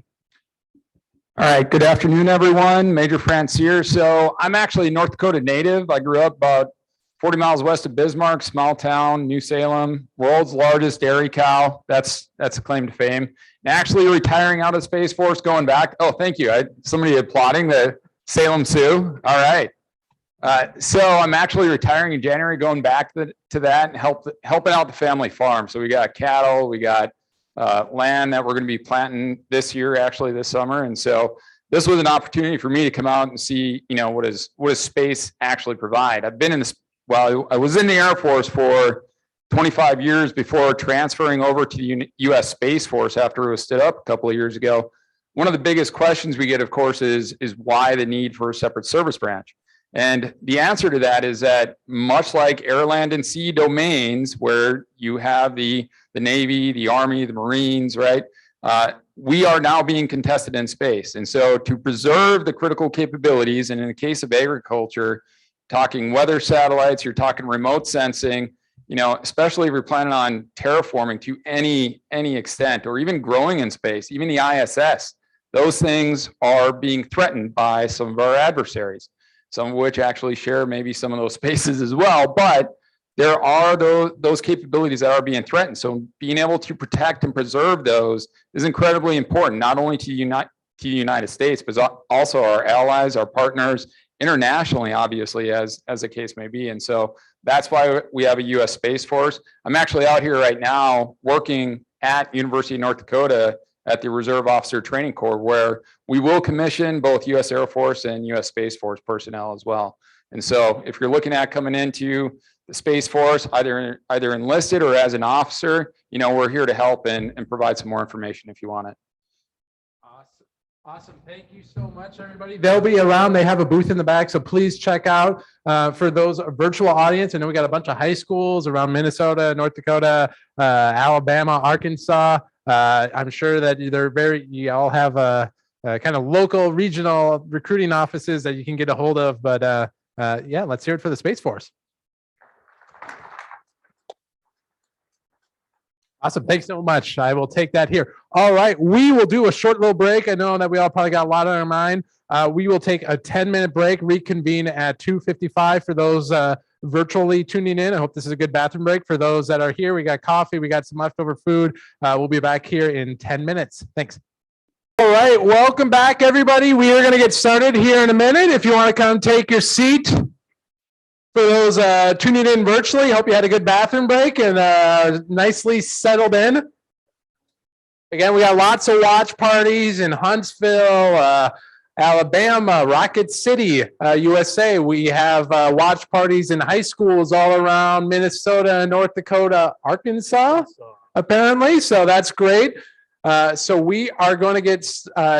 Q: All right, good afternoon, everyone. Major Francier. So I'm actually a North Dakota native. I grew up about 40 miles west of Bismarck, small town, New Salem, world's largest dairy cow. That's a claim to fame. And actually retiring out of Space Force, going back. Oh, thank you. Somebody applauding the Salem Sioux. All right. So I'm actually retiring in January, going back to that and helping out the family farm. So we got cattle, we got land that we're going to be planting this year, actually this summer. And so this was an opportunity for me to come out and see, what does space actually provide. I've been in this. Well, I was in the Air Force for 25 years before transferring over to the U.S. Space Force after it was stood up a couple of years ago. One of the biggest questions we get, of course, is why the need for a separate service branch? And the answer to that is that much like air, land, and sea domains, where you have the Navy, the Army, the Marines, right? We are now being contested in space. And so to preserve the critical capabilities, and in the case of agriculture, talking weather satellites, you're talking remote sensing, especially if you're planning on terraforming to any extent, or even growing in space, even the ISS, those things are being threatened by some of our adversaries, some of which actually share maybe some of those spaces as well. But there are those capabilities that are being threatened. So being able to protect and preserve those is incredibly important, not only to the United States, but also our allies, our partners, internationally, obviously, as the case may be. And so that's why we have a U.S. Space Force. I'm actually out here right now working at University of North Dakota at the Reserve Officer Training Corps, where we will commission both U.S. Air Force and U.S. Space Force personnel as well. And so if you're looking at coming into the Space Force, either enlisted or as an officer, we're here to help and provide some more information if you want it.
A: Awesome. Thank you so much, everybody. They'll be around. They have a booth in the back, so please check out for those virtual audience. I know we got a bunch of high schools around Minnesota, North Dakota, Alabama, Arkansas. I'm sure that you all have kind of local, regional recruiting offices that you can get a hold of. But yeah, let's hear it for the Space Force. Awesome. Thanks so much. I will take that here. All right. We will do a short little break. I know that we all probably got a lot on our mind. We will take a 10-minute break, reconvene at 2:55 for those virtually tuning in. I hope this is a good bathroom break. For those that are here, we got coffee. We got some leftover food. We'll be back here in 10 minutes. Thanks. All right. Welcome back, everybody. We are going to get started here in a minute. If you want to come take your seat. For those tuning in virtually, hope you had a good bathroom break and nicely settled in. Again, we got lots of watch parties in Huntsville, Alabama, Rocket City, USA. We have watch parties in high schools all around Minnesota, North Dakota, Arkansas, apparently. So that's great. So we are going to get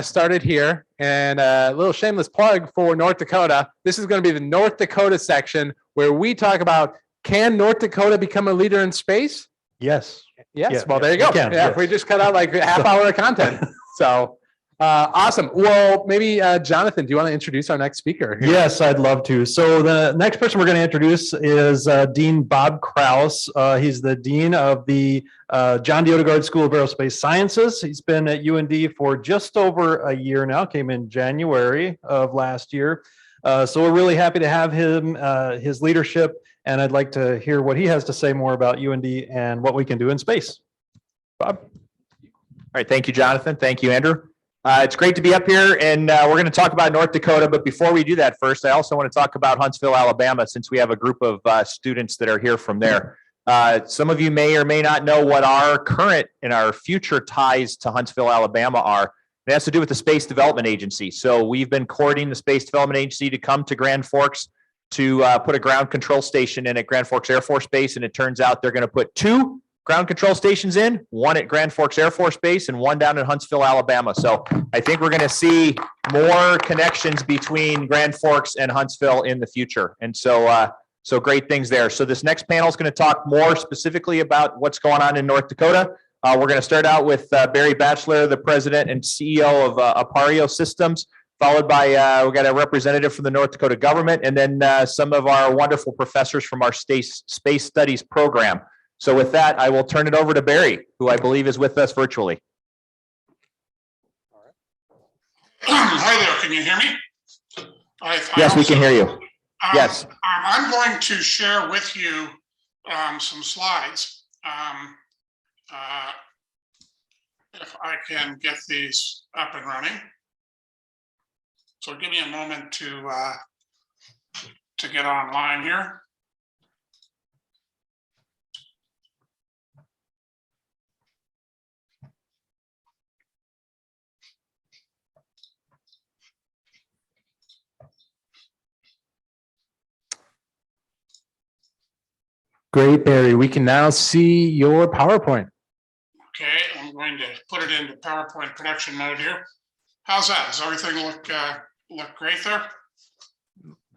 A: started here, and a little shameless plug for North Dakota. This is going to be the North Dakota section where we talk about, can North Dakota become a leader in space?
B: Yes.
A: Yes.
B: Yeah,
A: Well, there you go.
B: we can,
A: Yeah,
B: yes.
A: we just cut out like a half hour of content. So awesome. Well, maybe Jonathan, do you want to introduce our next speaker? Here?
B: Yes, I'd love to. So the next person we're going to introduce is Dean Bob Kraus. He's the Dean of the John D. Odegaard School of Aerospace Sciences. He's been at UND for just over a year now, came in January of last year. So we're really happy to have him, his leadership, and I'd like to hear what he has to say more about UND and what we can do in space. Bob?
R: All right, thank you, Jonathan. Thank you, Andrew. It's great to be up here, and we're going to talk about North Dakota. But before we do that, first, I also want to talk about Huntsville, Alabama, since we have a group of students that are here from there. Some of you may or may not know what our current and our future ties to Huntsville, Alabama are. It has to do with the Space Development Agency. So we've been courting the Space Development Agency to come to Grand Forks to put a ground control station in at Grand Forks Air Force Base. And it turns out they're going to put 2 ground control stations in, one at Grand Forks Air Force Base and one down in Huntsville, Alabama. So I think we're going to see more connections between Grand Forks and Huntsville in the future. And so, so great things there. So this next panel is going to talk more specifically about what's going on in North Dakota. We're going to start out with Barry Batchelor, the president and CEO of Appario Systems, followed by we got a representative from the North Dakota government, and then some of our wonderful professors from our space studies program. So with that, I will turn it over to Barry, who I believe is with us virtually.
S: Hi there, can you hear me?
R: Yes, we can hear you. Yes.
S: I'm going to share with you some slides. If I can get these up and running. So give me a moment to get online here.
A: Great, Barry. We can now see your PowerPoint.
S: Okay, I'm going to put it into PowerPoint production mode here. How's that? Does everything look great there?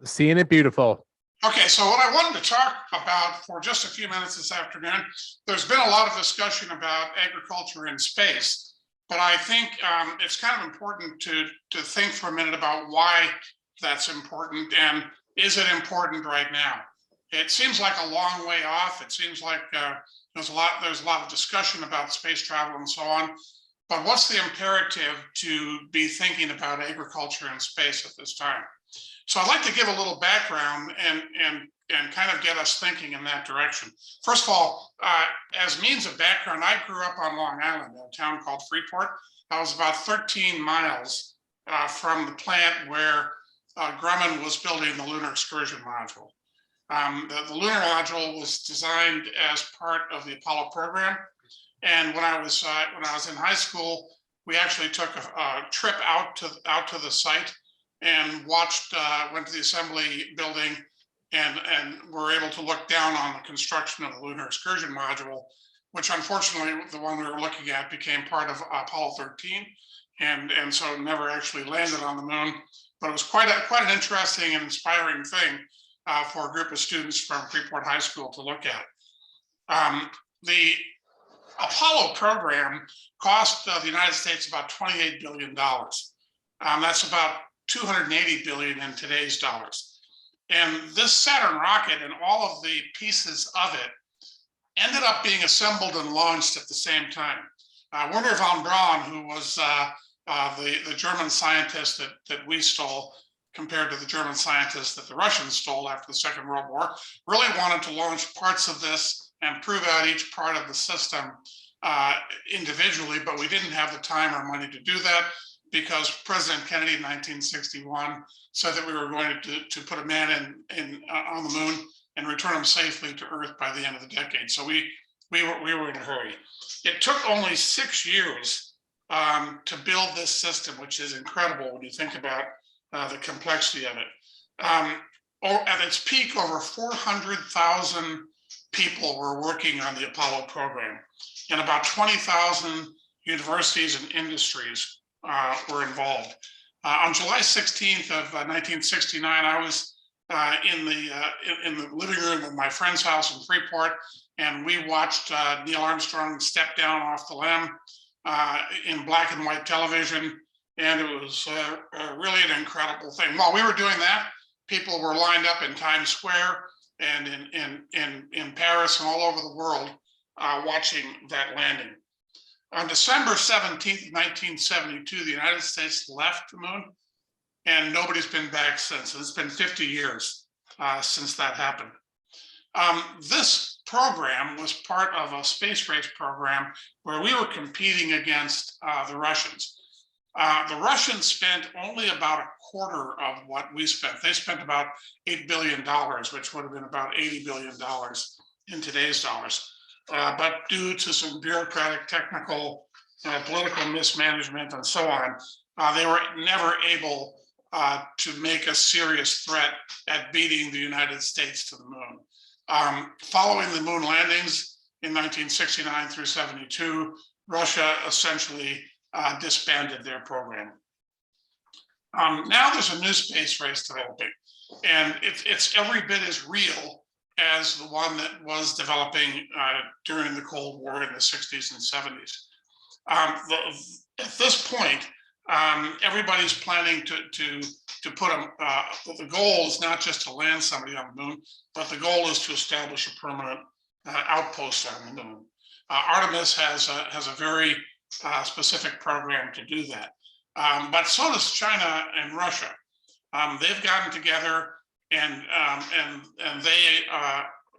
A: Seeing it beautiful.
S: Okay, so what I wanted to talk about for just a few minutes this afternoon, there's been a lot of discussion about agriculture in space, but I think it's kind of important to think for a minute about why that's important, and is it important right now? It seems like a long way off. It seems like there's a lot of discussion about space travel and so on. But what's the imperative to be thinking about agriculture in space at this time? So I'd like to give a little background and kind of get us thinking in that direction. First of all, as means of background, I grew up on Long Island, a town called Freeport. I was about 13 miles from the plant where Grumman was building the Lunar Excursion Module. The lunar module was designed as part of the Apollo program, and when I was in high school, we actually took a trip out to the site and went to the assembly building and were able to look down on the construction of the Lunar Excursion Module, which unfortunately the one we were looking at became part of Apollo 13, and so never actually landed on the moon. But it was quite an interesting and inspiring thing for a group of students from Freeport High School to look at. The Apollo program cost the United States about $28 billion. That's about 280 billion in today's dollars. And this Saturn rocket and all of the pieces of it ended up being assembled and launched at the same time. Wernher von Braun, who was the German scientist that we stole, compared to the German scientists that the Russians stole after the Second World War, really wanted to launch parts of this and prove out each part of the system individually, but we didn't have the time or money to do that because President Kennedy in 1961 said that we were going to put a man on the moon and return him safely to Earth by the end of the decade. So we were in a hurry. It took only 6 years to build this system, which is incredible when you think about the complexity of it. At its peak, over 400,000 people were working on the Apollo program, and about 20,000 universities and industries were involved. On July 16th of 1969, I was in the living room of my friend's house in Freeport, and we watched Neil Armstrong step down off the LEM in black and white television. And it was really an incredible thing. While we were doing that, people were lined up in Times Square and in Paris and all over the world watching that landing. On December 17th, 1972, the United States left the moon, and nobody's been back since. It's been 50 years since that happened. This program was part of a space race program where we were competing against the Russians. The Russians spent only about a quarter of what we spent. They spent about $8 billion, which would have been about $80 billion in today's dollars. But due to some bureaucratic, technical, political mismanagement and so on, they were never able to make a serious threat at beating the United States to the moon. Following the moon landings in 1969 through 72, Russia essentially disbanded their program. Now there's a new space race developing, and it's every bit as real as the one that was developing during the Cold War in the 60s and 70s. At this point, everybody's planning to put the goal is not just to land somebody on the moon, but the goal is to establish a permanent outpost on the moon. Artemis has a very specific program to do that. But so does China and Russia. They've gotten together and they,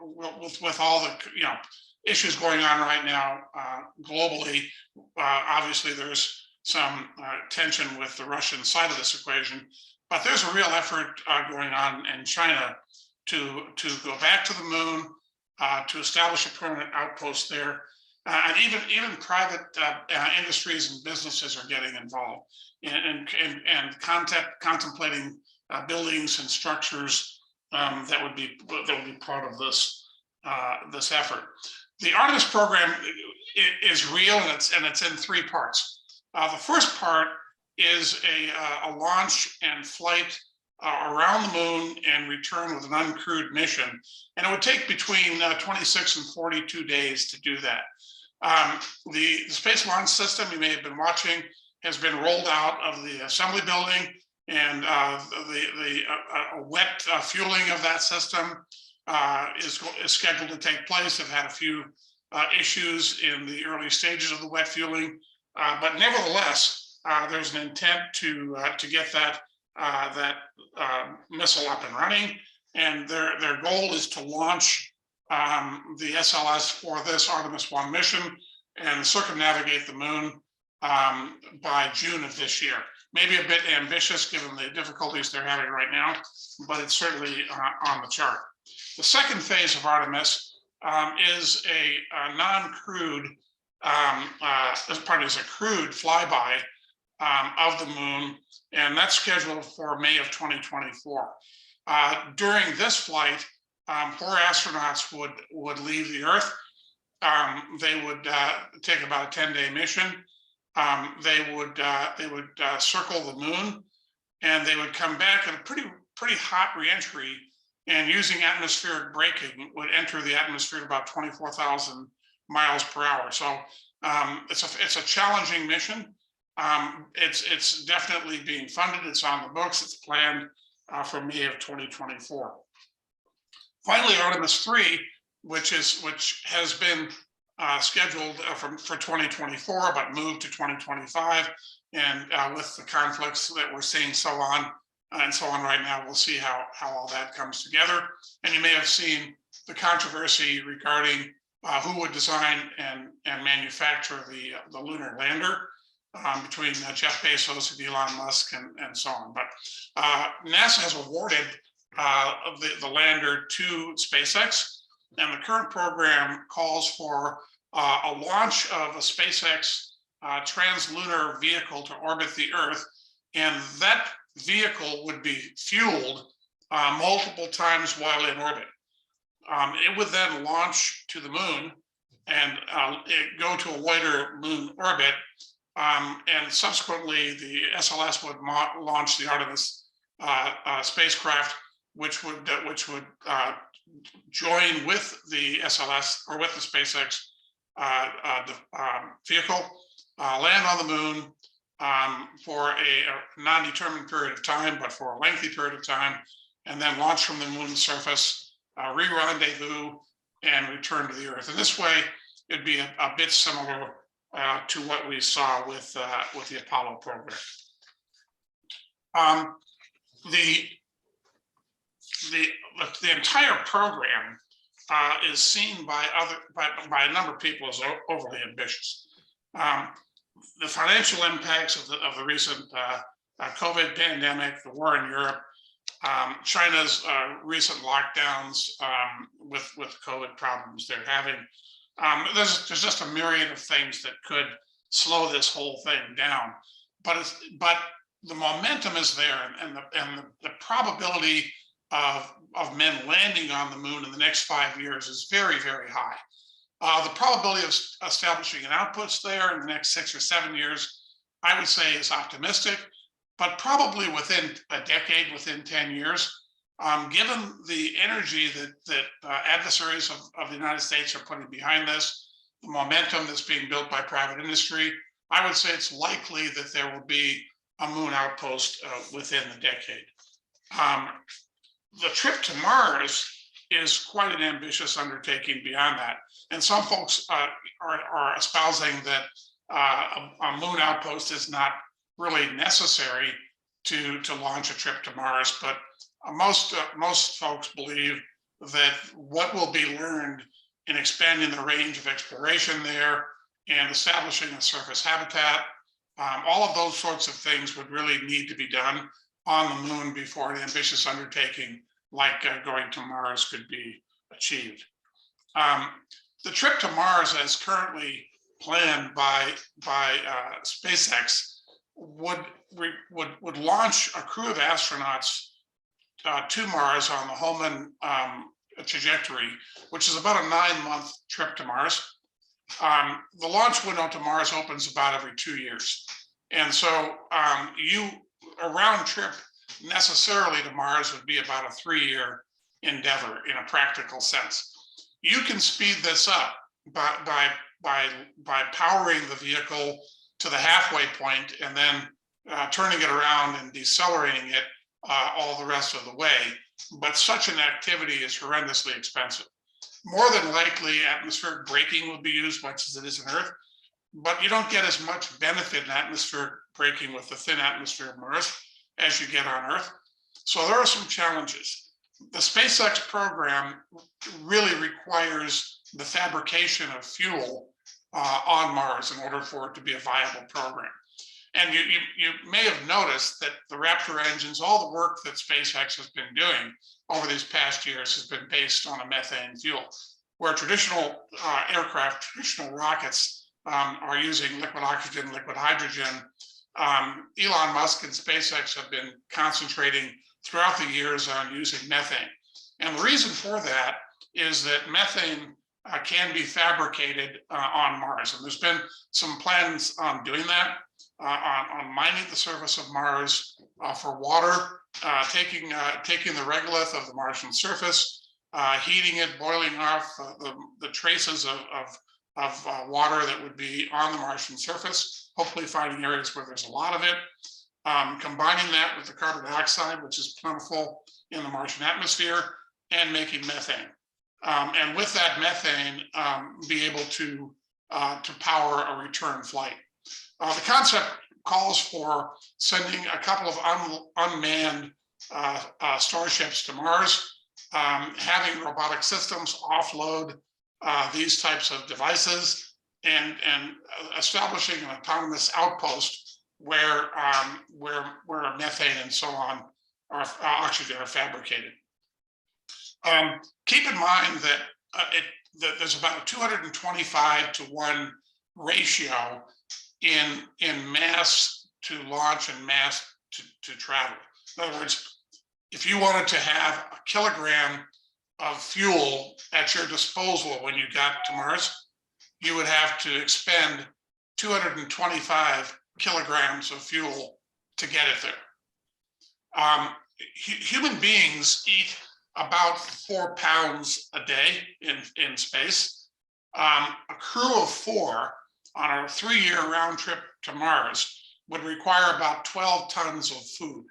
S: with all the issues going on right now globally, obviously there's some tension with the Russian side of this equation, but there's a real effort going on in China to go back to the moon, to establish a permanent outpost there. And even private industries and businesses are getting involved and contemplating buildings and structures that would be part of this this effort. The Artemis program is real, and it's in three parts. The first part is a launch and flight around the moon and return with an uncrewed mission, and it would take between 26 and 42 days to do that. The Space Launch System, you may have been watching, has been rolled out of the assembly building, and the wet fueling of that system is scheduled to take place. They've had a few issues in the early stages of the wet fueling, but nevertheless, there's an intent to get that missile up and running, and their goal is to launch the SLS for this Artemis 1 mission and circumnavigate the moon by June of this year. Maybe a bit ambitious given the difficulties they're having right now, but it's certainly on the chart. The second phase of Artemis is a non-crewed, is a crewed flyby of the moon, and that's scheduled for May of 2024. During this flight, 4 astronauts would leave the Earth. They would take about a 10-day mission. They would circle the moon, and they would come back at a pretty hot reentry, and using atmospheric braking would enter the atmosphere at about 24,000 miles per hour. So it's a challenging mission. It's definitely being funded. It's on the books. It's planned for May of 2024. Finally, Artemis 3, which has been scheduled for 2024, but moved to 2025. And with the conflicts that we're seeing so on right now, we'll see how all that comes together. And you may have seen the controversy regarding who would design and manufacture the lunar lander between Jeff Bezos and Elon Musk and so on. But NASA has awarded the lander to SpaceX, and the current program calls for a launch of a SpaceX translunar vehicle to orbit the Earth, and that vehicle would be fueled multiple times while in orbit. It would then launch to the moon and go to a wider moon orbit, and subsequently the SLS would launch the Artemis spacecraft, which would join with the SLS or with the SpaceX vehicle, land on the moon for a non-determined period of time, but for a lengthy period of time, and then launch from the moon's surface, re-rendezvous, and return to the Earth. In this way, it'd be a bit similar to what we saw with the Apollo program. The entire program is seen by a number of people as overly ambitious. The financial impacts of the recent COVID pandemic, the war in Europe, China's recent lockdowns with COVID problems they're having. There's just a myriad of things that could slow this whole thing down. But the momentum is there, and the probability of men landing on the moon in the next 5 years is very, very high. The probability of establishing an outpost there in the next 6 or 7 years, I would say, is optimistic, but probably within a decade, within 10 years, given the energy that adversaries of the United States are putting behind this, the momentum that's being built by private industry, I would say it's likely that there will be a moon outpost within the decade. The trip to Mars is quite an ambitious undertaking beyond that. And some folks are espousing that a moon outpost is not really necessary to launch a trip to Mars, but most folks believe that what will be learned in expanding the range of exploration there and establishing a surface habitat, all of those sorts of things would really need to be done on the moon before an ambitious undertaking like going to Mars could be achieved. The trip to Mars, as currently planned by SpaceX, would launch a crew of astronauts to Mars on the Hohmann trajectory, which is about a 9-month trip to Mars. The launch window to Mars opens about every 2 years. And so a round trip necessarily to Mars would be about a 3-year endeavor in a practical sense. You can speed this up by powering the vehicle to the halfway point and then turning it around and decelerating it all the rest of the way. But such an activity is horrendously expensive. More than likely, atmospheric braking will be used much as it is on Earth, but you don't get as much benefit in atmospheric braking with the thin atmosphere of Mars as you get on Earth. So there are some challenges. The SpaceX program really requires the fabrication of fuel on Mars in order for it to be a viable program. And you may have noticed that the Raptor engines, all the work that SpaceX has been doing over these past years has been based on a methane fuel, where traditional aircraft, traditional rockets are using liquid oxygen, liquid hydrogen. Elon Musk and SpaceX have been concentrating throughout the years on using methane. And the reason for that is that methane can be fabricated on Mars. And there's been some plans on doing that, on mining the surface of Mars for water, taking the regolith of the Martian surface, heating it, boiling off the traces of water that would be on the Martian surface, hopefully finding areas where there's a lot of it, combining that with the carbon dioxide, which is plentiful in the Martian atmosphere, and making methane. And with that methane, be able to power a return flight. The concept calls for sending a couple of unmanned starships to Mars, having robotic systems offload these types of devices, and establishing an autonomous outpost where methane and so on are oxygen are fabricated. Keep in mind that that there's about a 225 to 1 ratio in mass to launch and mass to travel. In other words, if you wanted to have a kilogram of fuel at your disposal when you got to Mars, you would have to expend 225 kilograms of fuel to get it there. Human beings eat about 4 pounds a day in space. A crew of 4 on a 3-year round trip to Mars would require about 12 tons of food.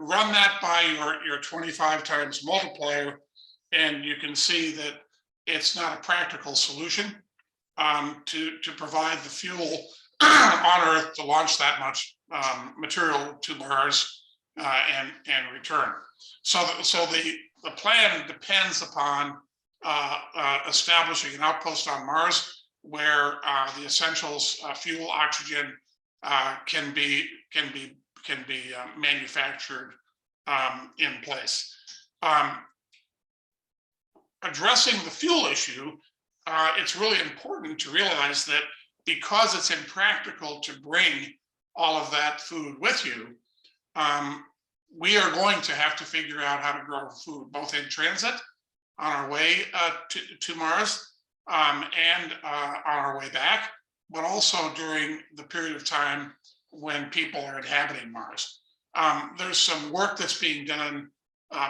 S: Run that by your 25 times multiplier, and you can see that it's not a practical solution to provide the fuel on Earth to launch that much material to Mars and return. So the plan depends upon establishing an outpost on Mars where the essentials, fuel, oxygen, can be manufactured in place. Addressing the fuel issue, it's really important to realize that because it's impractical to bring all of that food with you, we are going to have to figure out how to grow food, both in transit on our way to Mars and on our way back, but also during the period of time when people are inhabiting Mars. There's some work that's being done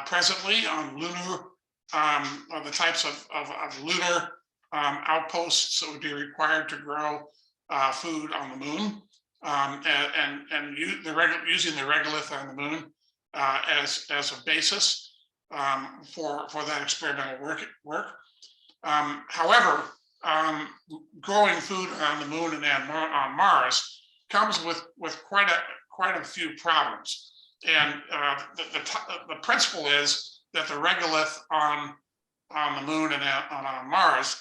S: presently on lunar, the types of lunar outposts that would be required to grow food on the moon, using the regolith on the moon as a basis for that experimental work. However, growing food on the moon and on Mars comes with quite a few problems. And the principle is that the regolith on the moon and on Mars,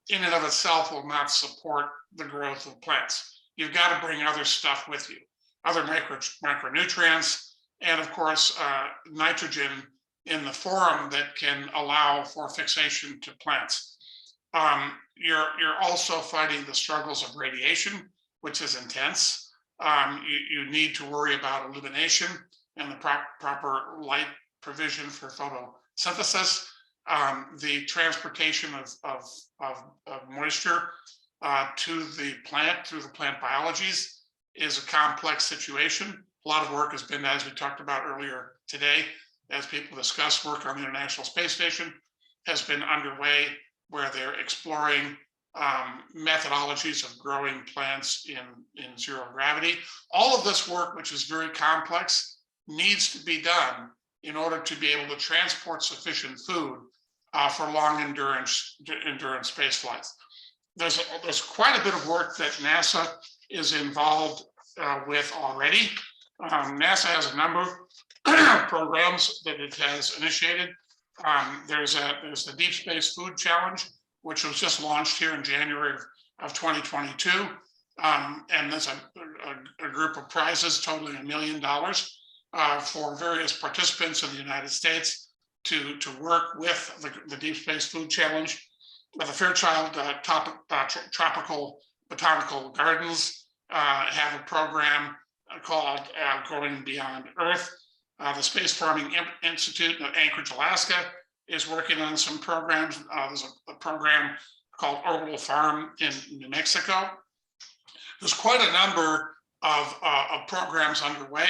S: in and of itself, will not support the growth of plants. You've got to bring other stuff with you, other micronutrients, and of course, nitrogen in the form that can allow for fixation to plants. You're also fighting the struggles of radiation, which is intense. You need to worry about illumination and the proper light provision for photosynthesis. The transportation of moisture to the plant through the plant biologies is a complex situation. A lot of work has been, as we talked about earlier today, as people discuss work on the International Space Station, has been underway where they're exploring methodologies of growing plants in zero gravity. All of this work, which is very complex, needs to be done in order to be able to transport sufficient food for long endurance space flights. There's quite a bit of work that NASA is involved with already. NASA has a number of programs that it has initiated. There's the Deep Space Food Challenge, which was just launched here in January of 2022. And there's a group of prizes totaling $1 million for various participants in the United States to work with the Deep Space Food Challenge. The Fairchild Tropical Botanical Gardens have a program called Growing Beyond Earth. The Space Farming Institute of Anchorage, Alaska is working on some programs. There's a program called Orbital Farm in New Mexico. There's quite a number of programs underway.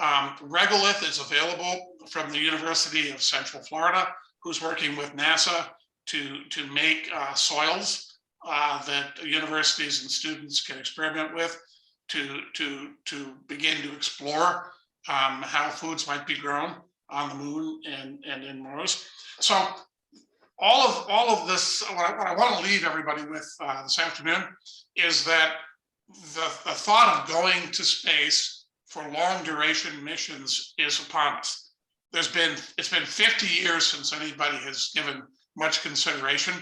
S: Regolith is available from the University of Central Florida, who's working with NASA to make soils that universities and students can experiment with to begin to explore how foods might be grown on the moon and in Mars. So all of this, what I want to leave everybody with this afternoon is that the thought of going to space for long duration missions is upon us. It's been 50 years since anybody has given much consideration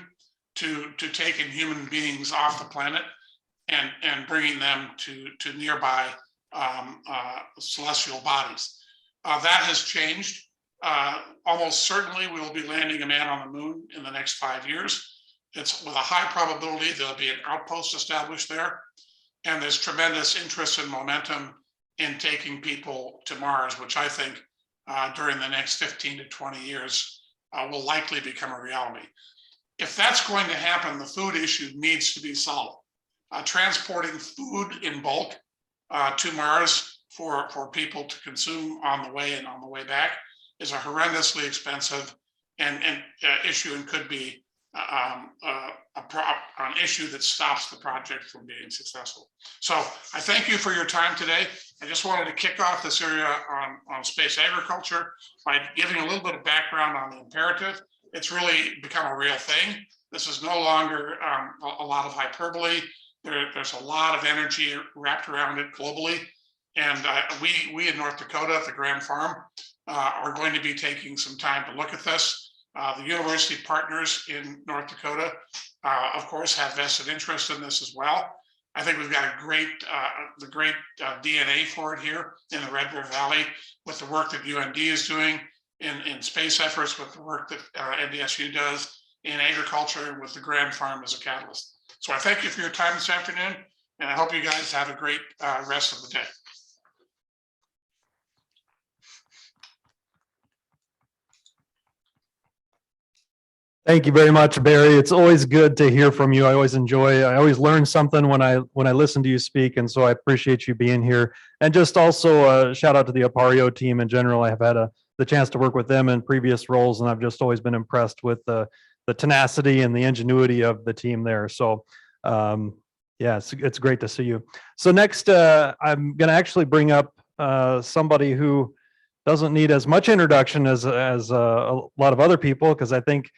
S: to taking human beings off the planet and bringing them to nearby celestial bodies. That has changed. Almost certainly we will be landing a man on the moon in the next 5 years. It's with a high probability there'll be an outpost established there. And there's tremendous interest and momentum in taking people to Mars, which I think during the next 15 to 20 years will likely become a reality. If that's going to happen, the food issue needs to be solved. Transporting food in bulk to Mars for people to consume on the way and on the way back is a horrendously expensive and issue, and could be an issue that stops the project from being successful. So I thank you for your time today. I just wanted to kick off this area on space agriculture by giving a little bit of background on the imperative. It's really become a real thing. This is no longer a lot of hyperbole. There's a lot of energy wrapped around it globally. And we in North Dakota at the Grand Farm are going to be taking some time to look at this. The university partners in North Dakota, of course, have vested interest in this as well. I think we've got the great DNA for it here in the Red River Valley with the work that UND is doing in space efforts, with the work that NDSU does in agriculture, and with the Grand Farm as a catalyst. So I thank you for your time this afternoon, and I hope you guys have a great rest of the day.
B: Thank you very much, Barry. It's always good to hear from you. I always learn something when I listen to you speak. And so I appreciate you being here. And just also shout out to the Apario team in general. I have had the chance to work with them in previous roles, and I've just always been impressed with the tenacity and the ingenuity of the team there. So yeah, it's great to see you. So next, I'm going to actually bring up somebody who doesn't need as much introduction as a lot of other people, because I think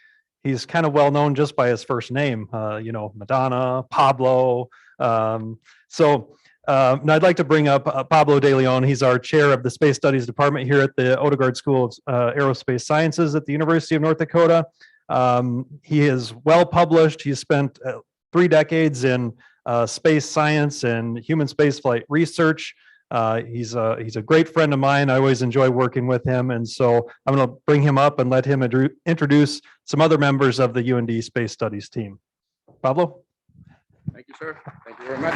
B: he's kind of well known just by his first name, Madonna, Pablo. So I'd like to bring up Pablo De Leon. He's our chair of the Space Studies Department here at the Odegaard School of Aerospace Sciences at the University of North Dakota. He is well published. He's spent 3 decades in space science and human spaceflight research. He's a great friend of mine. I always enjoy working with him. And so I'm going to bring him up and let him introduce some other members of the UND Space Studies team. Pablo?
T: Thank you, sir. Thank you very much.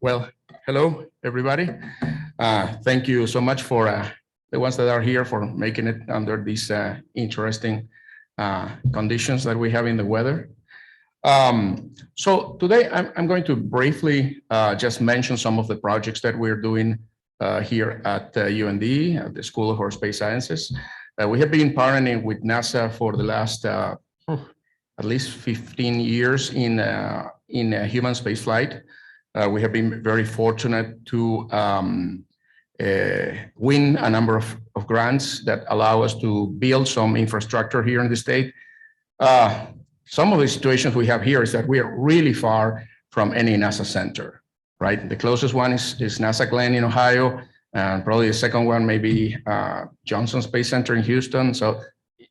T: Well, hello, everybody. Thank you so much for the ones that are here for making it under these interesting conditions that we have in the weather. So today I'm going to briefly just mention some of the projects that we're doing here at UND, at the School of Aerospace Sciences. We have been partnering with NASA for the last at least 15 years in human spaceflight. We have been very fortunate to win a number of grants that allow us to build some infrastructure here in the state. Some of the situations we have here is that we are really far from any NASA center, right? The closest one is NASA Glenn in Ohio, and probably the second one may be Johnson Space Center in Houston. So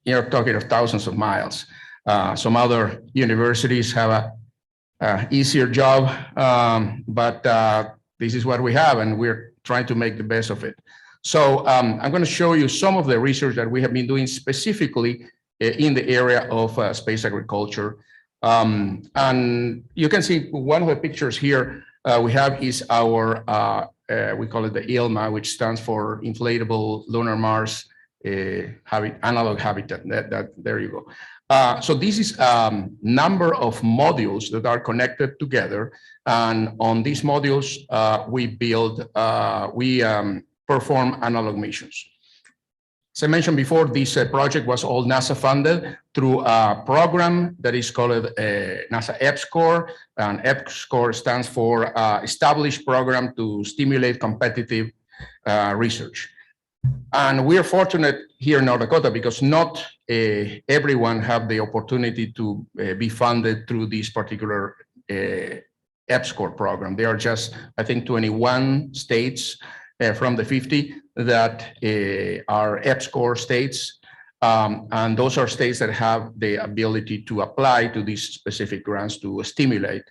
T: you're talking of thousands of miles. Some other universities have a easier job, but this is what we have, and we're trying to make the best of it. So I'm going to show you some of the research that we have been doing specifically in the area of space agriculture. And you can see one of the pictures here we have is our, we call it the ILMA, which stands for Inflatable Lunar Mars Analog Habitat. There you go. So this is number of modules that are connected together. And on these modules, we perform analog missions. As I mentioned before, this project was all NASA funded through a program that is called NASA EPSCoR, and EPSCoR stands for Established Program to Stimulate Competitive Research. And we are fortunate here in North Dakota because not everyone have the opportunity to be funded through this particular EPSCoR program. There are just, I think, 21 states from the 50 that are EPSCoR states. And those are states that have the ability to apply to these specific grants to stimulate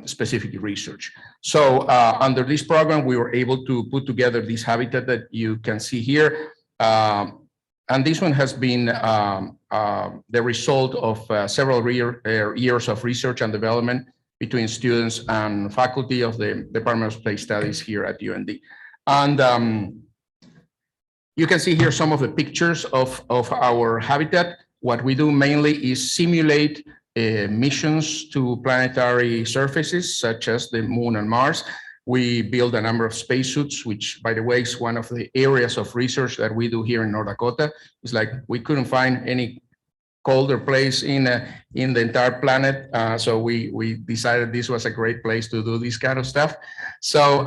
T: specific research. So under this program, we were able to put together this habitat that you can see here. And this one has been the result of several years of research and development between students and faculty of the Department of Space Studies here at UND. And you can see here some of the pictures of our habitat. What we do mainly is simulate missions to planetary surfaces, such as the Moon and Mars. We build a number of spacesuits, which, by the way, is one of the areas of research that we do here in North Dakota. It's like we couldn't find any colder place in the entire planet. So we decided this was a great place to do this kind of stuff. So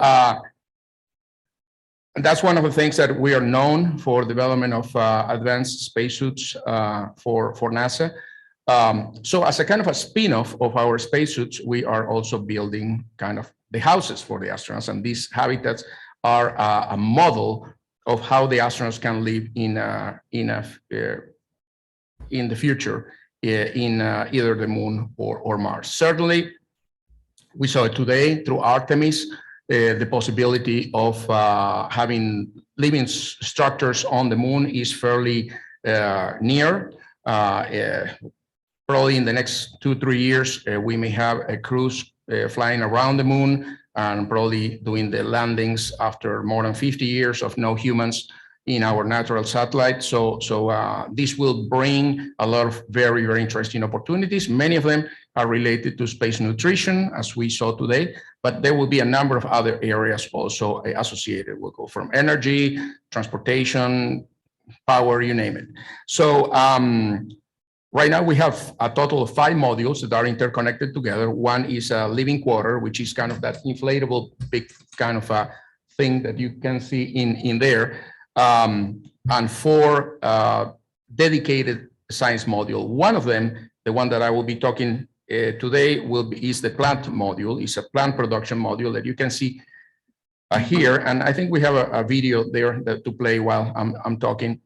T: and that's one of the things that we are known for, development of advanced spacesuits for NASA. So as a kind of a spin-off of our spacesuits, we are also building kind of the houses for the astronauts. And these habitats are a model of how the astronauts can live in the future
S: in either the moon or Mars. Certainly, we saw it today through Artemis, the possibility of having living structures on the moon is fairly near. Probably in the next 2-3 years, we may have a cruise flying around the moon and probably doing the landings after more than 50 years of no humans in our natural satellite. So this will bring a lot of very, very interesting opportunities. Many of them are related to space nutrition, as we saw today, but there will be a number of other areas also associated. We'll go from energy, transportation, power, you name it. So right now we have a total of 5 modules that are interconnected together. One is a living quarter, which is kind of that inflatable big kind of a thing that you can see in there. And 4 dedicated science module. One of them, the one that I will be talking today, is the plant module. It's a plant production module that you can see here. And I think we have a video there to play while I'm talking.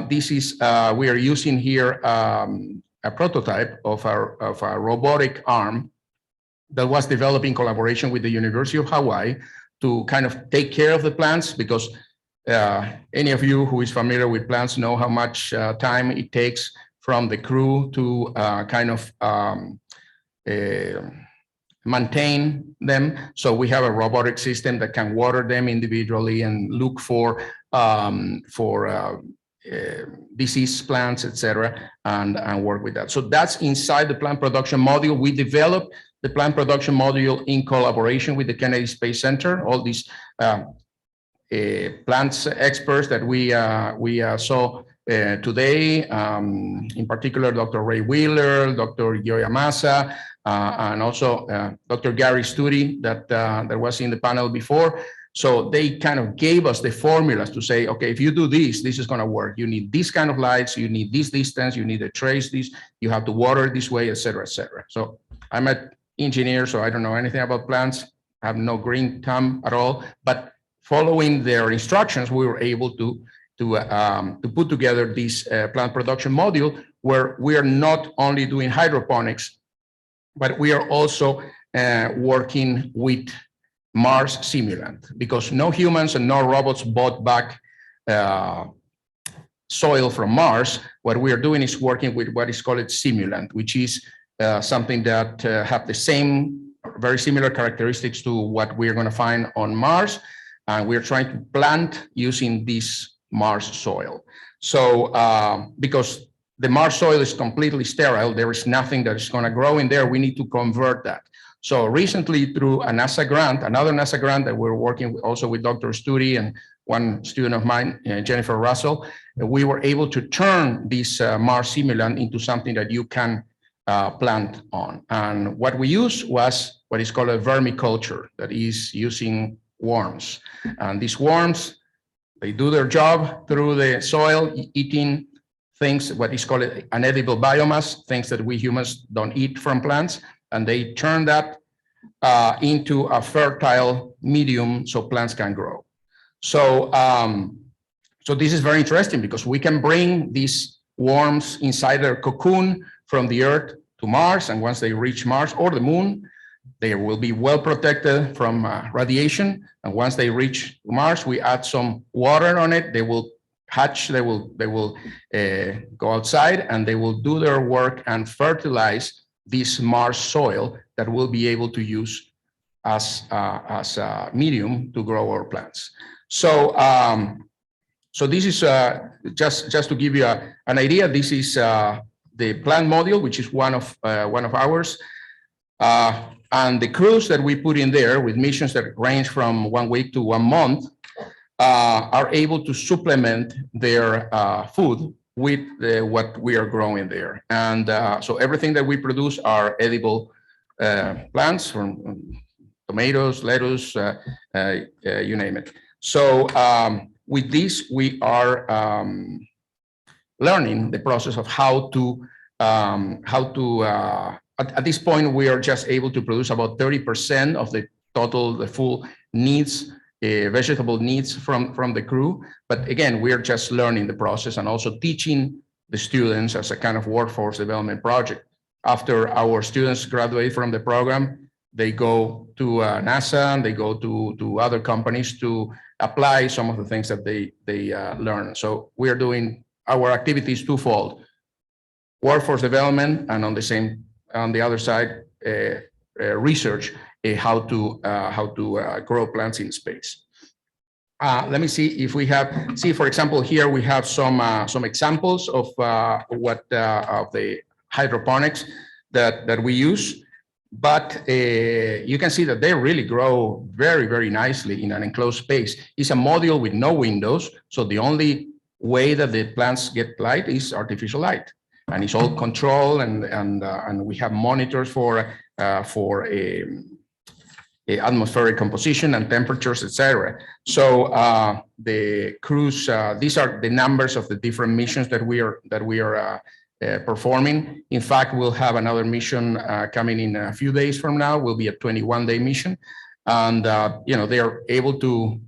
S: This is we are using here a prototype of a robotic arm that was developed in collaboration with the University of Hawaii to kind of take care of the plants, because any of you who is familiar with plants know how much time it takes from the crew to kind of maintain them. So we have a robotic system that can water them individually and look for disease plants, etc., and work with that. So that's inside the plant production module. We developed the plant production module in collaboration with the Kennedy Space Center. All these plants experts that we saw today, in particular, Dr. Ray Wheeler, Dr. Gio Yamasa, and also Dr. Gary Studi that was in the panel before. So they kind of gave us the formulas to say, okay, if you do this, this is going to work. You need this kind of lights, you need this distance, you need to trace this, you have to water this way, et cetera, et cetera. So I'm an engineer, so I don't know anything about plants. I have no green thumb at all, but following their instructions, we were able to put together this plant production module, where we are not only doing hydroponics, but we are also working with Mars simulant, because no humans and no robots bought back soil from Mars. What we are doing is working with what is called simulant, which is something that have the same, very similar characteristics to what we're going to find on Mars. And we're trying to plant using this Mars soil. So because the Mars soil is completely sterile, there is nothing that is going to grow in there. We need to convert that. So recently, through a NASA grant, another NASA grant that we're working with, also with Dr. Studi and one student of mine, Jennifer Russell, we were able to turn this Mars simulant into something that you can plant on. And what we used was what is called a vermiculture, that is using worms. And these worms, they do their job through the soil, eating things, what is called an edible biomass, things that we humans don't eat from plants. And they turn that into a fertile medium so plants can grow. So, so this is very interesting, because we can bring these worms inside their cocoon from the Earth to Mars. And once they reach Mars or the moon, they will be well protected from radiation. And once they reach Mars, we add some water on it. They will hatch, they will go outside, and they will do their work and fertilize this Mars soil that we'll be able to use as a medium to grow our plants. So, so this is just to give you an idea. This is the plant module, which is one of ours. And the crews that we put in there with missions that range from 1 week to 1 month are able to supplement their food with what we are growing there. And so everything that we produce are edible plants, from tomatoes, lettuce, you name it. So with this, we are learning the process of how to at this point, we are just able to produce about 30% of the full needs, vegetable needs from the crew. But again, we're just learning the process and also teaching
T: the students as a kind of workforce development project. After our students graduate from the program, they go to NASA and they go to other companies to apply some of the things that they learn. So we are doing our activities twofold: workforce development, and on the other side, research how to grow plants in space. Let me see if we have, for example, here we have some examples of what of the hydroponics that we use. But you can see that they really grow very, very nicely in an enclosed space. It's a module with no windows, so the only way that the plants get light is artificial light, and it's all controlled, and we have monitors for atmospheric composition and temperatures, etc. So the crews, these are the numbers of the different missions that we are performing. In fact, we'll have another mission coming in a few days from now. Will be a 21-day mission, and they are able to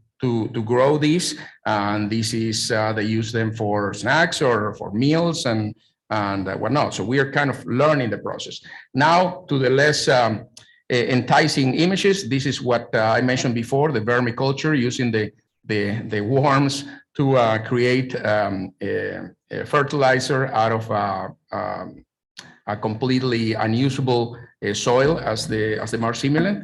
T: grow these. And this is they use them for snacks or for meals and whatnot. So we are kind of learning the process. Now to the less enticing images. This is what I mentioned before: the vermiculture, using the worms to create a fertilizer out of a completely unusable soil as the Mars simulant.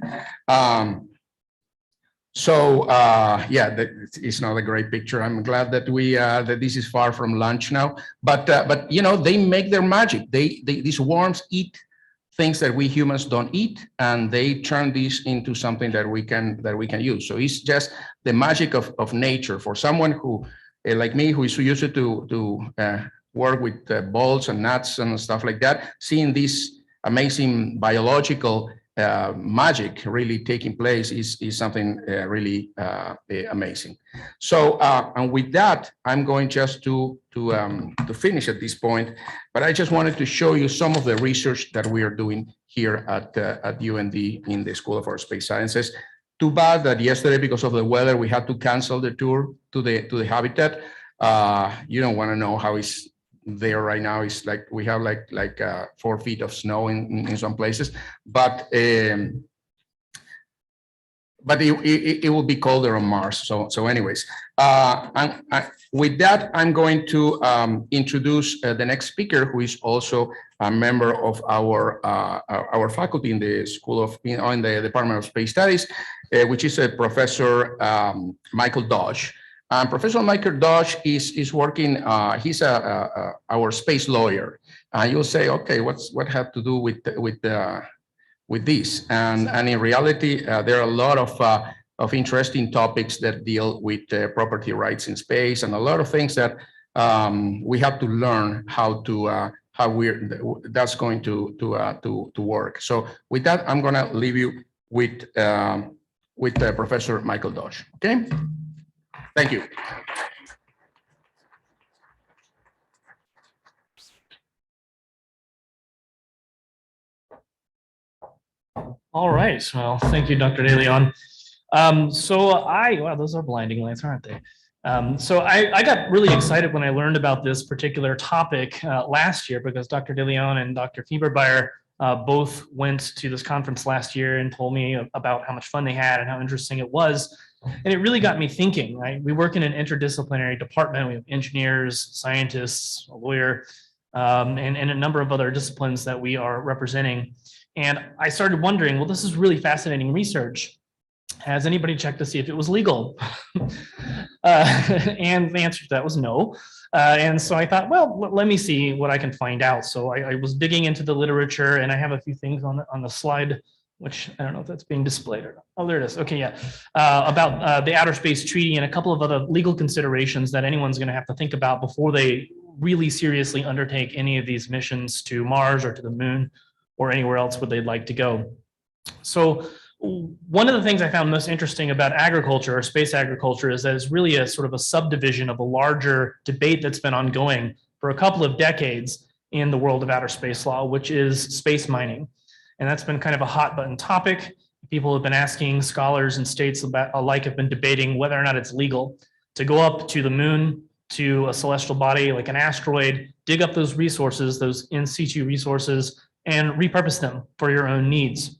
T: Yeah, that is not a great picture. I'm glad that that this is far from lunch now. But they make their magic. These worms eat things that we humans don't eat, and they turn this into something that we can use. So it's just the magic of nature for someone who, like me, who is used to work with bolts and nuts and stuff like that. Seeing this amazing biological magic really taking place is something really amazing. So and with that, I'm going just to finish at this point, but I just wanted to show you some of the research that we are doing here at UND in the School of Aerospace Sciences. Too bad that yesterday, because of the weather, we had to cancel the tour to the habitat. You don't want to know how it's there right now. It's like we have like 4 feet of snow in some places, but it will be colder on Mars. So anyways, with that, I'm going to introduce the next speaker, who is also a member of our faculty in the in the Department of Space Studies, which is Professor Michael Dodge. Professor Michael Dodge is working. He's our space lawyer. You'll say, okay, what have to do with this? And in reality, there are a lot of interesting topics that deal with property rights in space, and a lot of things that we have to learn how that's going to work. So with that, I'm going to leave you with Professor Michael Dodge. Okay. Thank you.
C: All right. Well, thank you, Dr. De Leon. Wow, those are blinding lights, aren't they? So I got really excited when I learned about this particular topic last year, because Dr. De Leon and Dr. Fieberbeyer both went to this conference last year and told me about how much fun they had and how interesting it was. And it really got me thinking, right? We work in an interdisciplinary department. We have engineers, scientists, a lawyer, and a number of other disciplines that we are representing. And I started wondering, well, this is really fascinating research. Has anybody checked to see if it was legal? And the answer to that was no. And so I thought, well, let me see what I can find out. So I was digging into the literature, and I have a few things on the slide, which I don't know if that's being displayed or not. Oh, there it is. Okay, yeah. About the Outer Space Treaty and a couple of other legal considerations that anyone's going to have to think about before they really seriously undertake any of these missions to Mars or to the moon or anywhere else where they'd like to go. So one of the things I found most interesting about agriculture or space agriculture is that it's really a sort of a subdivision of a larger debate that's been ongoing for a couple of decades in the world of outer space law, which is space mining. And that's been kind of a hot button topic. People have been asking, scholars and states alike have been debating whether or not it's legal to go up to the moon to a celestial body like an asteroid, dig up those resources, those in situ resources, and repurpose them for your own needs.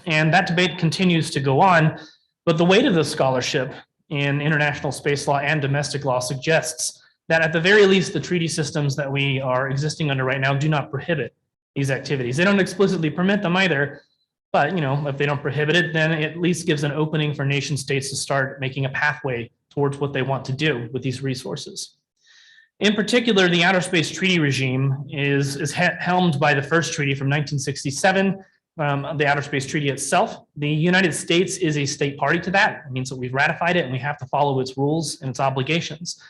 C: And that debate continues to go on, but the weight of the scholarship in international space law and domestic law suggests that at the very least, the treaty systems that we are existing under right now do not prohibit these activities. They don't explicitly permit them either, but if they don't prohibit it, then it at least gives an opening for nation states to start making a pathway towards what they want to do with these resources. In particular, the Outer Space Treaty regime is helmed by the first treaty from 1967, the Outer Space Treaty itself. The United States is a state party to that. It means that we've ratified it and we have to follow its rules and its obligations.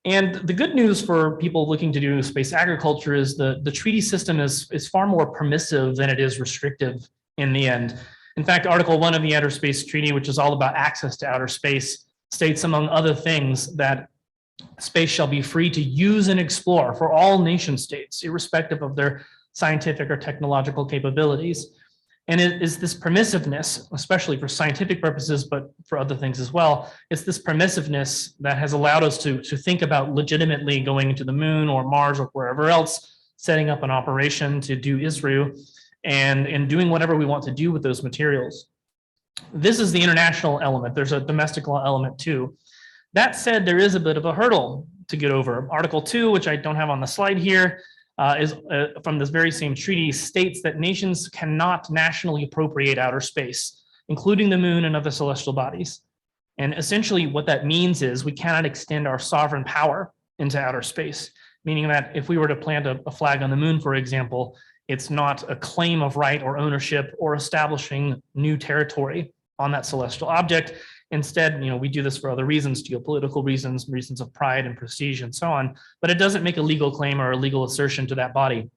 C: And the good news for people looking to do space agriculture is the treaty system is far more permissive than it is restrictive in the end. In fact, Article 1 of the Outer Space Treaty, which is all about access to outer space, states, among other things, that space shall be free to use and explore for all nation states, irrespective of their scientific or technological capabilities. And it is this permissiveness, especially for scientific purposes, but for other things as well, it's this permissiveness that has allowed us to think about legitimately going to the moon or Mars or wherever else, setting up an operation to do ISRO, and doing whatever we want to do with those materials. This is the international element. There's a domestic law element too. That said, there is a bit of a hurdle to get over. Article 2, which I don't have on the slide here, is from this very same treaty, states that nations cannot nationally appropriate outer space, including the moon and other celestial bodies. And essentially what that means is we cannot extend our sovereign power into outer space, meaning that if we were to plant a flag on the moon, for example, it's not a claim of right or ownership or establishing new territory on that celestial object. Instead, we do this for other reasons, geopolitical reasons, reasons of pride and prestige and so on, but it doesn't make a legal claim or a legal assertion to that body.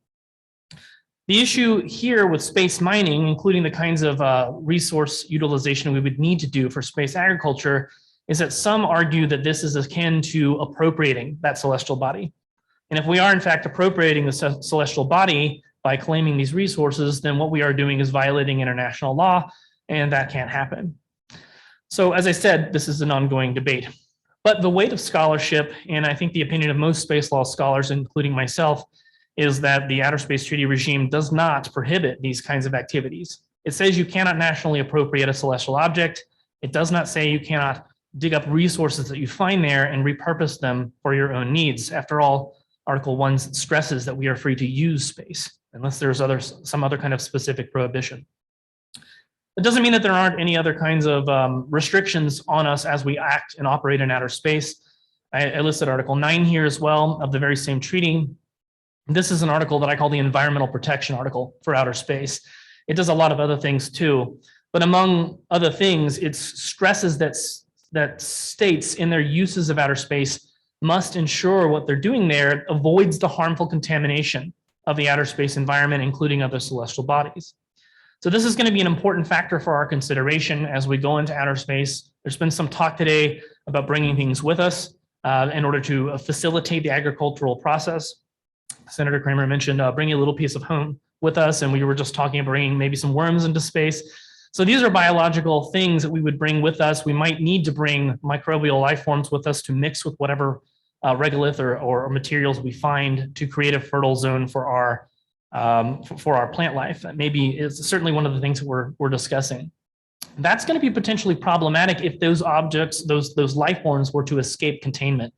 C: The issue here with space mining, including the kinds of resource utilization we would need to do for space agriculture, is that some argue that this is akin to appropriating that celestial body. And if we are in fact appropriating the celestial body by claiming these resources, then what we are doing is violating international law, and that can't happen. So as I said, this is an ongoing debate, but the weight of scholarship, and I think the opinion of most space law scholars, including myself, is that the Outer Space Treaty regime does not prohibit these kinds of activities. It says you cannot nationally appropriate a celestial object. It does not say you cannot dig up resources that you find there and repurpose them for your own needs. After all, Article 1 stresses that we are free to use space, unless there's some other kind of specific prohibition. It doesn't mean that there aren't any other kinds of restrictions on us as we act and operate in outer space. I listed Article 9 here as well of the very same treaty. This is an article that I call the Environmental Protection Article for outer space. It does a lot of other things too, but among other things, it stresses that states in their uses of outer space must ensure what they're doing there avoids the harmful contamination of the outer space environment, including other celestial bodies. So this is going to be an important factor for our consideration as we go into outer space. There's been some talk today about bringing things with us in order to facilitate the agricultural process. Senator Kramer mentioned bringing a little piece of home with us, and we were just talking about bringing maybe some worms into space. So these are biological things that we would bring with us. We might need to bring microbial life forms with us to mix with whatever regolith or materials we find to create a fertile zone for our plant life. That maybe is certainly one of the things that we're discussing. That's going to be potentially problematic if those objects, those life forms were to escape containment.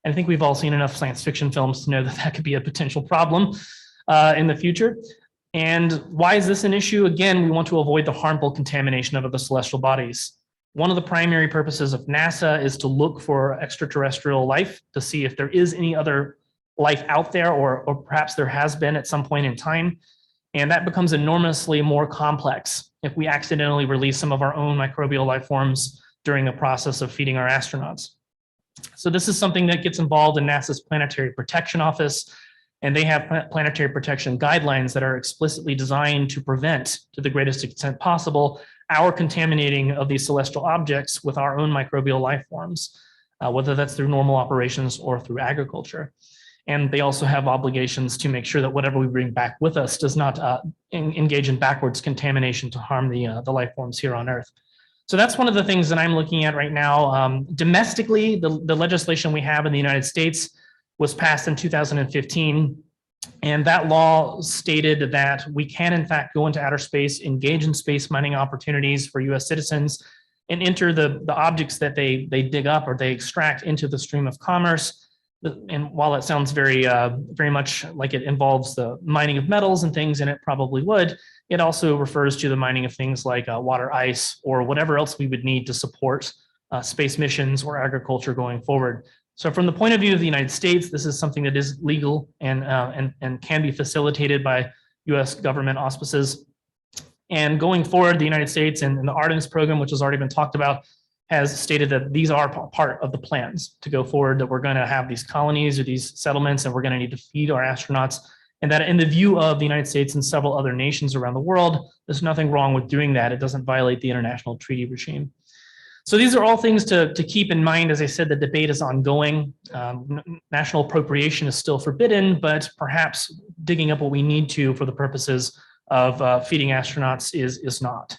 C: And I think we've all seen enough science fiction films to know that that could be a potential problem in the future. And why is this an issue? Again, we want to avoid the harmful contamination of the celestial bodies. One of the primary purposes of NASA is to look for extraterrestrial life, to see if there is any other life out there, or perhaps there has been at some point in time. And that becomes enormously more complex if we accidentally release some of our own microbial life forms during the process of feeding our astronauts. So this is something that gets involved in NASA's Planetary Protection Office, and they have planetary protection guidelines that are explicitly designed to prevent, to the greatest extent possible, our contaminating of these celestial objects with our own microbial life forms, whether that's through normal operations or through agriculture. And they also have obligations to make sure that whatever we bring back with us does not engage in backwards contamination to harm the life forms here on Earth. So that's one of the things that I'm looking at right now. Domestically, the legislation we have in the United States was passed in 2015. And that law stated that we can in fact go into outer space, engage in space mining opportunities for US citizens, and enter the objects that they dig up or they extract into the stream of commerce. And while it sounds very much like it involves the mining of metals and things, and it probably would, it also refers to the mining of things like water ice or whatever else we would need to support space missions or agriculture going forward. So from the point of view of the United States, this is something that is legal and can be facilitated by US government auspices. And going forward, the United States and the Artemis program, which has already been talked about, has stated that these are part of the plans to go forward, that we're going to have these colonies or these settlements, and we're going to need to feed our astronauts. And that in the view of the United States and several other nations around the world, there's nothing wrong with doing that. It doesn't violate the international treaty regime. So these are all things to keep in mind. As I said, the debate is ongoing. National appropriation is still forbidden, but perhaps digging up what we need to for the purposes of feeding astronauts is not.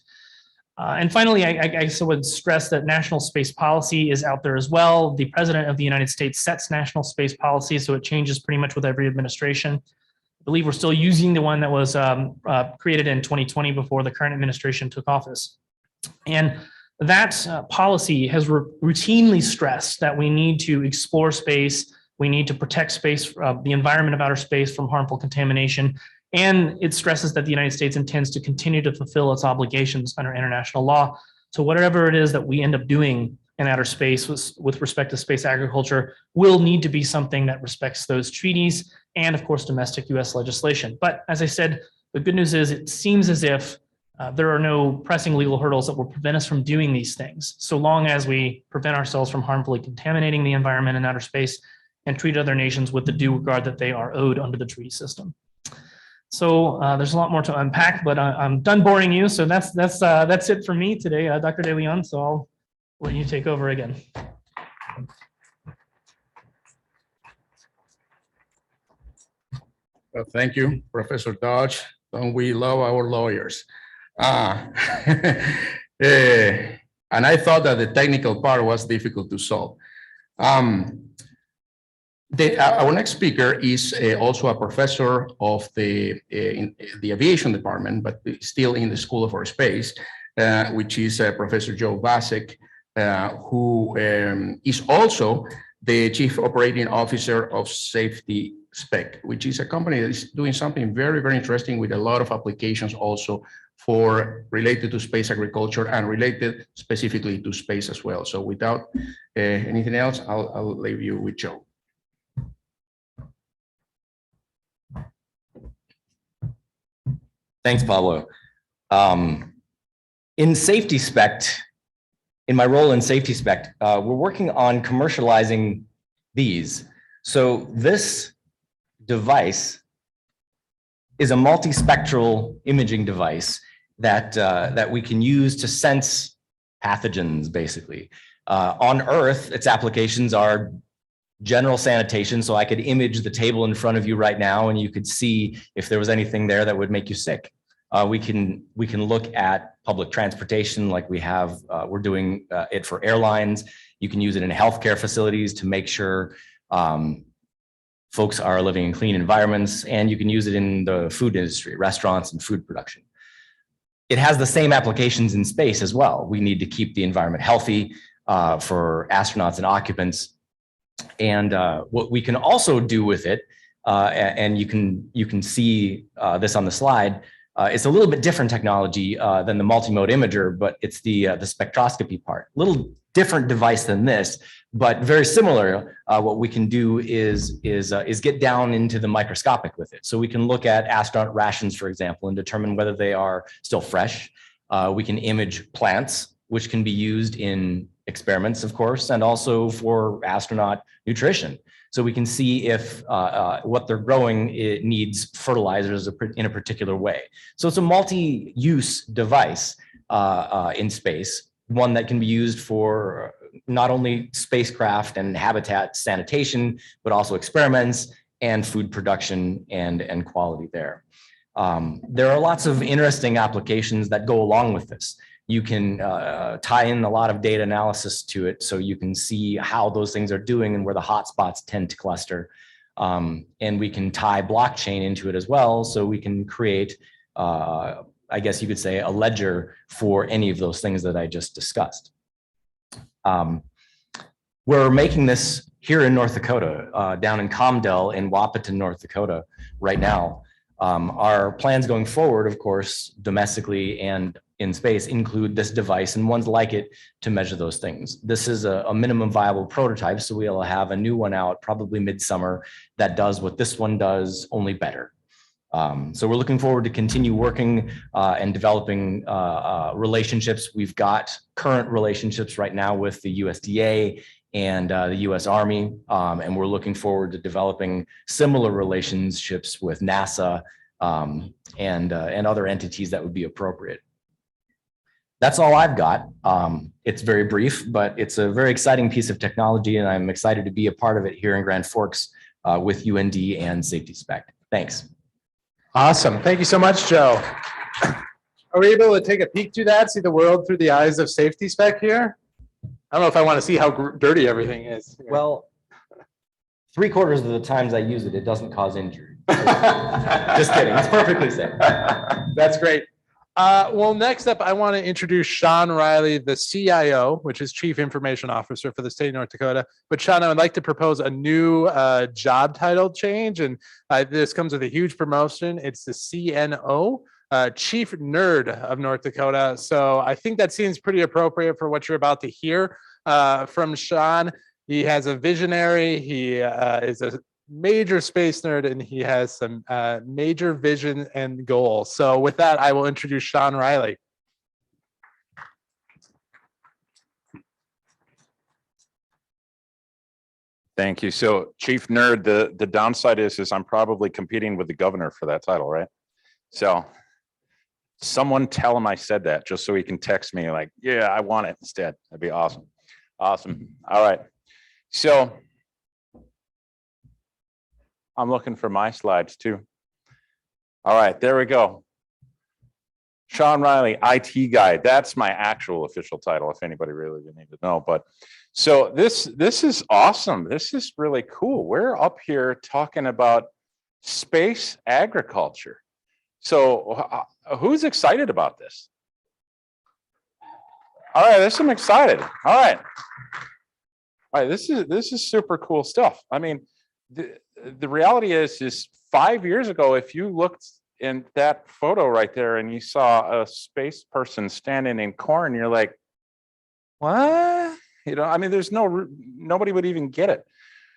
C: And finally, I would stress that national space policy is out there as well. The President of the United States sets national space policy, so it changes pretty much with every administration. I believe we're still using the one that was created in 2020 before the current administration took office. And that policy has routinely stressed that we need to explore space, we need to protect space, the environment of outer space from harmful contamination, and it stresses that the United States intends to continue to fulfill its obligations under international law. So whatever it is that we end up doing in outer space with respect to space agriculture will need to be something that respects those treaties and, of course, domestic US legislation. But as I said, the good news is it seems as if there are no pressing legal hurdles that will prevent us from doing these things, so long as we prevent ourselves from harmfully contaminating the environment in outer space and treat other nations with the due regard that they are owed under the treaty system. So there's a lot more to unpack, but I'm done boring you. So that's it for me today, Dr. De Leon. So I'll let you take over again.
T: Well, thank you, Professor Dodge. Don't we love our lawyers? And I thought that the technical part was difficult to solve. Our next speaker is also a professor of in the aviation department, but still in the School of Aerospace, which is Professor Joe Vasek, who is also the Chief Operating Officer of Safety Spec, which is a company that is doing something very, very interesting with a lot of applications also related to space agriculture and related specifically to space as well. So without anything else, I'll leave you with Joe.
D: Thanks, Pablo. In Safety Spec, in my role in Safety Spec, we're working on commercializing these. So this device is a multispectral imaging device that we can use to sense pathogens, basically. On Earth, its applications are general sanitation, so I could image the table in front of you right now and you could see if there was anything there that would make you sick. We can look at public transportation like we're doing it for airlines. You can use it in healthcare facilities to make sure folks are living in clean environments, and you can use it in the food industry, restaurants and food production. It has the same applications in space as well. We need to keep the environment healthy for astronauts and occupants. And what we can also do with it, and you can see this on the slide, it's a little bit different technology than the multimode imager, but it's the spectroscopy part. A little different device than this, but very similar. What we can do is get down into the microscopic with it. So we can look at astronaut rations, for example, and determine whether they are still fresh. We can image plants, which can be used in experiments, of course, and also for astronaut nutrition. So we can see if what they're growing needs fertilizers in a particular way. So it's a multi-use device in space, one that can be used for not only spacecraft and habitat sanitation, but also experiments and food production and quality there. There are lots of interesting applications that go along with this. You can tie in a lot of data analysis to it, so you can see how those things are doing and where the hotspots tend to cluster. And we can tie blockchain into it as well, so we can create, I guess you could say, a ledger for any of those things that I just discussed. We're making this here in North Dakota, down in Comdell in Wahpeton, North Dakota right now. Our plans going forward, of course, domestically and in space, include this device and ones like it to measure those things. This is a minimum viable prototype, so we'll have a new one out probably midsummer that does what this one does, only better. So we're looking forward to continue working and developing relationships. We've got current relationships right now with the USDA and the US Army, and we're looking forward to developing similar relationships with NASA and other entities that would be appropriate. That's all I've got. It's very brief, but it's a very exciting piece of technology, and I'm excited to be a part of it here in Grand Forks with UND and Safety Spec. Thanks.
A: Awesome. Thank you so much, Joe. Are we able to take a peek through that, see the world through the eyes of Safety Spec here? I don't know if I want to see how dirty everything is.
D: Well, 3/4 of the times I use it, it doesn't cause injury. Just kidding. It's perfectly safe.
A: That's great. Well, next up, I want to introduce Sean Riley, the CIO, which is Chief Information Officer for the state of North Dakota. But Sean, I would like to propose a new job title change, and this comes with a huge promotion. It's the CNO, Chief Nerd of North Dakota. So I think that seems pretty appropriate for what you're about to hear from Sean. He has a visionary. He is a major space nerd, and he has some major vision and goals. So with that, I will introduce Sean Riley.
E: Thank you. So Chief Nerd, the downside is I'm probably competing with the governor for that title, right? So someone tell him I said that, just so he can text me like, yeah, I want it instead. That'd be awesome. Awesome. All right. So I'm looking for my slides too. All right, there we go. Sean Riley, IT guy. That's my actual official title, if anybody really would need to know. But so this is awesome. This is really cool. We're up here talking about space agriculture. So who's excited about this? All right, I'm excited. All right. All right, this is super cool stuff. I mean, the reality is 5 years ago, if you looked in that photo right there and you saw a space person standing in corn, you're like, what? You know, I mean, nobody would even get it.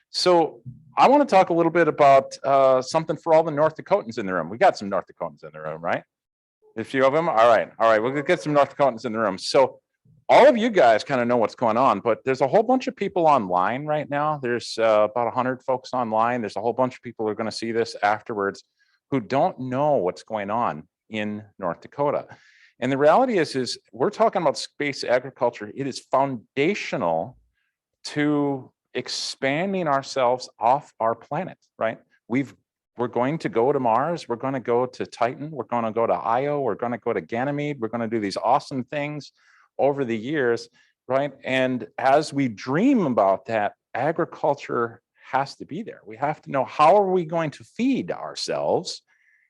E: So I want to talk a little bit about something for all the North Dakotans in the room. We got some North Dakotans in the room, right? A few of them. All right. We'll get some North Dakotans in the room. So all of you guys kind of know what's going on, but there's a whole bunch of people online right now. There's about 100 folks online. There's a whole bunch of people who are going to see this afterwards who don't know what's going on in North Dakota. And the reality is we're talking about space agriculture. It is foundational to expanding ourselves off our planet, right? We're going to go to Mars. We're going to go to Titan. We're going to go to Io. We're going to go to Ganymede. We're going to do these awesome things over the years, right? And as we dream about that, agriculture has to be there. We have to know, how are we going to feed ourselves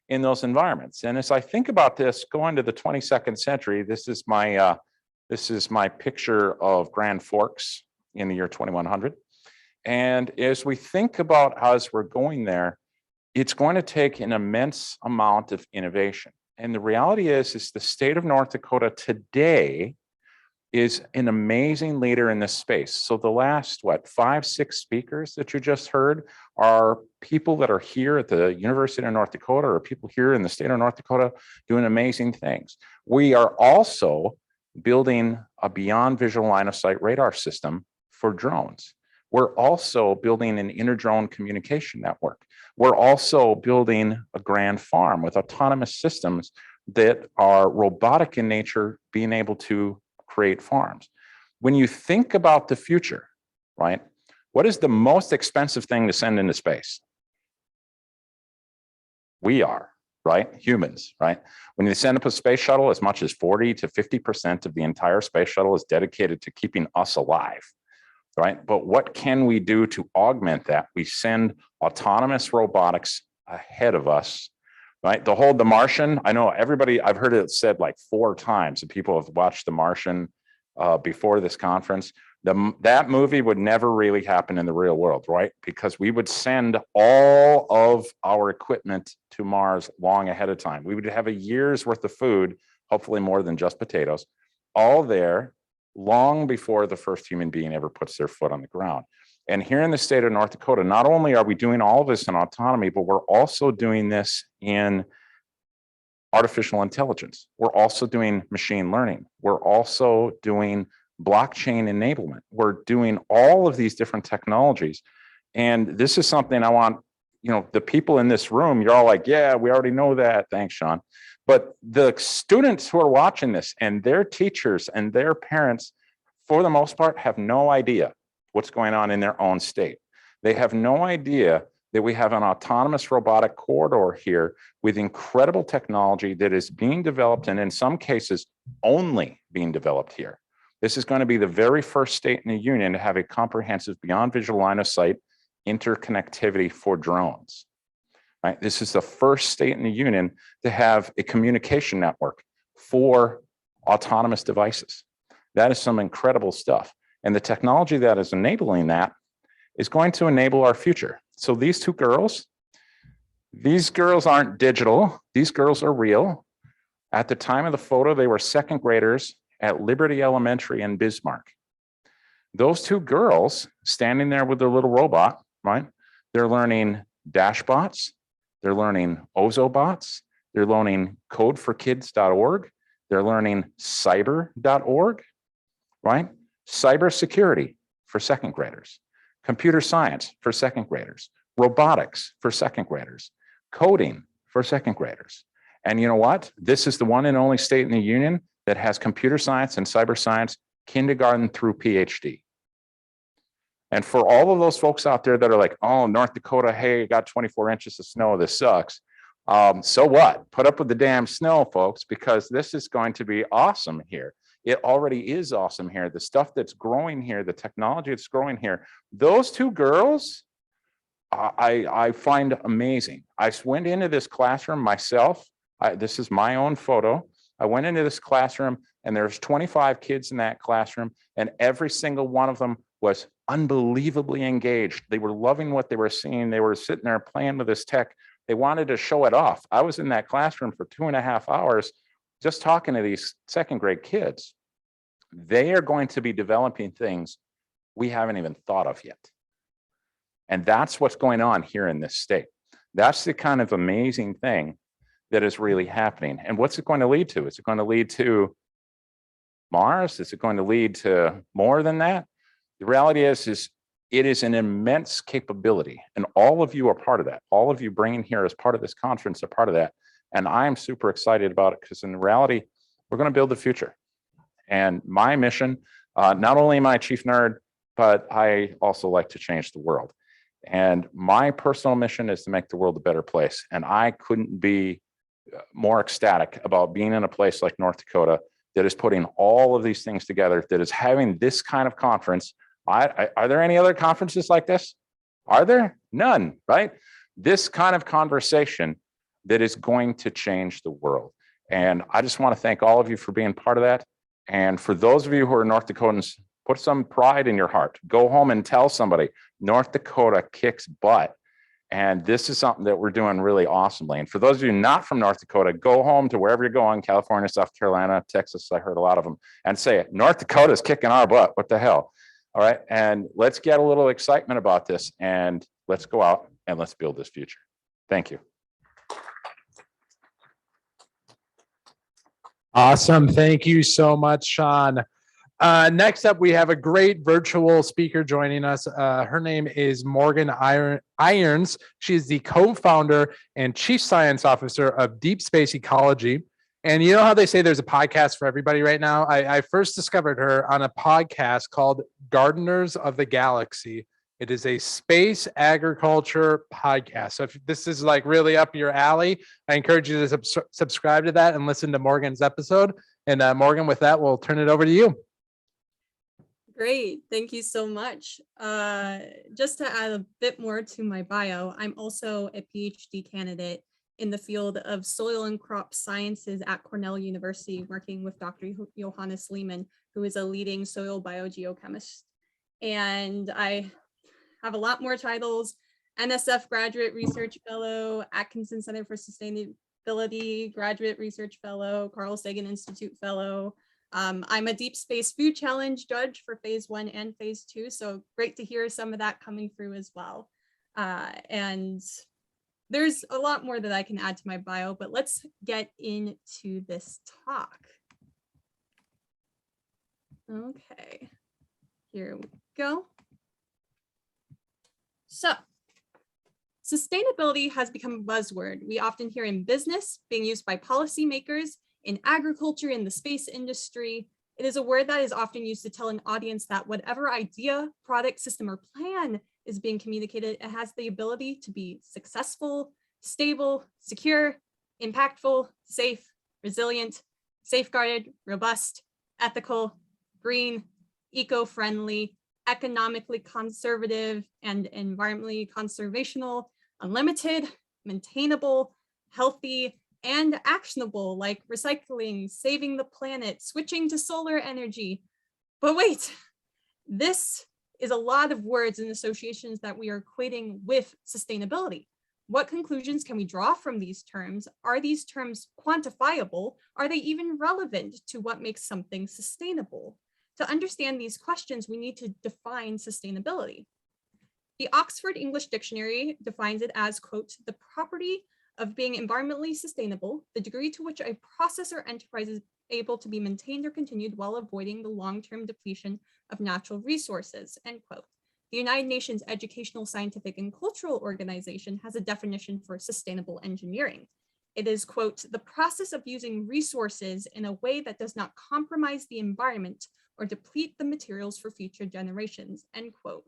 E: in those environments? And as I think about this going to the 22nd century, this is my picture of Grand Forks in the year 2100. And as we think about as we're going there, it's going to take an immense amount of innovation. And the reality is the state of North Dakota today is an amazing leader in this space. So the last, 5, 6 speakers that you just heard are people that are here at the University of North Dakota, or people here in the state of North Dakota doing amazing things. We are also building a beyond visual line of sight radar system for drones. We're also building an inter-drone communication network. We're also building a grand farm with autonomous systems that are robotic in nature, being able to create farms. When you think about the future, right? What is the most expensive thing to send into space? We are, right? Humans, right? When you send up a space shuttle, as much as 40 to 50% of the entire space shuttle is dedicated to keeping us alive, right? But what can we do to augment that? We send autonomous robotics ahead of us, right? The Martian, I know everybody, I've heard it said like 4 times, and people have watched The Martian before this conference. That movie would never really happen in the real world, right? Because we would send all of our equipment to Mars long ahead of time. We would have a year's worth of food, hopefully more than just potatoes, all there long before the first human being ever puts their foot on the ground. And here in the state of North Dakota, not only are we doing all of this in autonomy, but we're also doing this in artificial intelligence. We're also doing machine learning. We're also doing blockchain enablement. We're doing all of these different technologies. And this is something I want, the people in this room, you're all like, yeah, we already know that. Thanks, Sean. But the students who are watching this and their teachers and their parents, for the most part, have no idea what's going on in their own state. They have no idea that we have an autonomous robotic corridor here with incredible technology that is being developed and in some cases only being developed here. This is going to be the very first state in the union to have a comprehensive beyond visual line of sight interconnectivity for drones. Right? This is the first state in the union to have a communication network for autonomous devices. That is some incredible stuff. And the technology that is enabling that is going to enable our future. So these 2 girls, these girls aren't digital. These girls are real. At the time of the photo, they were 2nd graders at Liberty Elementary in Bismarck. Those 2 girls standing there with their little robot, right? They're learning Dashbots, they're learning Ozobots, they're learning codeforkids.org, they're learning cyber.org, right? Cybersecurity for 2nd graders, computer science for 2nd graders, robotics for 2nd graders, coding for 2nd graders. And you know what? This is the one and only state in the union that has computer science and cyber science, kindergarten through PhD. And for all of those folks out there that are like, oh, North Dakota, hey, got 24 inches of snow, this sucks. So what? Put up with the damn snow, folks, because this is going to be awesome here. It already is awesome here. The stuff that's growing here, the technology that's growing here, those 2 girls, I find amazing. I went into this classroom myself. This is my own photo. I went into this classroom and there's 25 kids in that classroom and every single one of them was unbelievably engaged. They were loving what they were seeing. They were sitting there playing with this tech. They wanted to show it off. I was in that classroom for 2.5 hours just talking to these 2nd grade kids. They are going to be developing things we haven't even thought of yet. And that's what's going on here in this state. That's the kind of amazing thing that is really happening. And what's it going to lead to? Is it going to lead to Mars? Is it going to lead to more than that? The reality is it is an immense capability, and all of you are part of that. All of you bringing here as part of this conference are part of that. And I'm super excited about it because in reality, we're going to build the future. And my mission, not only am I a chief nerd, but I also like to change the world. And my personal mission is to make the world a better place. And I couldn't be more ecstatic about being in a place like North Dakota that is putting all of these things together, that is having this kind of conference. Are there any other conferences like this? Are there? None, right? This kind of conversation that is going to change the world. And I just want to thank all of you for being part of that. And for those of you who are North Dakotans, put some pride in your heart. Go home and tell somebody North Dakota kicks butt. And this is something that we're doing really awesomely. And for those of you not from North Dakota, go home to wherever you're going, California, South Carolina, Texas, I heard a lot of them, and say it. North Dakota is kicking our butt. What the hell? All right. And let's get a little excitement about this and let's go out and let's build this future. Thank you.
A: Awesome. Thank you so much, Sean. Next up, we have a great virtual speaker joining us. Her name is Morgan Irons. She is the co-founder and chief science officer of Deep Space Ecology. And you know how they say there's a podcast for everybody right now? I first discovered her on a podcast called Gardeners of the Galaxy. It is a space agriculture podcast. So if this is like really up your alley, I encourage you to subscribe to that and listen to Morgan's episode. And Morgan, with that, we'll turn it over to you.
F: Great, thank you so much. Just to add a bit more to my bio, I'm also a PhD candidate in the field of soil and crop sciences at Cornell University, working with Dr. Johannes Lehmann, who is a leading soil biogeochemist. And I have a lot more titles: NSF Graduate Research Fellow, Atkinson Center for Sustainability Graduate Research Fellow, Carl Sagan Institute Fellow. I'm a Deep Space Food Challenge judge for phase 1 and phase 2, so great to hear some of that coming through as well. And there's a lot more that I can add to my bio, but let's get into this talk. Okay, here we go. So, sustainability has become a buzzword we often hear in business, being used by policymakers, in agriculture, in the space industry. It is a word that is often used to tell an audience that whatever idea, product, system, or plan is being communicated, it has the ability to be successful, stable, secure, impactful, safe, resilient, safeguarded, robust, ethical, green, eco-friendly, economically conservative, and environmentally conservational, unlimited, maintainable, healthy, and actionable, like recycling, saving the planet, switching to solar energy. But wait, this is a lot of words and associations that we are equating with sustainability. What conclusions can we draw from these terms? Are these terms quantifiable? Are they even relevant to what makes something sustainable? To understand these questions, we need to define sustainability. The Oxford English Dictionary defines it as, quote, the property of being environmentally sustainable, the degree to which a process or enterprise is able to be maintained or continued while avoiding the long-term depletion of natural resources, end quote. The United Nations Educational, Scientific, and Cultural Organization has a definition for sustainable engineering. It is, quote, the process of using resources in a way that does not compromise the environment or deplete the materials for future generations, end quote.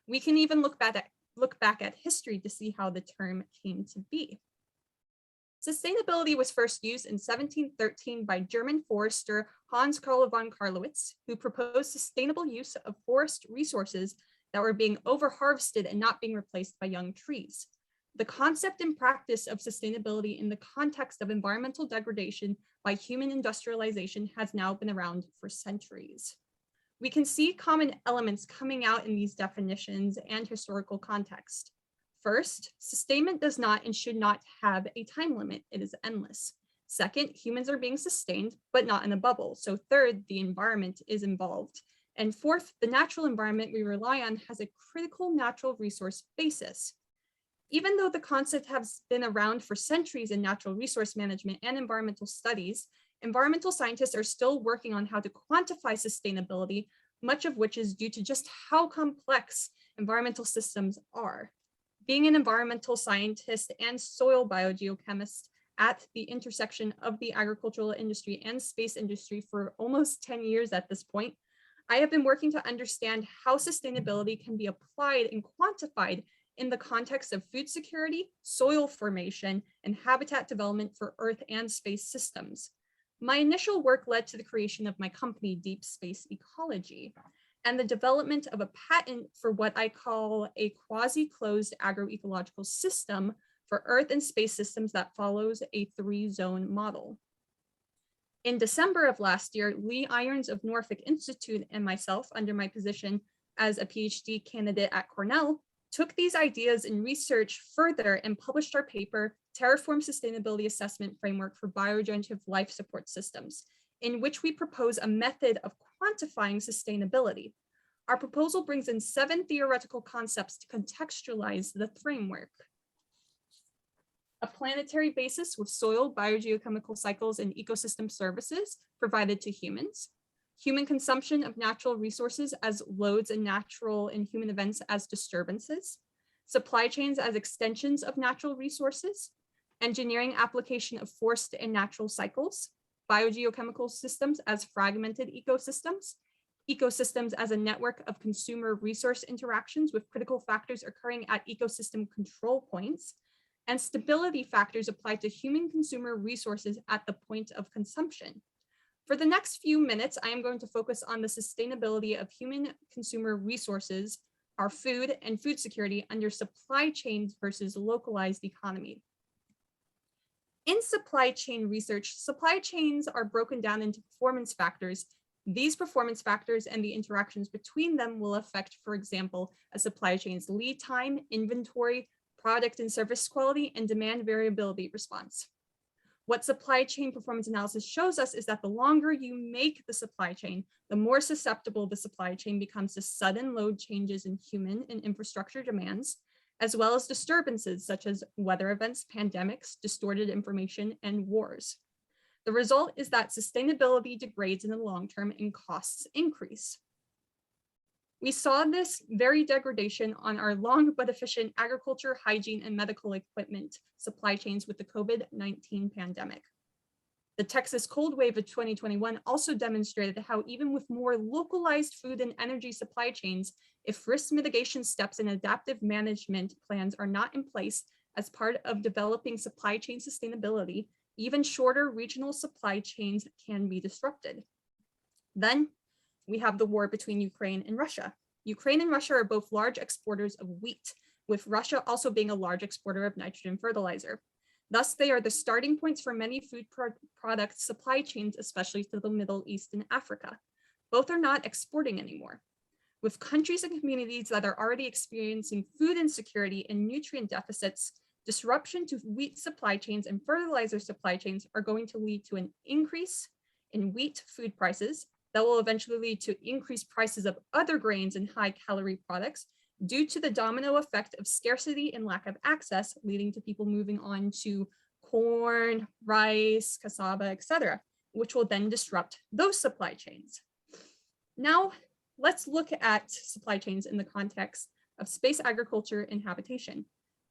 F: We can even look back at history to see how the term came to be. Sustainability was first used in 1713 by German forester Hans Carl von Carlowitz, who proposed sustainable use of forest resources that were being overharvested and not being replaced by young trees. The concept and practice of sustainability in the context of environmental degradation by human industrialization has now been around for centuries. We can see common elements coming out in these definitions and historical context. First, sustainment does not and should not have a time limit. It is endless. Second, humans are being sustained, but not in a bubble. So third, the environment is involved. And fourth, the natural environment we rely on has a critical natural resource basis. Even though the concept has been around for centuries in natural resource management and environmental studies, environmental scientists are still working on how to quantify sustainability, much of which is due to just how complex environmental systems are. Being an environmental scientist and soil biogeochemist at the intersection of the agricultural industry and space industry for almost 10 years at this point, I have been working to understand how sustainability can be applied and quantified in the context of food security, soil formation, and habitat development for Earth and space systems. My initial work led to the creation of my company, Deep Space Ecology, and the development of a patent for what I call a quasi-closed agroecological system for Earth and space systems that follows a 3-zone model. In December of last year, Lee Irons of Norfolk Institute and myself, under my position as a PhD candidate at Cornell, took these ideas and research further and published our paper, Terraform Sustainability Assessment Framework for Bioregenerative Life Support Systems, in which we propose a method of quantifying sustainability. Our proposal brings in 7 theoretical concepts to contextualize the framework. A planetary basis with soil, biogeochemical cycles, and ecosystem services provided to humans. Human consumption of natural resources as loads and natural and human events as disturbances. Supply chains as extensions of natural resources. Engineering application of forced and natural cycles. Biogeochemical systems as fragmented ecosystems. ecosystems as a network of consumer resource interactions with critical factors occurring at ecosystem control points, and stability factors applied to human consumer resources at the point of consumption. For the next few minutes, I am going to focus on the sustainability of human consumer resources, our food and food security under supply chains versus localized economy. In supply chain research, supply chains are broken down into performance factors. These performance factors and the interactions between them will affect, for example, a supply chain's lead time, inventory, product and service quality, and demand variability response. What supply chain performance analysis shows us is that the longer you make the supply chain, the more susceptible the supply chain becomes to sudden load changes in human and infrastructure demands, as well as disturbances such as weather events, pandemics, distorted information, and wars. The result is that sustainability degrades in the long term and costs increase. We saw this very degradation on our long but efficient agriculture, hygiene, and medical equipment supply chains with the COVID-19 pandemic. The Texas cold wave of 2021 also demonstrated how even with more localized food and energy supply chains, if risk mitigation steps and adaptive management plans are not in place as part of developing supply chain sustainability, even shorter regional supply chains can be disrupted. Then we have the war between Ukraine and Russia. Ukraine and Russia are both large exporters of wheat, with Russia also being a large exporter of nitrogen fertilizer. Thus, they are the starting points for many food product supply chains, especially to the Middle East and Africa. Both are not exporting anymore. With countries and communities that are already experiencing food insecurity and nutrient deficits, disruption to wheat supply chains and fertilizer supply chains are going to lead to an increase in wheat food prices that will eventually lead to increased prices of other grains and high calorie products due to the domino effect of scarcity and lack of access, leading to people moving on to corn, rice, cassava, etc., which will then disrupt those supply chains. Now, let's look at supply chains in the context of space agriculture and habitation.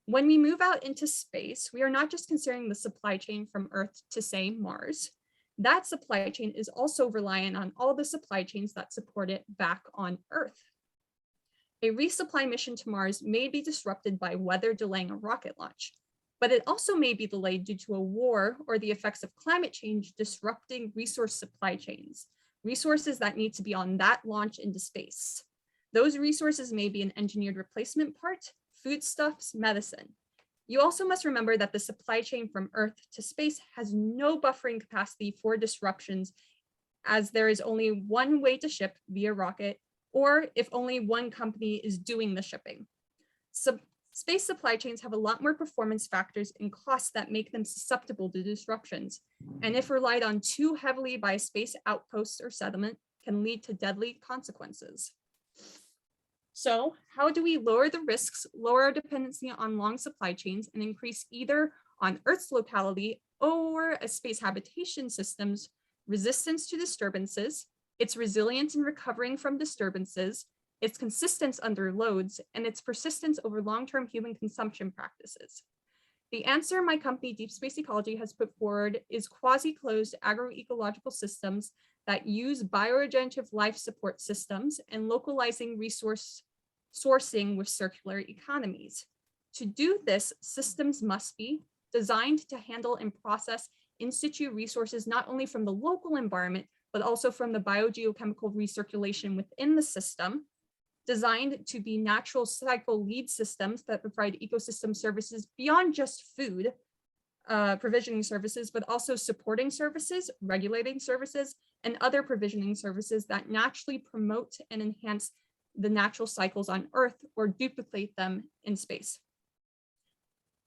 F: When we move out into space, we are not just considering the supply chain from Earth to, say, Mars. That supply chain is also reliant on all the supply chains that support it back on Earth. A resupply mission to Mars may be disrupted by weather delaying a rocket launch, but it also may be delayed due to a war or the effects of climate change disrupting resource supply chains, resources that need to be on that launch into space. Those resources may be an engineered replacement part, foodstuffs, medicine. You also must remember that the supply chain from Earth to space has no buffering capacity for disruptions, as there is only one way to ship via rocket, or if only one company is doing the shipping. Space supply chains have a lot more performance factors and costs that make them susceptible to disruptions, and if relied on too heavily by space outposts or settlement, can lead to deadly consequences. So how do we lower the risks, lower our dependency on long supply chains, and increase either on Earth's locality or a space habitation system's resistance to disturbances, its resilience in recovering from disturbances, its consistence under loads, and its persistence over long-term human consumption practices? The answer my company, Deep Space Ecology, has put forward is quasi-closed agroecological systems that use bioregenerative life support systems and localizing resource sourcing with circular economies. To do this, systems must be designed to handle and process in situ resources not only from the local environment, but also from the biogeochemical recirculation within the system, designed to be natural cycle lead systems that provide ecosystem services beyond just food provisioning services, but also supporting services, regulating services, and other provisioning services that naturally promote and enhance the natural cycles on Earth or duplicate them in space.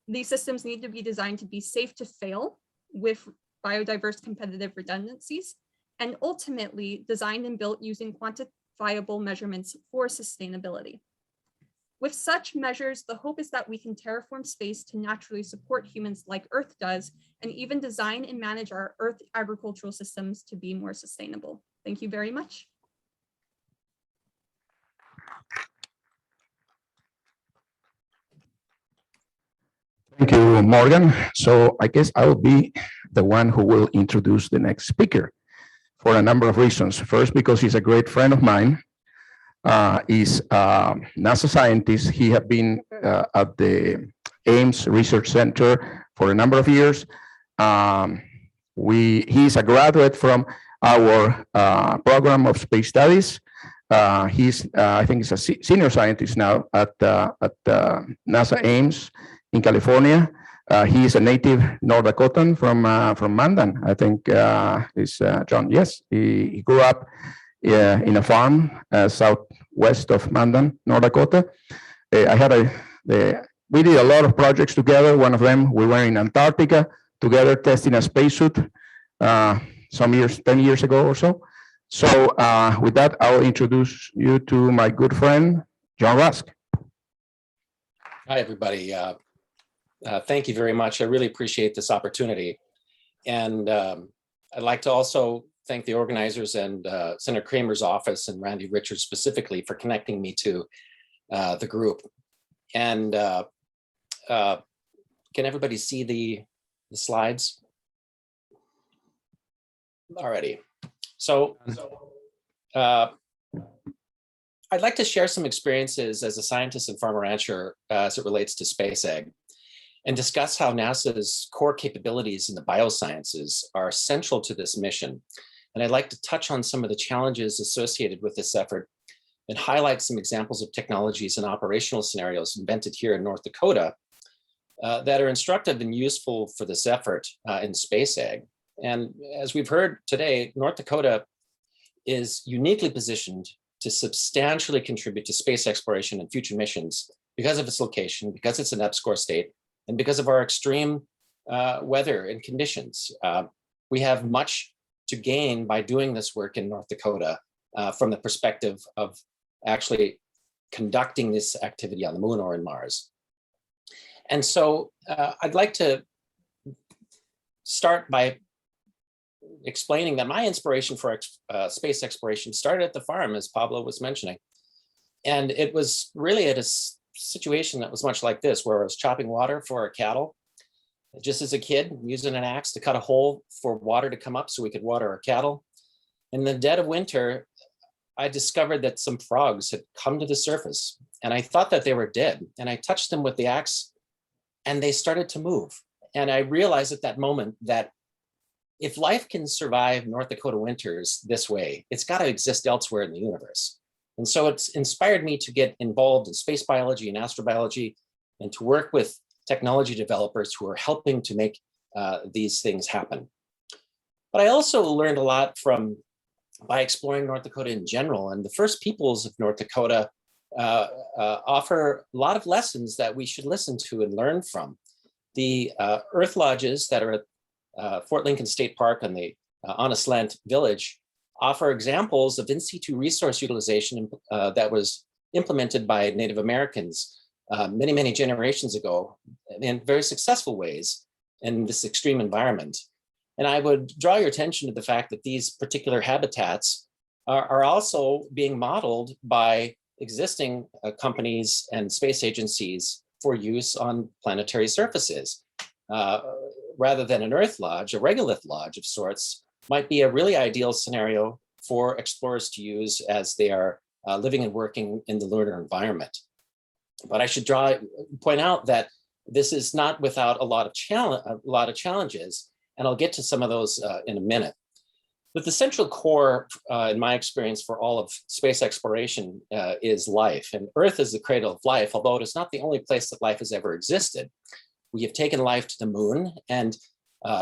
F: These systems need to be designed to be safe to fail with biodiverse competitive redundancies, and ultimately designed and built using quantifiable measurements for sustainability. With such measures, the hope is that we can terraform space to naturally support humans like Earth does, and even design and manage our Earth agricultural systems to be more sustainable. Thank you very much.
T: Thank you, Morgan. So I guess I will be the one who will introduce the next speaker. for a number of reasons. First, because he's a great friend of mine. He's a NASA scientist. He had been at the Ames Research Center for a number of years. He's a graduate from our program of space studies. He's, I think he's a senior scientist now at NASA Ames in California. He is a native North Dakotan from Mandan. I think is John. Yes, he grew up in a farm southwest of Mandan, North Dakota. We did a lot of projects together. One of them, we were in Antarctica together testing a spacesuit some years, 10 years ago or so. So with that, I'll introduce you to my good friend, John Rusk.
G: Hi, everybody. Thank you very much. I really appreciate this opportunity. And I'd like to also thank the organizers and Senator Kramer's office and Randy Richards specifically for connecting me to the group. And can everybody see the slides? Alrighty. So I'd like to share some experiences as a scientist and farmer rancher as it relates to space ag, and discuss how NASA's core capabilities in the biosciences are central to this mission. And I'd like to touch on some of the challenges associated with this effort and highlight some examples of technologies and operational scenarios invented here in North Dakota that are instructive and useful for this effort in space ag. And as we've heard today, North Dakota is uniquely positioned to substantially contribute to space exploration and future missions because of its location, because it's an EPSCoR state, and because of our extreme weather and conditions. We have much to gain by doing this work in North Dakota from the perspective of actually conducting this activity on the moon or in Mars. And so I'd like to start by explaining that my inspiration for space exploration started at the farm, as Pablo was mentioning. And it was really at a situation that was much like this, where I was chopping water for our cattle, just as a kid, using an axe to cut a hole for water to come up so we could water our cattle. In the dead of winter, I discovered that some frogs had come to the surface, and I thought that they were dead. And I touched them with the axe, and they started to move. And I realized at that moment that if life can survive North Dakota winters this way, it's got to exist elsewhere in the universe. And so it's inspired me to get involved in space biology and astrobiology, and to work with technology developers who are helping to make these things happen. But I also learned a lot by exploring North Dakota in general. And the First Peoples of North Dakota offer a lot of lessons that we should listen to and learn from. The Earth Lodges that are at Fort Lincoln State Park and the Anaslant Village offer examples of in situ resource utilization that was implemented by Native Americans many, many generations ago in very successful ways in this extreme environment. And I would draw your attention to the fact that these particular habitats are also being modeled by existing companies and space agencies for use on planetary surfaces. Rather than an Earth Lodge, a regolith lodge of sorts might be a really ideal scenario for explorers to use as they are living and working in the lunar environment. But I should point out that this is not without a lot of challenges, and I'll get to some of those in a minute. But the central core, in my experience, for all of space exploration is life. And Earth is the cradle of life, although it is not the only place that life has ever existed. We have taken life to the moon, and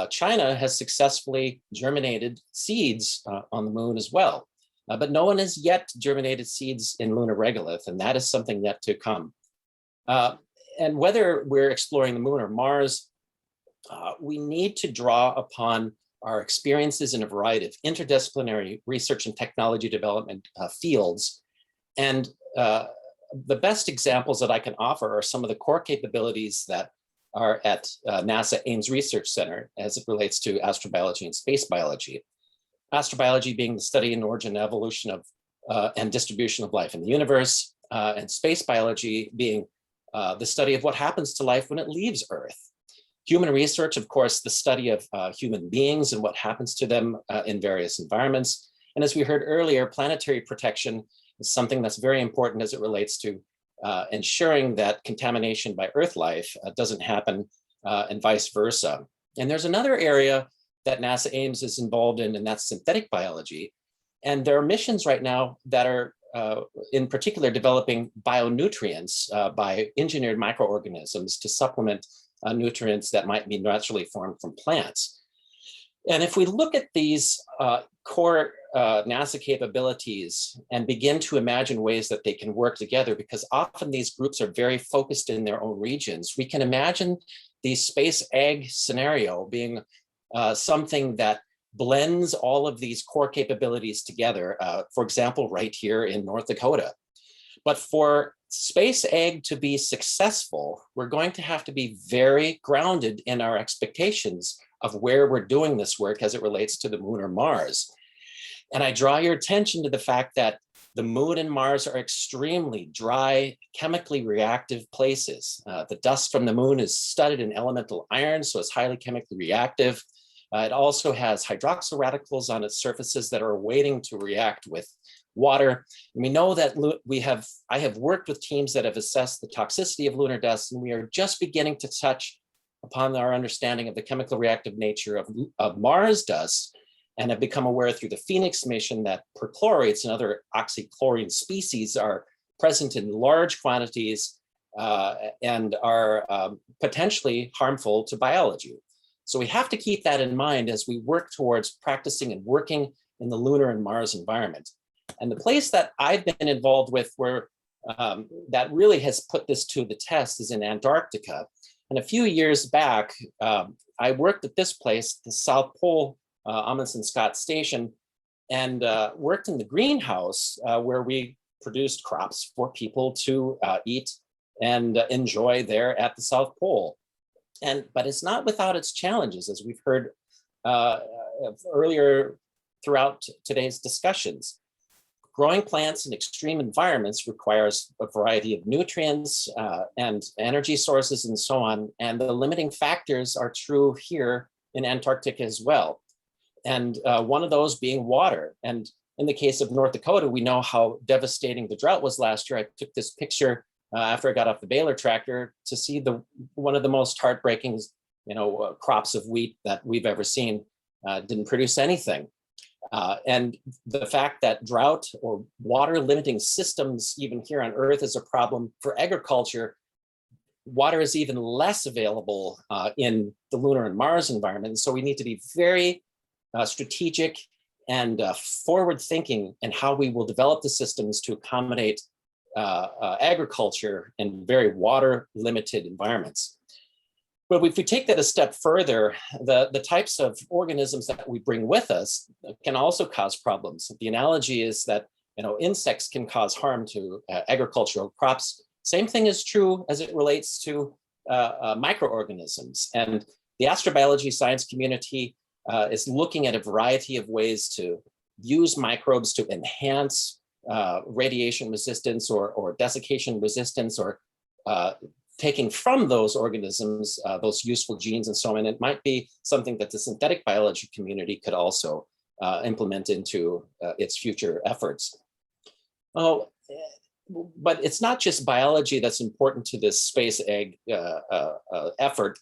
G: China has successfully germinated seeds on the moon as well. But no one has yet germinated seeds in lunar regolith, and that is something yet to come. And whether we're exploring the moon or Mars, we need to draw upon our experiences in a variety of interdisciplinary research and technology development fields. And the best examples that I can offer are some of the core capabilities that are at NASA Ames Research Center as it relates to astrobiology and space biology. Astrobiology being the study and origin and evolution of and distribution of life in the universe, and space biology being the study of what happens to life when it leaves Earth. Human research, of course, the study of human beings and what happens to them in various environments. And as we heard earlier, planetary protection is something that's very important as it relates to ensuring that contamination by Earth life doesn't happen and vice versa. And there's another area that NASA Ames is involved in, and that's synthetic biology. And there are missions right now that are in particular developing bionutrients by engineered microorganisms to supplement nutrients that might be naturally formed from plants. And if we look at these core NASA capabilities and begin to imagine ways that they can work together, because often these groups are very focused in their own regions, we can imagine the space ag scenario being something that blends all of these core capabilities together, for example, right here in North Dakota. But for space ag to be successful, we're going to have to be very grounded in our expectations of where we're doing this work as it relates to the moon or Mars. And I draw your attention to the fact that the moon and Mars are extremely dry, chemically reactive places. The dust from the moon is studded in elemental iron, so it's highly chemically reactive. It also has hydroxyl radicals on its surfaces that are waiting to react with water. And we know that I have worked with teams that have assessed the toxicity of lunar dust, and we are just beginning to touch upon our understanding of the chemical reactive nature of Mars dust, and have become aware through the Phoenix mission that perchlorates and other oxychlorine species are present in large quantities and are potentially harmful to biology. So we have to keep that in mind as we work towards practicing and working in the lunar and Mars environment. And the place that I've been involved with where that really has put this to the test is in Antarctica. And a few years back, I worked at this place, the South Pole Amundsen Scott Station, and worked in the greenhouse where we produced crops for people to eat and enjoy there at the South Pole. But it's not without its challenges, as we've heard earlier throughout today's discussions. Growing plants in extreme environments requires a variety of nutrients and energy sources and so on. And the limiting factors are true here in Antarctica as well. And one of those being water. And in the case of North Dakota, we know how devastating the drought was last year. I took this picture after I got off the baler tractor to see one of the most heartbreaking, crops of wheat that we've ever seen. Didn't produce anything. And the fact that drought or water limiting systems, even here on Earth, is a problem for agriculture. Water is even less available in the lunar and Mars environment. So we need to be very strategic and forward thinking in how we will develop the systems to accommodate agriculture in very water limited environments. But if we take that a step further, the types of organisms that we bring with us can also cause problems. The analogy is that insects can cause harm to agricultural crops. Same thing is true as it relates to microorganisms. And the astrobiology science community is looking at a variety of ways to use microbes to enhance radiation resistance or desiccation resistance, or taking from those organisms those useful genes and so on. It might be something that the synthetic biology community could also implement into its future efforts. Oh, but it's not just biology that's important to this space ag effort.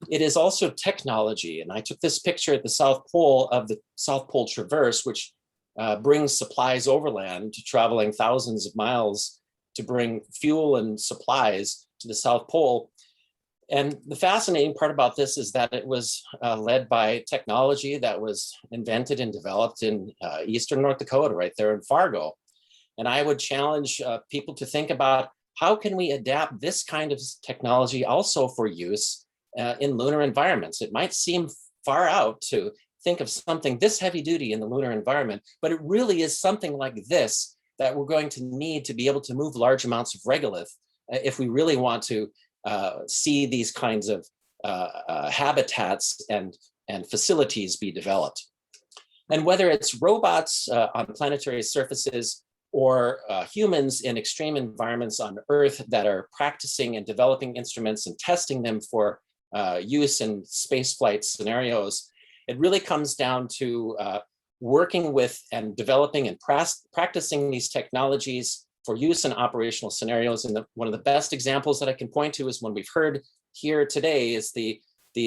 G: It is also technology. And I took this picture at the South Pole of the South Pole Traverse, which brings supplies overland, traveling thousands of miles to bring fuel and supplies to the South Pole. And the fascinating part about this is that it was led by technology that was invented and developed in eastern North Dakota, right there in Fargo. And I would challenge people to think about how can we adapt this kind of technology also for use in lunar environments. It might seem far out to think of something this heavy duty in the lunar environment, but it really is something like this that we're going to need to be able to move large amounts of regolith if we really want to see these kinds of habitats and facilities be developed. And whether it's robots on planetary surfaces or humans in extreme environments on Earth that are practicing and developing instruments and testing them for use in space flight scenarios. It really comes down to working with and developing and practicing these technologies for use in operational scenarios. And one of the best examples that I can point to is one we've heard here today is the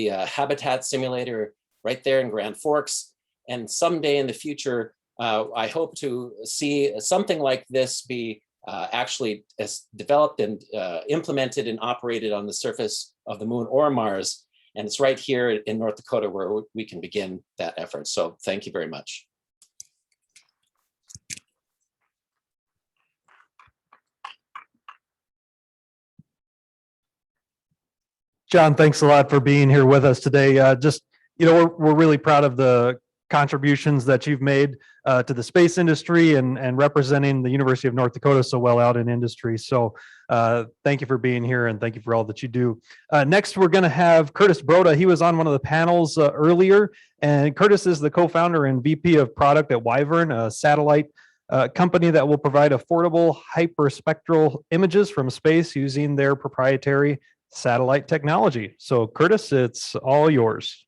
G: habitat simulator right there in Grand Forks. And someday in the future, I hope to see something like this be actually as developed and implemented and operated on the surface of the moon or Mars. And it's right here in North Dakota where we can begin that effort. So thank you very much.
B: John, thanks a lot for being here with us today. We're really proud of the contributions that you've made to the space industry and representing the University of North Dakota so well out in industry. So thank you for being here and thank you for all that you do. Next, we're going to have Curtis Broda. He was on one of the panels earlier, and Curtis is the co-founder and VP of product at Wyvern, a satellite company that will provide affordable hyperspectral images from space using their proprietary satellite technology. So Curtis, it's all yours.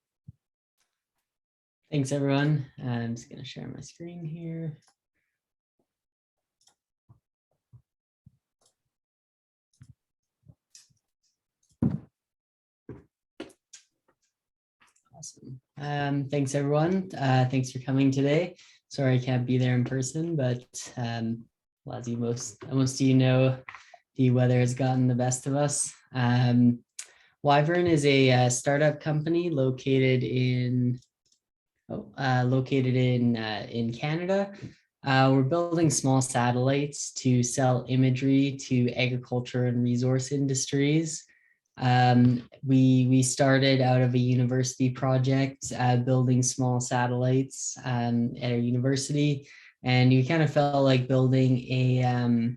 M: Thanks, everyone. I'm just going to share my screen here. Awesome. Thanks, everyone. Thanks for coming today. Sorry I can't be there in person, but as most of you know, the weather has gotten the best of us. Wyvern is a startup company located in Canada. We're building small satellites to sell imagery to agriculture and resource industries. We started out of a university project building small satellites at our university, and we kind of felt like building a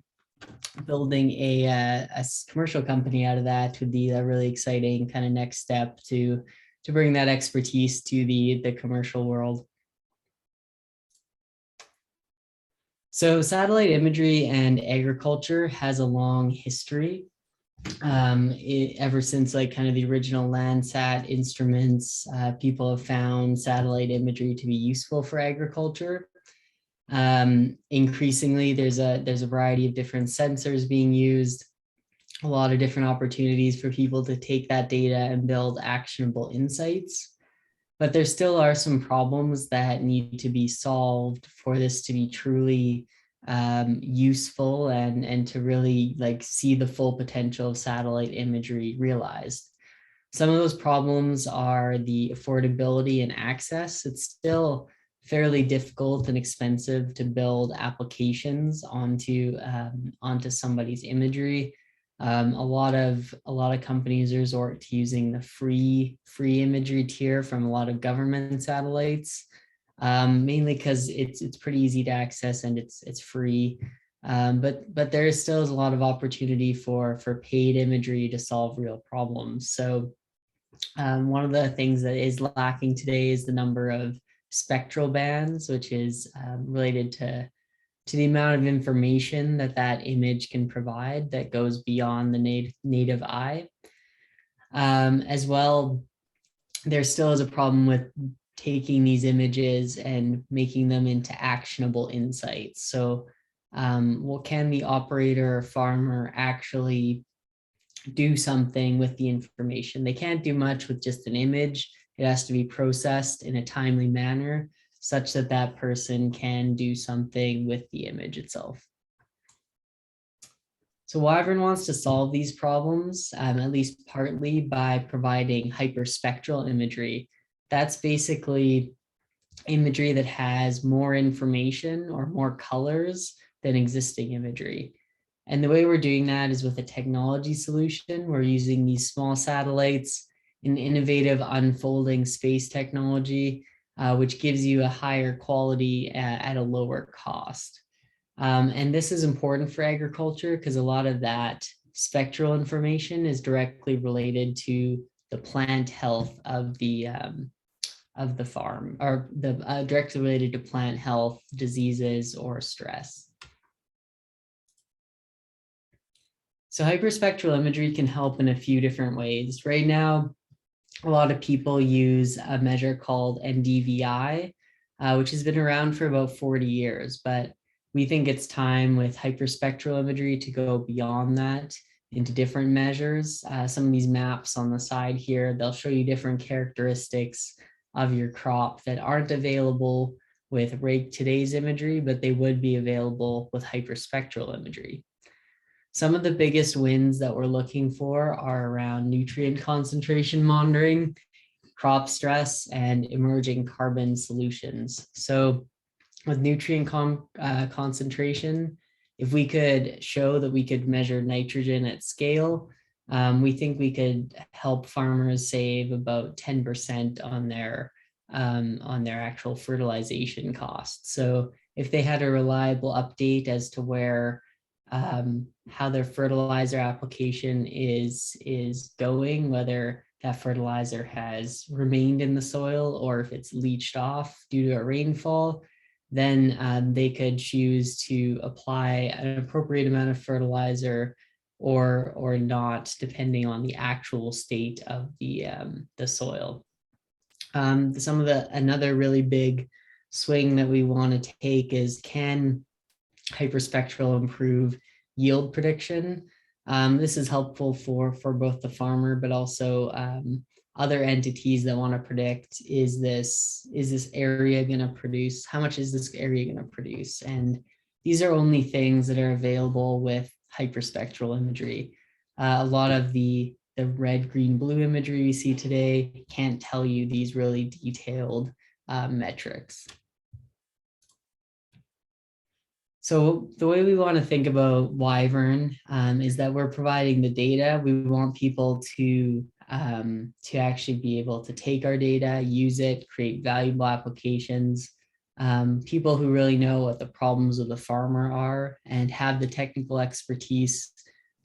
M: commercial company out of that would be a really exciting kind of next step to bring that expertise to the commercial world. So satellite imagery and agriculture has a long history. Ever since like kind of the original Landsat instruments, people have found satellite imagery to be useful for agriculture. Increasingly, there's a variety of different sensors being used, a lot of different opportunities for people to take that data and build actionable insights. But there still are some problems that need to be solved for this to be truly useful and to really like see the full potential of satellite imagery realized. Some of those problems are the affordability and access. It's still fairly difficult and expensive to build applications onto somebody's imagery. A lot of companies resort to using the free imagery tier from a lot of government satellites, mainly because it's pretty easy to access and it's free. But there still is a lot of opportunity for paid imagery to solve real problems. So one of the things that is lacking today is the number of spectral bands, which is related to the amount of information that image can provide that goes beyond the native eye. As well, there still is a problem with taking these images and making them into actionable insights. So what can the operator or farmer actually do something with the information? They can't do much with just an image. It has to be processed in a timely manner such that that person can do something with the image itself. So Wyvern wants to solve these problems, at least partly by providing hyperspectral imagery. That's basically imagery that has more information or more colors than existing imagery. And the way we're doing that is with a technology solution. We're using these small satellites, an innovative unfolding space technology, which gives you a higher quality at a lower cost. And this is important for agriculture because a lot of that spectral information is directly related to the plant health of the farm, or directly related to plant health, diseases, or stress. So hyperspectral imagery can help in a few different ways. Right now, a lot of people use a measure called NDVI, which has been around for about 40 years, but we think it's time with hyperspectral imagery to go beyond that into different measures. Some of these maps on the side here, they'll show you different characteristics of your crop that aren't available with today's imagery, but they would be available with hyperspectral imagery. Some of the biggest wins that we're looking for are around nutrient concentration monitoring, crop stress, and emerging carbon solutions. So with nutrient concentration, if we could show that we could measure nitrogen at scale, we think we could help farmers save about 10% on their actual fertilization costs. So if they had a reliable update as to where how their fertilizer application is going, whether that fertilizer has remained in the soil or if it's leached off due to a rainfall, then they could choose to apply an appropriate amount of fertilizer or not, depending on the actual state of the soil. Another really big swing that we want to take is, can hyperspectral improve yield prediction? This is helpful for both the farmer, but also other entities that want to predict, is this area going to produce? How much is this area going to produce? And these are only things that are available with hyperspectral imagery. A lot of the red, green, blue imagery we see today can't tell you these really detailed metrics. So the way we want to think about Wyvern is that we're providing the data. We want people to actually be able to take our data, use it, create valuable applications. People who really know what the problems of the farmer are and have the technical expertise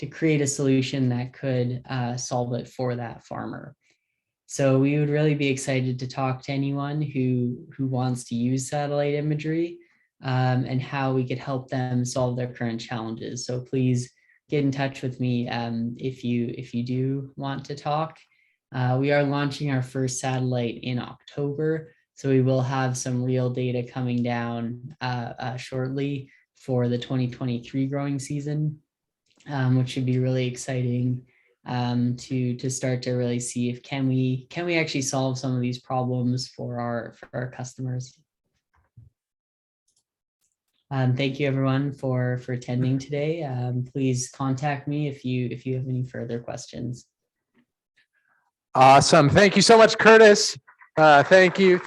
M: to create a solution that could solve it for that farmer. So we would really be excited to talk to anyone who wants to use satellite imagery and how we could help them solve their current challenges. So please get in touch with me if you do want to talk. We are launching our first satellite in October, so we will have some real data coming down shortly for the 2023 growing season, which should be really exciting to start to really see if can we actually solve some of these problems for our customers. Thank you everyone for attending today. Please contact me if you have any further questions.
A: Awesome. Thank you so much, Curtis. Thank you.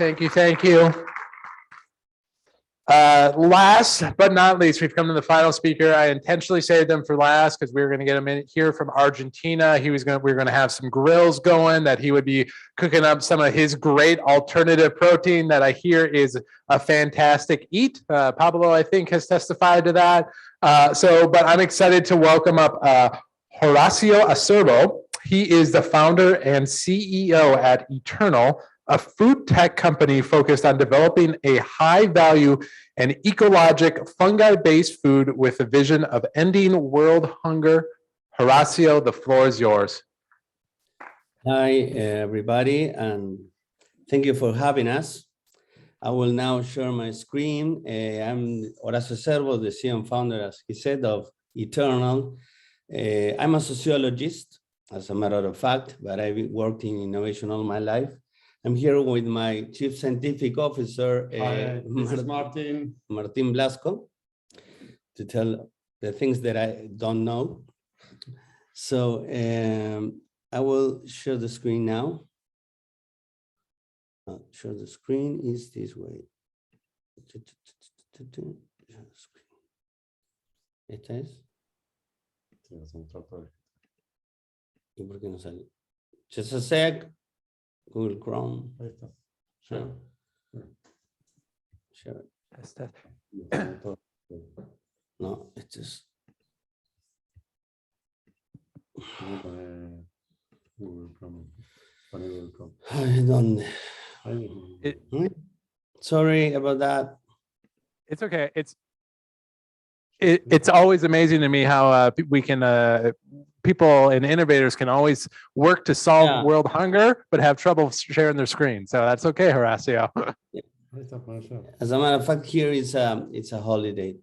A: Last but not least, we've come to the final speaker. I intentionally saved them for last because we were going to get him in here from Argentina. We were going to have some grills going that he would be cooking up some of his great alternative protein that I hear is a fantastic eat. Pablo, I think, has testified to that. But I'm excited to welcome up Horacio Acerbo. He is the founder and CEO at Eternal, a food tech company focused on developing a high-value and ecologic fungi-based food with a vision of ending world hunger. Horacio, the floor is yours.
H: Hi, everybody, and thank you for having us. I will now share my screen. I'm Horacio Acerbo, the CEO and founder, as he said, of Eternal. I'm a sociologist, as a matter of fact, but I've worked in innovation all my life. I'm here with my Chief Scientific Officer, Martin Blasco, to tell the things that I don't know. So I will share the screen now. Share the screen is this way. ¿Esta es? ¿Y por qué no sale? Just a sec. Google Chrome. Sure. Sure. No, it's just. ¿Dónde? Sorry about that.
A: It's okay. It's always amazing to me how we can people and innovators can always work to solve
H: Yeah.
A: world hunger, but have trouble sharing their screen. So that's okay, Horacio.
H: As a matter of fact, here it's a holiday.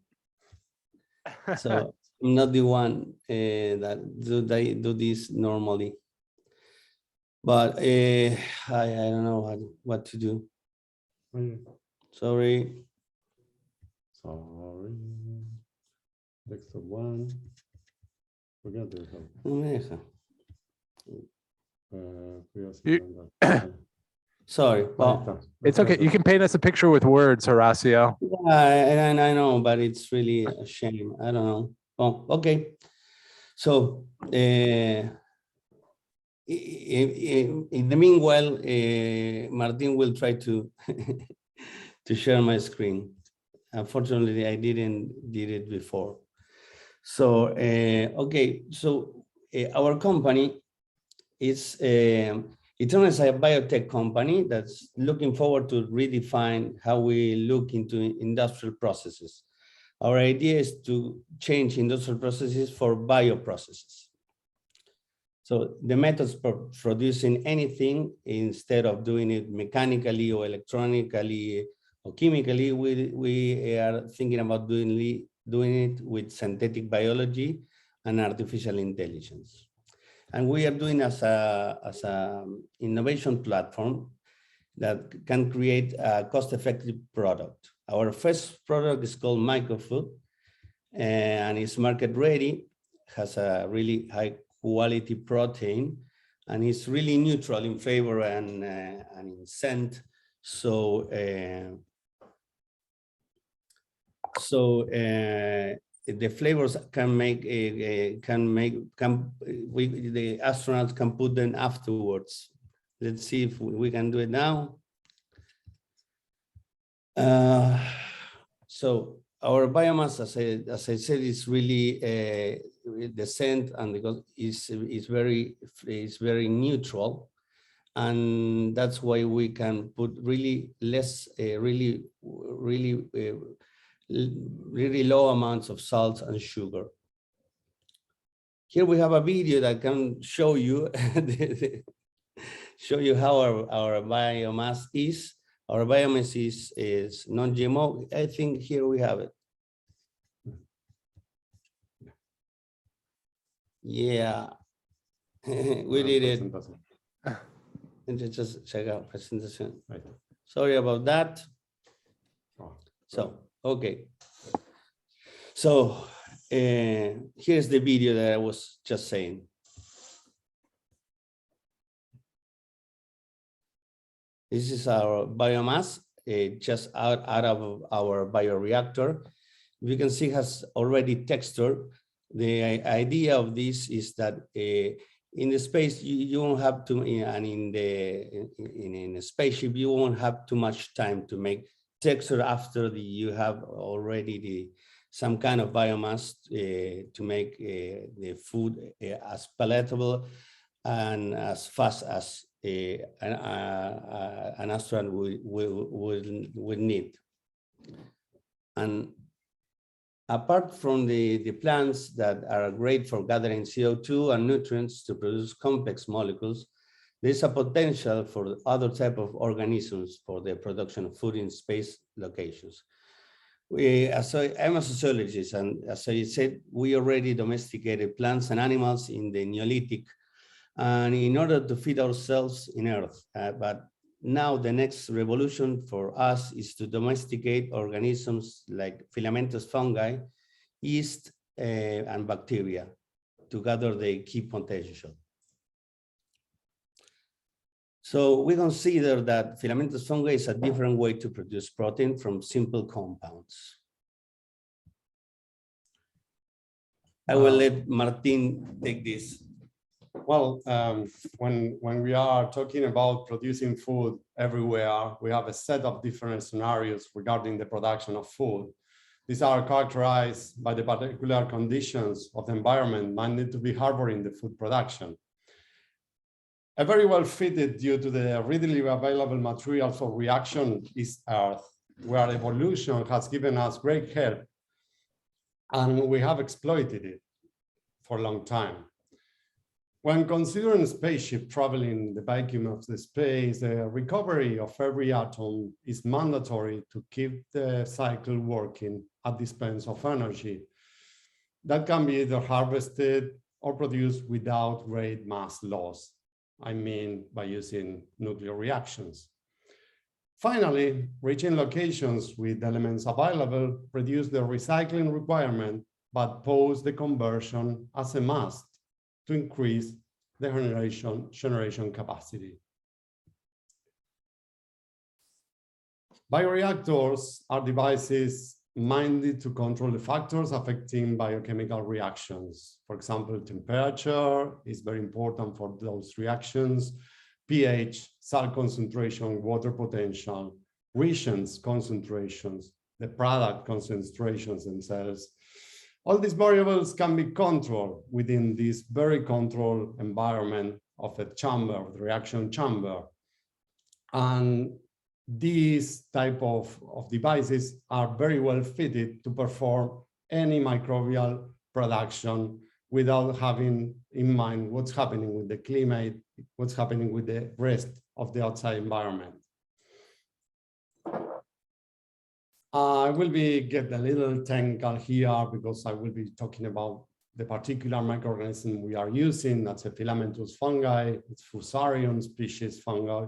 H: So I'm not the one that do this normally. But I don't know what to do. Sorry.
I: Sorry. Next one. We're gonna do help.
H: No me deja.
I: Cuidado.
H: Sorry. Oh.
A: It's okay. You can paint us a picture with words, Horacio.
H: Yeah, I know, but it's really a shame. I don't know. Oh, okay. So in the meanwhile, Martin will try to to share my screen. Unfortunately, I didn't did it before. So okay, so our company is Eternal is a biotech company that's looking forward to redefine how we look into industrial processes. Our idea is to change industrial processes for bioprocesses. So the methods for producing anything, instead of doing it mechanically or electronically or chemically, we are thinking about doing it with synthetic biology and artificial intelligence. And we are doing as a innovation platform that can create a cost-effective product. Our first product is called Microfood, and it's market ready, has a really high quality protein, and it's really neutral in flavor and in scent. So the flavors can make the astronauts can put them afterwards. Let's see if we can do it now. So our biomass, as I said, is really the scent, and because is very neutral, and that's why we can put really less, really low amounts of salt and sugar. Here we have a video that can show you how our biomass is. Our biomass is non-GMO. I think here we have it. Yeah, we did it. And just check out presentation. Sorry about that. So, okay. So here's the video that I was just saying. This is our biomass, just out of our bioreactor. You can see it has already texture. The idea of this is that in the space you won't have to, and in a spaceship you won't have too much time to make texture after you have already some kind of biomass to make the food as palatable and as fast as an astronaut would need. And apart from the plants that are great for gathering CO2 and nutrients to produce complex molecules, there's a potential for other type of organisms for the production of food in space locations. I'm a sociologist, and as I said, we already domesticated plants and animals in the Neolithic, and in order to feed ourselves in Earth. But now the next revolution for us is to domesticate organisms like filamentous fungi, yeast, and bacteria to gather the key potential. So we consider that filamentous fungi is a different way to produce protein from simple compounds. I will let Martin take this.
I: Well, when we are talking about producing food everywhere, we have a set of different scenarios regarding the production of food. These are characterized by the particular conditions of the environment that need to be harboring the food production. A very well fitted due to the readily available material for reaction is Earth, where evolution has given us great help. and we have exploited it for a long time. When considering spaceship traveling the vacuum of the space, the recovery of every atom is mandatory to keep the cycle working at the expense of energy that can be either harvested or produced without great mass loss. I mean, by using nuclear reactions. Finally, reaching locations with elements available reduce the recycling requirement, but pose the conversion as a must to increase the generation capacity. Bioreactors are devices minded to control the factors affecting biochemical reactions. For example, temperature is very important for those reactions, pH, salt concentration, water potential, reagents concentrations, the product concentrations themselves. All these variables can be controlled within this very controlled environment of a chamber, of the reaction chamber. And these type of devices are very well fitted to perform any microbial production without having in mind what's happening with the climate, what's happening with the rest of the outside environment. I will be getting a little technical here because I will be talking about the particular microorganism we are using. That's a filamentous fungi. It's Fusarium species fungi.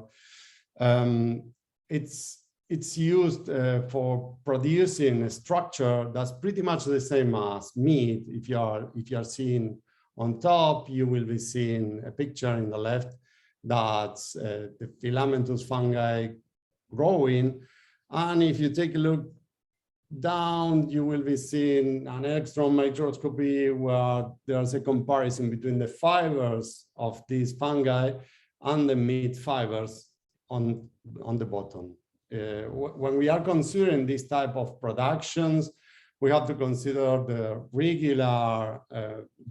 I: It's used for producing a structure that's pretty much the same as meat. If you are seeing on top, you will be seeing a picture in the left that's the filamentous fungi growing. And if you take a look down, you will be seeing an electron microscopy where there's a comparison between the fibers of these fungi and the meat fibers on the bottom. When we are considering this type of productions, we have to consider the regular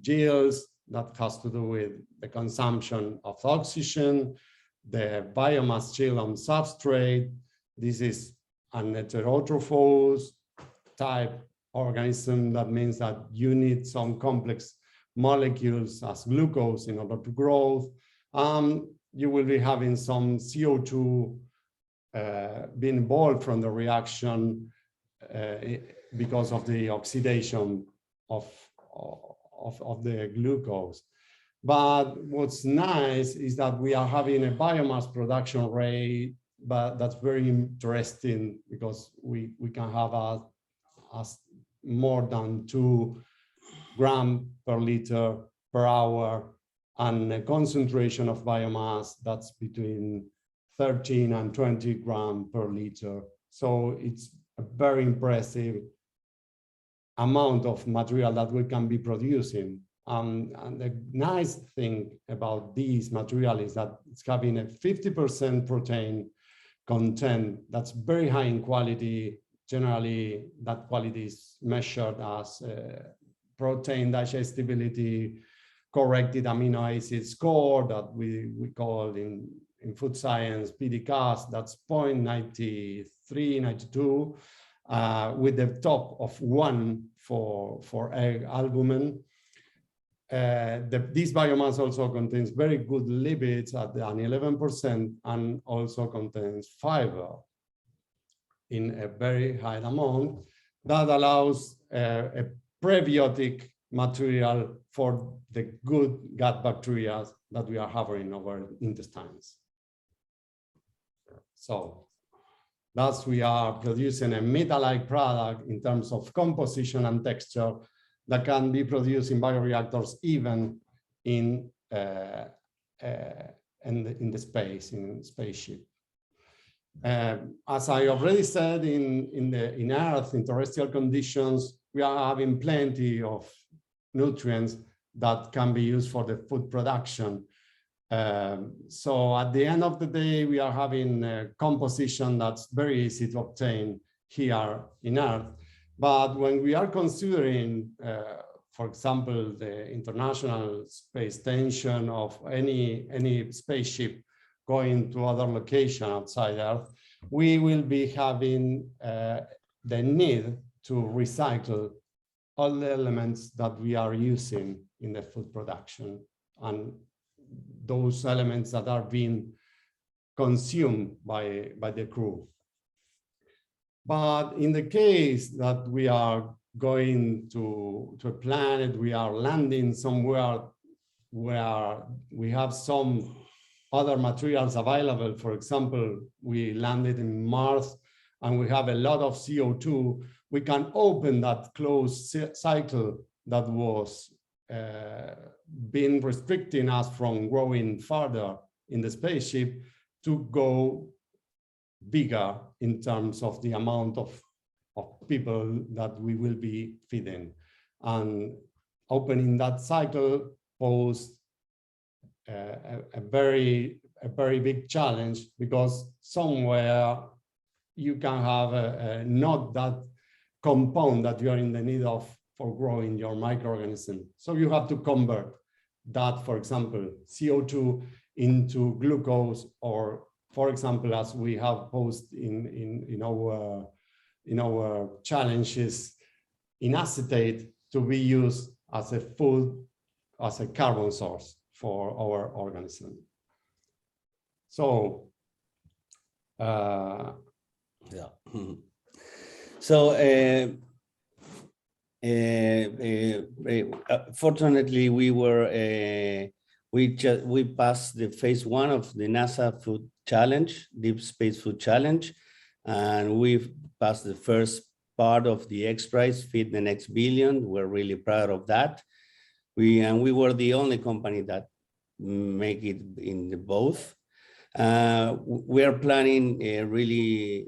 I: yields that has to do with the consumption of oxygen, the biomass yield on substrate. This is an heterotrophous type organism. That means that you need some complex molecules as glucose in order to grow. You will be having some CO2 being involved from the reaction because of the oxidation of the glucose. But what's nice is that we are having a biomass production rate, but that's very interesting because we can have more than 2 grams per liter per hour, and a concentration of biomass that's between 13 and 20 grams per liter. So it's a very impressive amount of material that we can be producing. And the nice thing about this material is that it's having a 50% protein content that's very high in quality. Generally, that quality is measured as protein digestibility, corrected amino acid score that we call in food science PDCAS. That's 0.93, 92, with the top of 1 for egg albumin. This biomass also contains very good lipids at an 11% and also contains fiber in a very high amount that allows a prebiotic material for the good gut bacteria that we are having in our intestines. So thus we are producing a meat-like product in terms of composition and texture that can be produced in bioreactors even in the space, in spaceship. As I already said, in Earth, in terrestrial conditions, we are having plenty of nutrients that can be used for the food production. So at the end of the day, we are having a composition that's very easy to obtain here in Earth. But when we are considering, for example, the International Space Station of any spaceship going to other location outside Earth, we will be having the need to recycle all the elements that we are using in the food production and those elements that are being consumed by the crew. But in the case that we are going to a planet, we are landing somewhere where we have some other materials available. For example, we landed in Mars and we have a lot of CO2. We can open that closed cycle that was been restricting us from growing further in the spaceship to go bigger in terms of the amount of people that we will be feeding. And opening that cycle posed a very big challenge, because somewhere you can have not that compound that you are in the need of for growing your microorganism. So you have to convert that, for example, CO2 into glucose, or for example, as we have posed in our challenges, in acetate to be used as a food, as a carbon source for our organism. So,
H: yeah. So, fortunately, we passed the phase 1 of the NASA Food Challenge, Deep Space Food Challenge, and we've passed the first part of the X Prize, Feed the Next Billion. We're really proud of that. We were the only company that make it in the both. We are planning really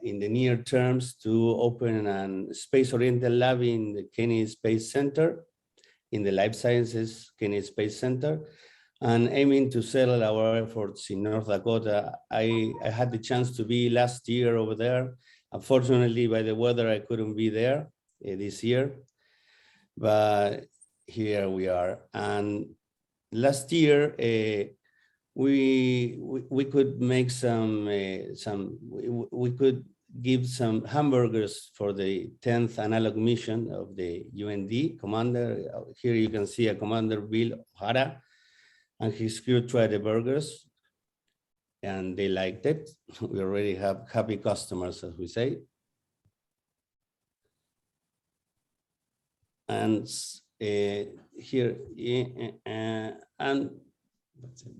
H: in the near terms to open a space-oriented lab in the Kennedy Space Center, in the Life Sciences Kennedy Space Center, and aiming to settle our efforts in North Dakota. I had the chance to be last year over there. Unfortunately, by the weather, I couldn't be there this year, but here we are. And last year, we could make we could give some hamburgers for the 10th analog mission of the UND commander. Here you can see a Commander Bill O'Hara, and his crew tried the burgers and they liked it. We already have happy customers, as we say. And here, and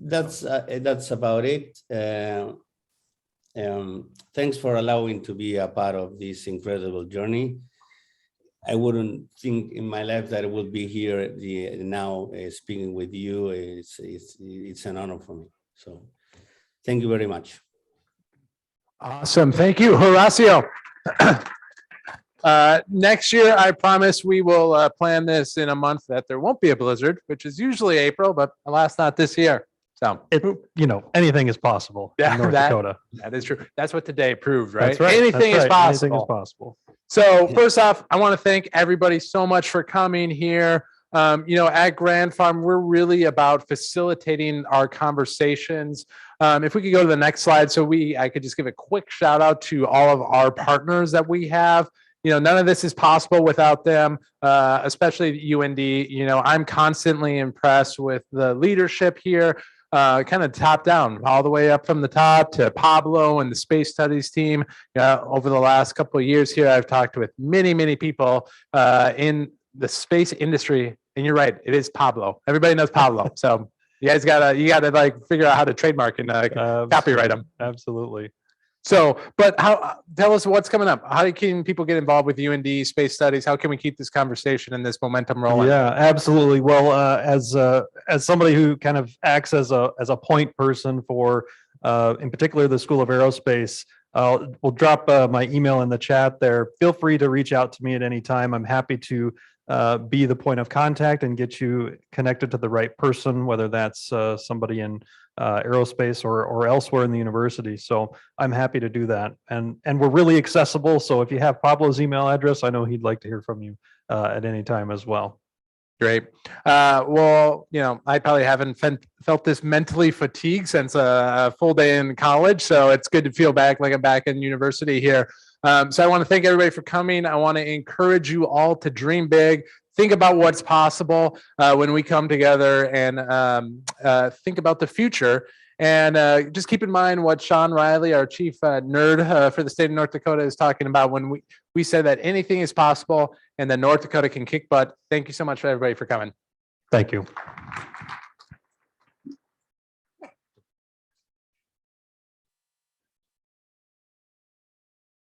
H: that's about it. Thanks for allowing to be a part of this incredible journey. I wouldn't think in my life that I would be here now speaking with you. It's an honor for me. So thank you very much.
A: Awesome. Thank you, Horacio. Next year, I promise we will plan this in a month that there won't be a blizzard, which is usually April, but alas, not this year. So,
B: anything is possible in North Dakota.
A: That is true. That's what today proved, right?
B: That's right.
A: Anything is possible.
B: Anything is possible.
A: So first off, I want to thank everybody so much for coming here. At Grand Farm, we're really about facilitating our conversations. If we could go to the next slide, I could just give a quick shout out to all of our partners that we have. None of this is possible without them, especially UND. I'm constantly impressed with the leadership here, kind of top down, all the way up from the top to Pablo and the space studies team. Over the last couple of years here, I've talked with many, many people in the space industry. And you're right, it is Pablo. Everybody knows Pablo. So you guys gotta like figure out how to trademark and copyright them.
B: Absolutely.
A: So, but tell us what's coming up. How can people get involved with UND Space Studies? How can we keep this conversation and this momentum rolling?
B: Yeah, absolutely. Well, as somebody who kind of acts as a point person for, in particular, the School of Aerospace, we'll drop my email in the chat there. Feel free to reach out to me at any time. I'm happy to be the point of contact and get you connected to the right person, whether that's somebody in aerospace or elsewhere in the university. So I'm happy to do that. And we're really accessible. So if you have Pablo's email address, I know he'd like to hear from you at any time as well.
A: Great. Well, I probably haven't felt this mentally fatigued since a full day in college. So it's good to feel back like I'm back in university here. So I want to thank everybody for coming. I want to encourage you all to dream big. Think about what's possible when we come together and think about the future. And just keep in mind what Sean Riley, our chief nerd for the state of North Dakota, is talking about when we said that anything is possible and that North Dakota can kick butt. Thank you so much for everybody for coming.
B: Thank you.